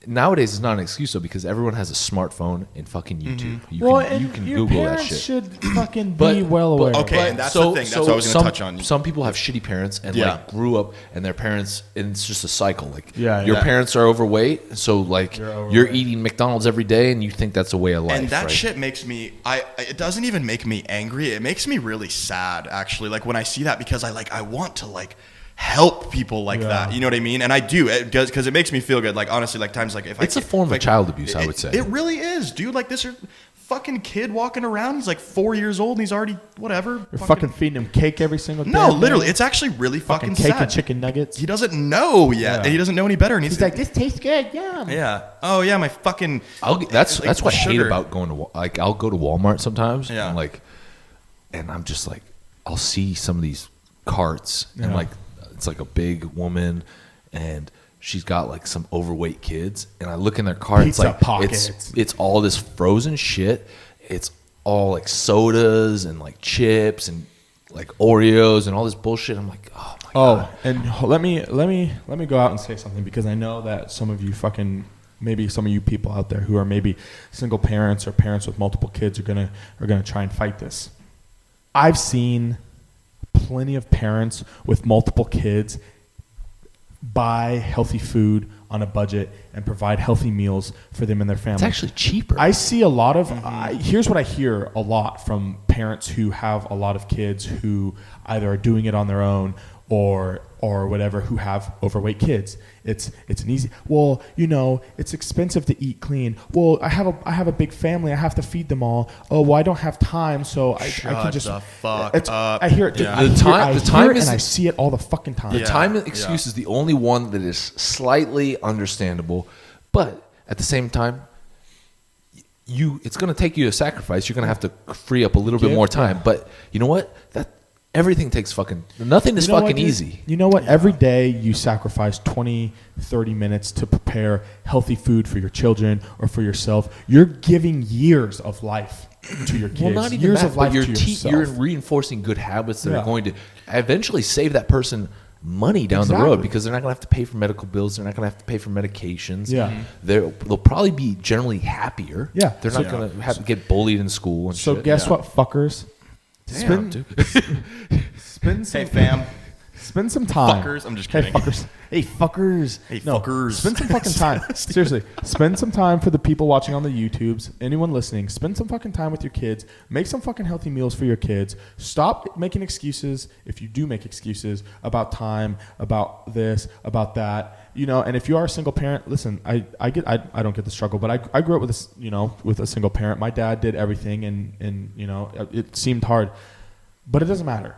Nowadays, it's not an excuse though because everyone has a smartphone and fucking YouTube. You can Google that shit. Should fucking be well aware. Okay, and that's the thing. That's what I was going to touch on. Some people have shitty parents and like grew up, and their parents, and it's just a cycle. Like your parents are overweight, so like you're eating McDonald's every day, and you think that's a way of life. And that shit makes me. It doesn't even make me angry. It makes me really sad, actually. Like when I see that because I want to like. Help people like that, you know what I mean? And I do, because it makes me feel good. Like honestly, like times like if it's a form of child abuse, I would say it really is, dude. Like this fucking kid walking around, he's like 4 years old, and he's already whatever. You're fucking feeding him cake every single day. No, literally, it's actually really fucking cake sad. And chicken nuggets. He doesn't know yet, and he doesn't know any better. And he's like, this tastes good, yum. Yeah. Oh yeah, my fucking. That's what I hate about going to like I'll go to Walmart sometimes, and I'm just like I'll see some of these carts and like. It's like a big woman, and she's got like some overweight kids. And I look in their cart. It's like it's all this frozen shit. It's all like sodas and like chips and like Oreos and all this bullshit. I'm like, oh my god. And let me go out and say something because I know that some of you maybe some of you people out there who are maybe single parents or parents with multiple kids are gonna try and fight this. I've seen plenty of parents with multiple kids buy healthy food on a budget and provide healthy meals for them and their family. It's actually cheaper. I see a lot of here's what I hear a lot from parents who have a lot of kids who either are doing it on their own or whatever, who have overweight kids. It's an easy. Well, it's expensive to eat clean. Well, I have a big family. I have to feed them all. Oh, well, I don't have time, so I can just. Shut the fuck up. I hear it. Yeah. And I see it all the fucking time. The time excuse is the only one that is slightly understandable, but at the same time, it's going to take you a sacrifice. You're going to have to free up a little bit more time. But you know what? Everything takes nothing is fucking easy. You know what? Yeah. Every day you sacrifice 20, 30 minutes to prepare healthy food for your children or for yourself. You're giving years of life to your kids. Well, not even years that, of life but to yourself. You're reinforcing good habits that are going to eventually save that person money down the road because they're not going to have to pay for medical bills. They're not going to have to pay for medications. Yeah. They'll probably be generally happier. Yeah. They're not going to have to get bullied in school and shit. So guess what, fuckers? Spend some, hey fam. Spend some time. Fuckers. I'm just kidding. Hey, fuckers. Hey, fuckers. Hey, No, fuckers. spend some fucking time. Seriously. Spend some time for the people watching on the YouTubes. Anyone listening, spend some fucking time with your kids. Make some fucking healthy meals for your kids. Stop making excuses, if you do make excuses, about time, about this, about that. You know, and if you are a single parent, listen, I don't get the struggle, but I grew up with this, you know, with a single parent. My dad did everything, and you know, it seemed hard, but it doesn't matter.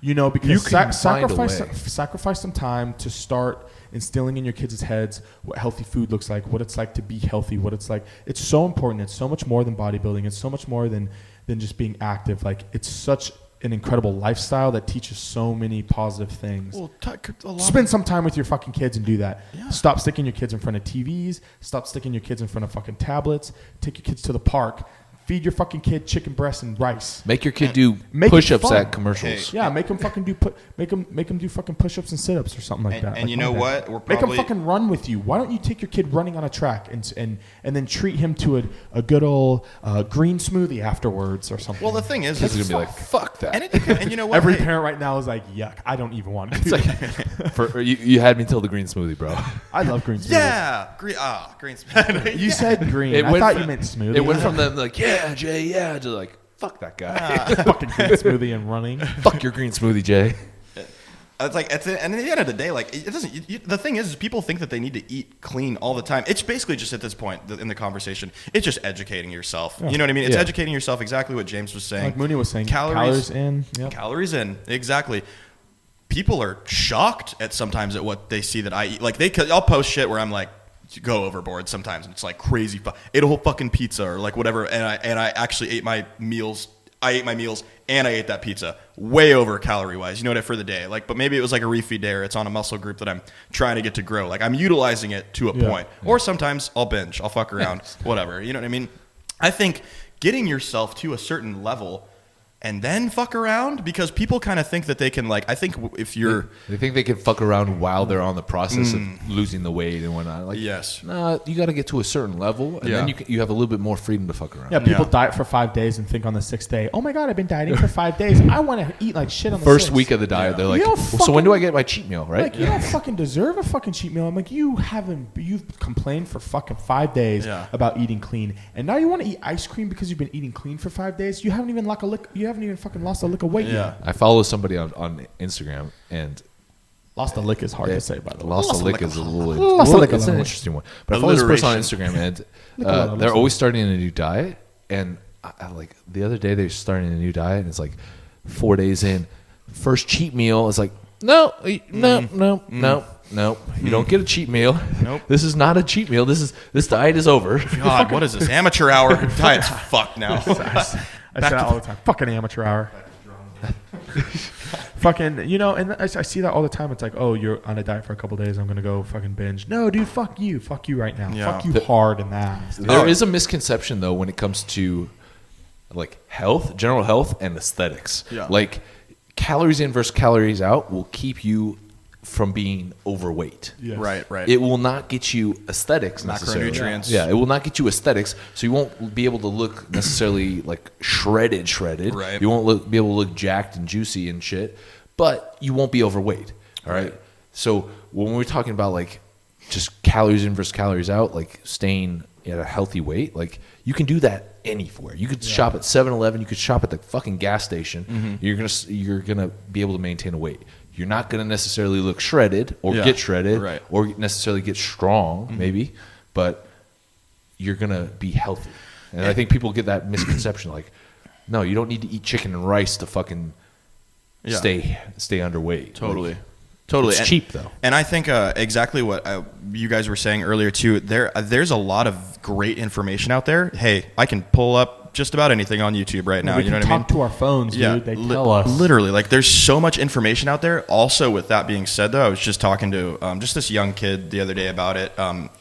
You know, because You can find a way. sacrifice some time to start instilling in your kids' heads what healthy food looks like, what it's like to be healthy, what it's like. It's so important. It's so much more than bodybuilding. It's so much more than just being active. Like, it's such an incredible lifestyle that teaches so many positive things. Well, Spend some time with your fucking kids and do that. Yeah. Stop sticking your kids in front of TVs. Stop sticking your kids in front of fucking tablets. Take your kids to the park. Feed your fucking kid chicken breast and rice. Make your kid do Make it push-ups fun. at commercials. Yeah, make them fucking do make them do fucking push-ups and sit-ups or something like that. And Like, you know my what? dad. We're Make probably- them fucking run with you. Why don't you take your kid running on a track and then treat him to a good old green smoothie afterwards or something? Well, the thing is, Kids are gonna be like, "Fuck that." and you know what? every Hey, parent right now is like, yuck, I don't even want to do that. You had me till the green smoothie, bro. I love green smoothies. yeah, green smoothie. You said green. I thought you meant smoothie. It went from them like, "Yeah, Jay, yeah," to like, "Fuck that guy." fucking green smoothie and running. Fuck your green smoothie, Jay. It's like and at the end of the day, like it doesn't. The thing is, people think that they need to eat clean all the time. It's basically just at this point in the conversation, it's just educating yourself. You know what I mean? It's Yeah. educating yourself. Exactly what James was saying. Like Mooney was saying, calories in. Yep. Calories in, exactly. People are shocked at sometimes at what they see that I eat. Like I'll post shit where I'm like, go overboard sometimes. It's like crazy. Ate a whole fucking pizza or like whatever, and I actually ate my meals. I ate my meals and I ate that pizza way over calorie wise, you know, for the day. Like, but maybe it was like a refeed day or it's on a muscle group that I'm trying to get to grow. Like, I'm utilizing it to a point. Or sometimes I'll binge, I'll fuck around, whatever. You know what I mean? I think getting yourself to a certain level and then fuck around, because people kind of think that they can, like, I think if you're... They think they can fuck around while they're on the process of losing the weight and whatnot. Like, Yes. Nah, you got to get to a certain level, and then you have a little bit more freedom to fuck around. Yeah, people Yeah. diet for 5 days and think on the 6th day, oh my God, I've been dieting for 5 days. I want to eat like shit on the First 6th. week of the diet, they're like, You don't well, so when do I get my cheat meal, right? Like, you don't fucking deserve a fucking cheat meal. I'm like, you've complained for fucking 5 days about eating clean, and now you want to eat ice cream because you've been eating clean for 5 days. You haven't even fucking lost a lick of weight yet. I follow somebody on Instagram, and Lost a lick is hard to say, by the way. lost a lick is a little Lost a lick it's is an a- interesting one. But I follow this person on Instagram, and they're always starting a new diet. And I like the other day they're starting a new diet, and it's like 4 days in, first cheat meal. It's like no. You don't get a cheat meal. Nope. This is not a cheat meal. This diet is over. God, what is this? Amateur hour? Diet's fucked now. I say that all the time. Fucking amateur hour. Fucking, you know, and I see that all the time. It's like, oh, you're on a diet for a couple days. I'm going to go fucking binge. No, dude, fuck you. Fuck you right now. Yeah. Fuck you hard in that. There is a misconception though when it comes to like health, general health, and aesthetics. Yeah. Like calories in versus calories out will keep you from being overweight. Yes. Right. It will not get you aesthetics necessarily. Macronutrients. Yeah, it will not get you aesthetics, so you won't be able to look necessarily like shredded. Right. You won't be able to look jacked and juicy and shit, but you won't be overweight. All right. So when we're talking about like just calories in versus calories out, like staying at a healthy weight, like you can do that anywhere. You could shop at 7-Eleven, you could shop at the fucking gas station. You're gonna be able to maintain a weight. You're not going to necessarily look shredded or get shredded or necessarily get strong, maybe, but you're going to be healthy. And I think people get that misconception, like, no, you don't need to eat chicken and rice to fucking stay underweight. Totally. It's cheap, though. And I think exactly what you guys were saying earlier, too. There's a lot of great information out there. Hey, I can pull up just about anything on YouTube right now. We You know can what I mean? talk to our phones, dude. They tell us. Literally, like there's so much information out there. Also, with that being said, though, I was just talking to just this young kid the other day about it.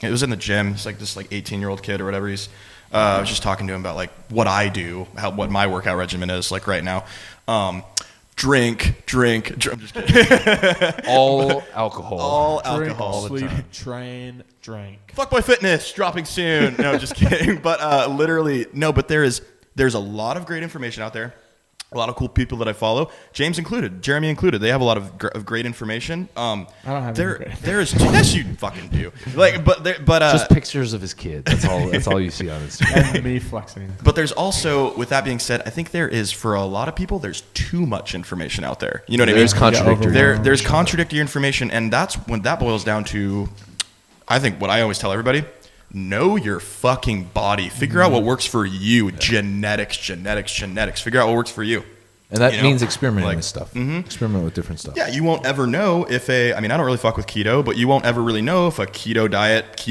It was in the gym. He's like this 18-year-old kid or whatever. I was just talking to him about like what I do, what my workout regimen is like right now. Drink. I'm just kidding. All alcohol. All Drink, alcohol. sleep, train, drink. Fuckboy Fitness dropping soon. No, just kidding. But literally, no. But there's a lot of great information out there. A lot of cool people that I follow, James included, Jeremy included. They have a lot of great information. I don't have there's yes, you fucking do. Like, but just pictures of his kid. That's all. That's all you see on Instagram. And me flexing. But there's also, with that being said, I think there is, for a lot of people, there's too much information out there. You know what I mean? There's contradictory. There's contradictory information, and that's when that boils down to, I think, what I always tell everybody: know your fucking body. Figure out what works for you. Genetics. Figure out what works for you. And that means experimenting with stuff. Mm-hmm. Experiment with different stuff. Yeah, you won't ever know if I don't really fuck with keto, but you won't ever really know if a keto diet,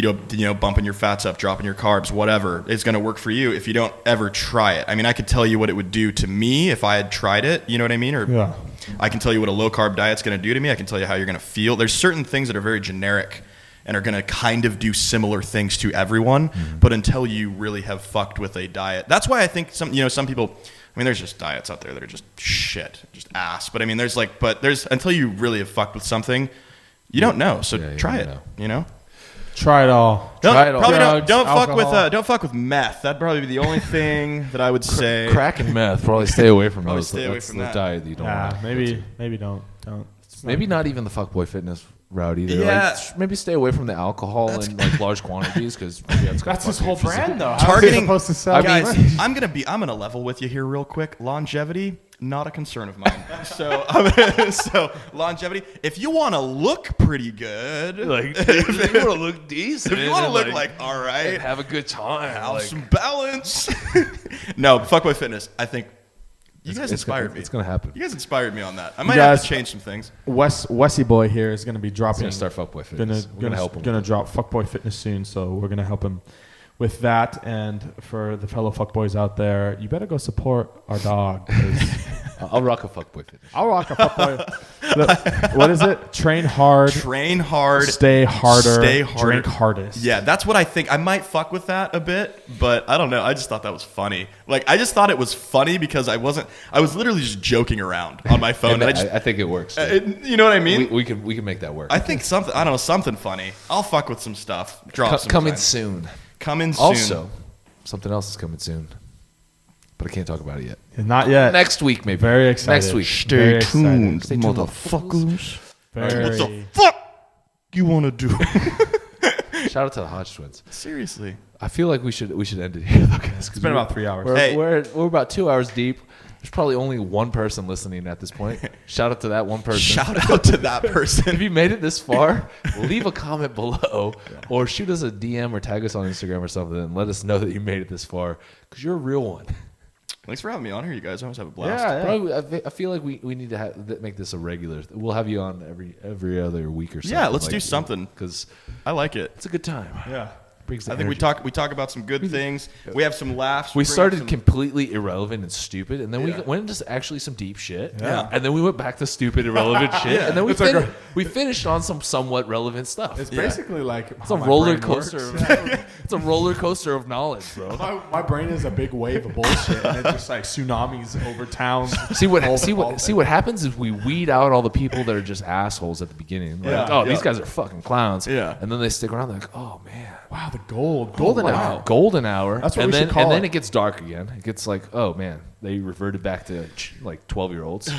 bumping your fats up, dropping your carbs, whatever, is going to work for you if you don't ever try it. I mean, I could tell you what it would do to me if I had tried it. You know what I mean? Or I can tell you what a low carb diet's going to do to me. I can tell you how you're going to feel. There's certain things that are very generic and are going to kind of do similar things to everyone, but until you really have fucked with a diet. That's why I think some people, I mean, there's just diets out there that are just shit, just ass. But I mean, there's until you really have fucked with something, you don't know. So try it, Try it all. Don't fuck with meth. That'd probably be the only thing that I would say. Crack and meth, probably stay away from Probably those. stay away That's from the that. diet that you don't want. Maybe don't. Maybe not even the fuckboy fitness route either. Yeah. Like, maybe stay away from the alcohol in like large quantities because That's his whole brand, though. Targeting- How is he supposed to sell? Guys, I'm gonna level with you here real quick. Longevity, not a concern of mine. So longevity. If you want to look pretty good, like if you want to look decent, if you want to look like all right, have a good time, have some balance. No, fuckboy fitness. I think you guys inspired me. It's gonna happen. You guys inspired me on that. I might have to change some things. Wessie boy here is going to be dropping. He's gonna start fuckboy fitness. We're gonna help him. Going to drop fuckboy fitness soon, so we're going to help him with that. And for the fellow fuckboys out there, you better go support our dog. I'll rock a fuckboy fitness. I'll rock a fuckboy. Look, what is it? Train hard. Train hard. Stay harder. Stay harder. Drink hardest. Yeah, that's what I think. I might fuck with that a bit, but I don't know. I just thought that was funny. Like, I just thought it was funny because I was literally just joking around on my phone. Yeah, and I think it works. You know what I mean? We can make that work. I think something funny. I'll fuck with some stuff. Coming soon. Coming soon. Also, something else is coming soon, but I can't talk about it yet. Not yet. Next week, maybe. Very excited. Next week. Stay tuned, Stay tuned, motherfuckers. Very. What the fuck you want to do? Shout out to the Hodge twins. Seriously. I feel like we should end it here, though, guys. It's been about 3 hours. We're about 2 hours deep. There's probably only one person listening at this point. Shout out to that one person. Shout out to that person. If you made it this far, leave a comment below or shoot us a DM or tag us on Instagram or something and let us know that you made it this far because you're a real one. Thanks for having me on here, you guys. I always have a blast. Yeah. Probably, I feel like we need to make this a regular. We'll have you on every other week or something. Yeah, let's do something because I like it. It's a good time. Yeah. I think we talk about some good things. We have some laughs. We started completely irrelevant and stupid, and then we went into actually some deep shit. Yeah. And then we went back to stupid, irrelevant shit, and then we finished on some somewhat relevant stuff. It's basically like it's a roller coaster. It's a roller coaster of knowledge, bro. My brain is a big wave of bullshit, and it just like tsunamis over towns. See what happens is we weed out all the people that are just assholes at the beginning. Like, these guys are fucking clowns. Yeah. And then they stick around. They're like, oh man. Wow, the golden hour. Golden hour. That's what and we then, should call And then it. it gets dark again. It gets like, oh man, they reverted back to like 12-year-olds,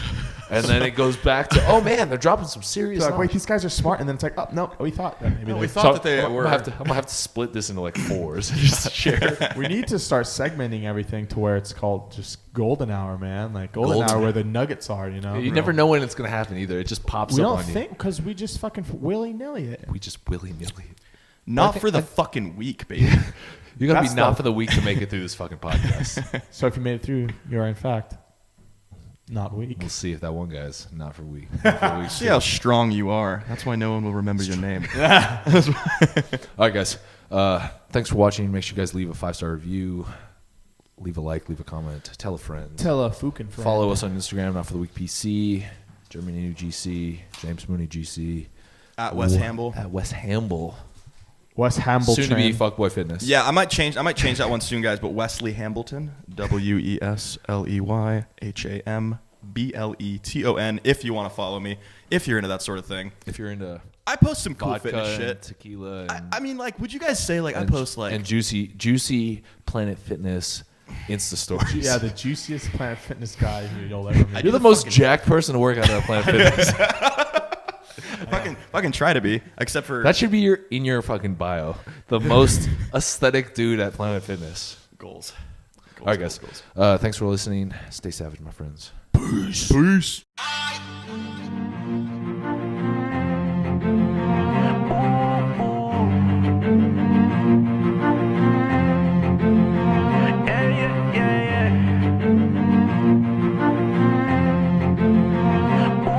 and then it goes back to, oh man, they're dropping some serious. Like, wait, knowledge. these guys are smart, and then it's like, oh no, we thought that maybe we thought that they I'm were. gonna have to split this into like fours and just share. We need to start segmenting everything to where it's called just golden hour, man. Like golden hour where the nuggets are, you know. You never know when it's gonna happen either. It just pops We up don't on think because we just fucking willy-nilly it. you. We just willy-nilly. Not for the fucking week, baby. You gotta That's be not the- for the week to make it through this fucking podcast. So if you made it through, you're in fact not weak. We'll see if that one guy's not for week. See how strong you are. That's why no one will remember your name. All right, guys. Thanks for watching. Make sure you guys leave a 5-star review, leave a like, leave a comment, tell a friend. Tell a fucking friend. Follow us on Instagram, Not For The Week PC, Germany New GC, James Mooney GC. At Wes Hamble. At Wes Hamble. Wes Hamble. Soon to be Fuckboy Fitness. Yeah, I might change that one soon, guys. But Wesley Hambleton, WesleyHambleton. If you want to follow me, if you're into that sort of thing. If you're into I post some cool vodka fitness and shit. tequila. I mean, like, would you guys say like I post like and juicy Planet Fitness Insta stories. Yeah, the juiciest Planet Fitness guy you'll ever meet. You're the most jacked person to work out at Planet Fitness. Fucking try to be, except for That should be in your fucking bio. The most aesthetic dude at Planet Fitness. goals. All right, guys. Thanks for listening. Stay savage, my friends. Peace.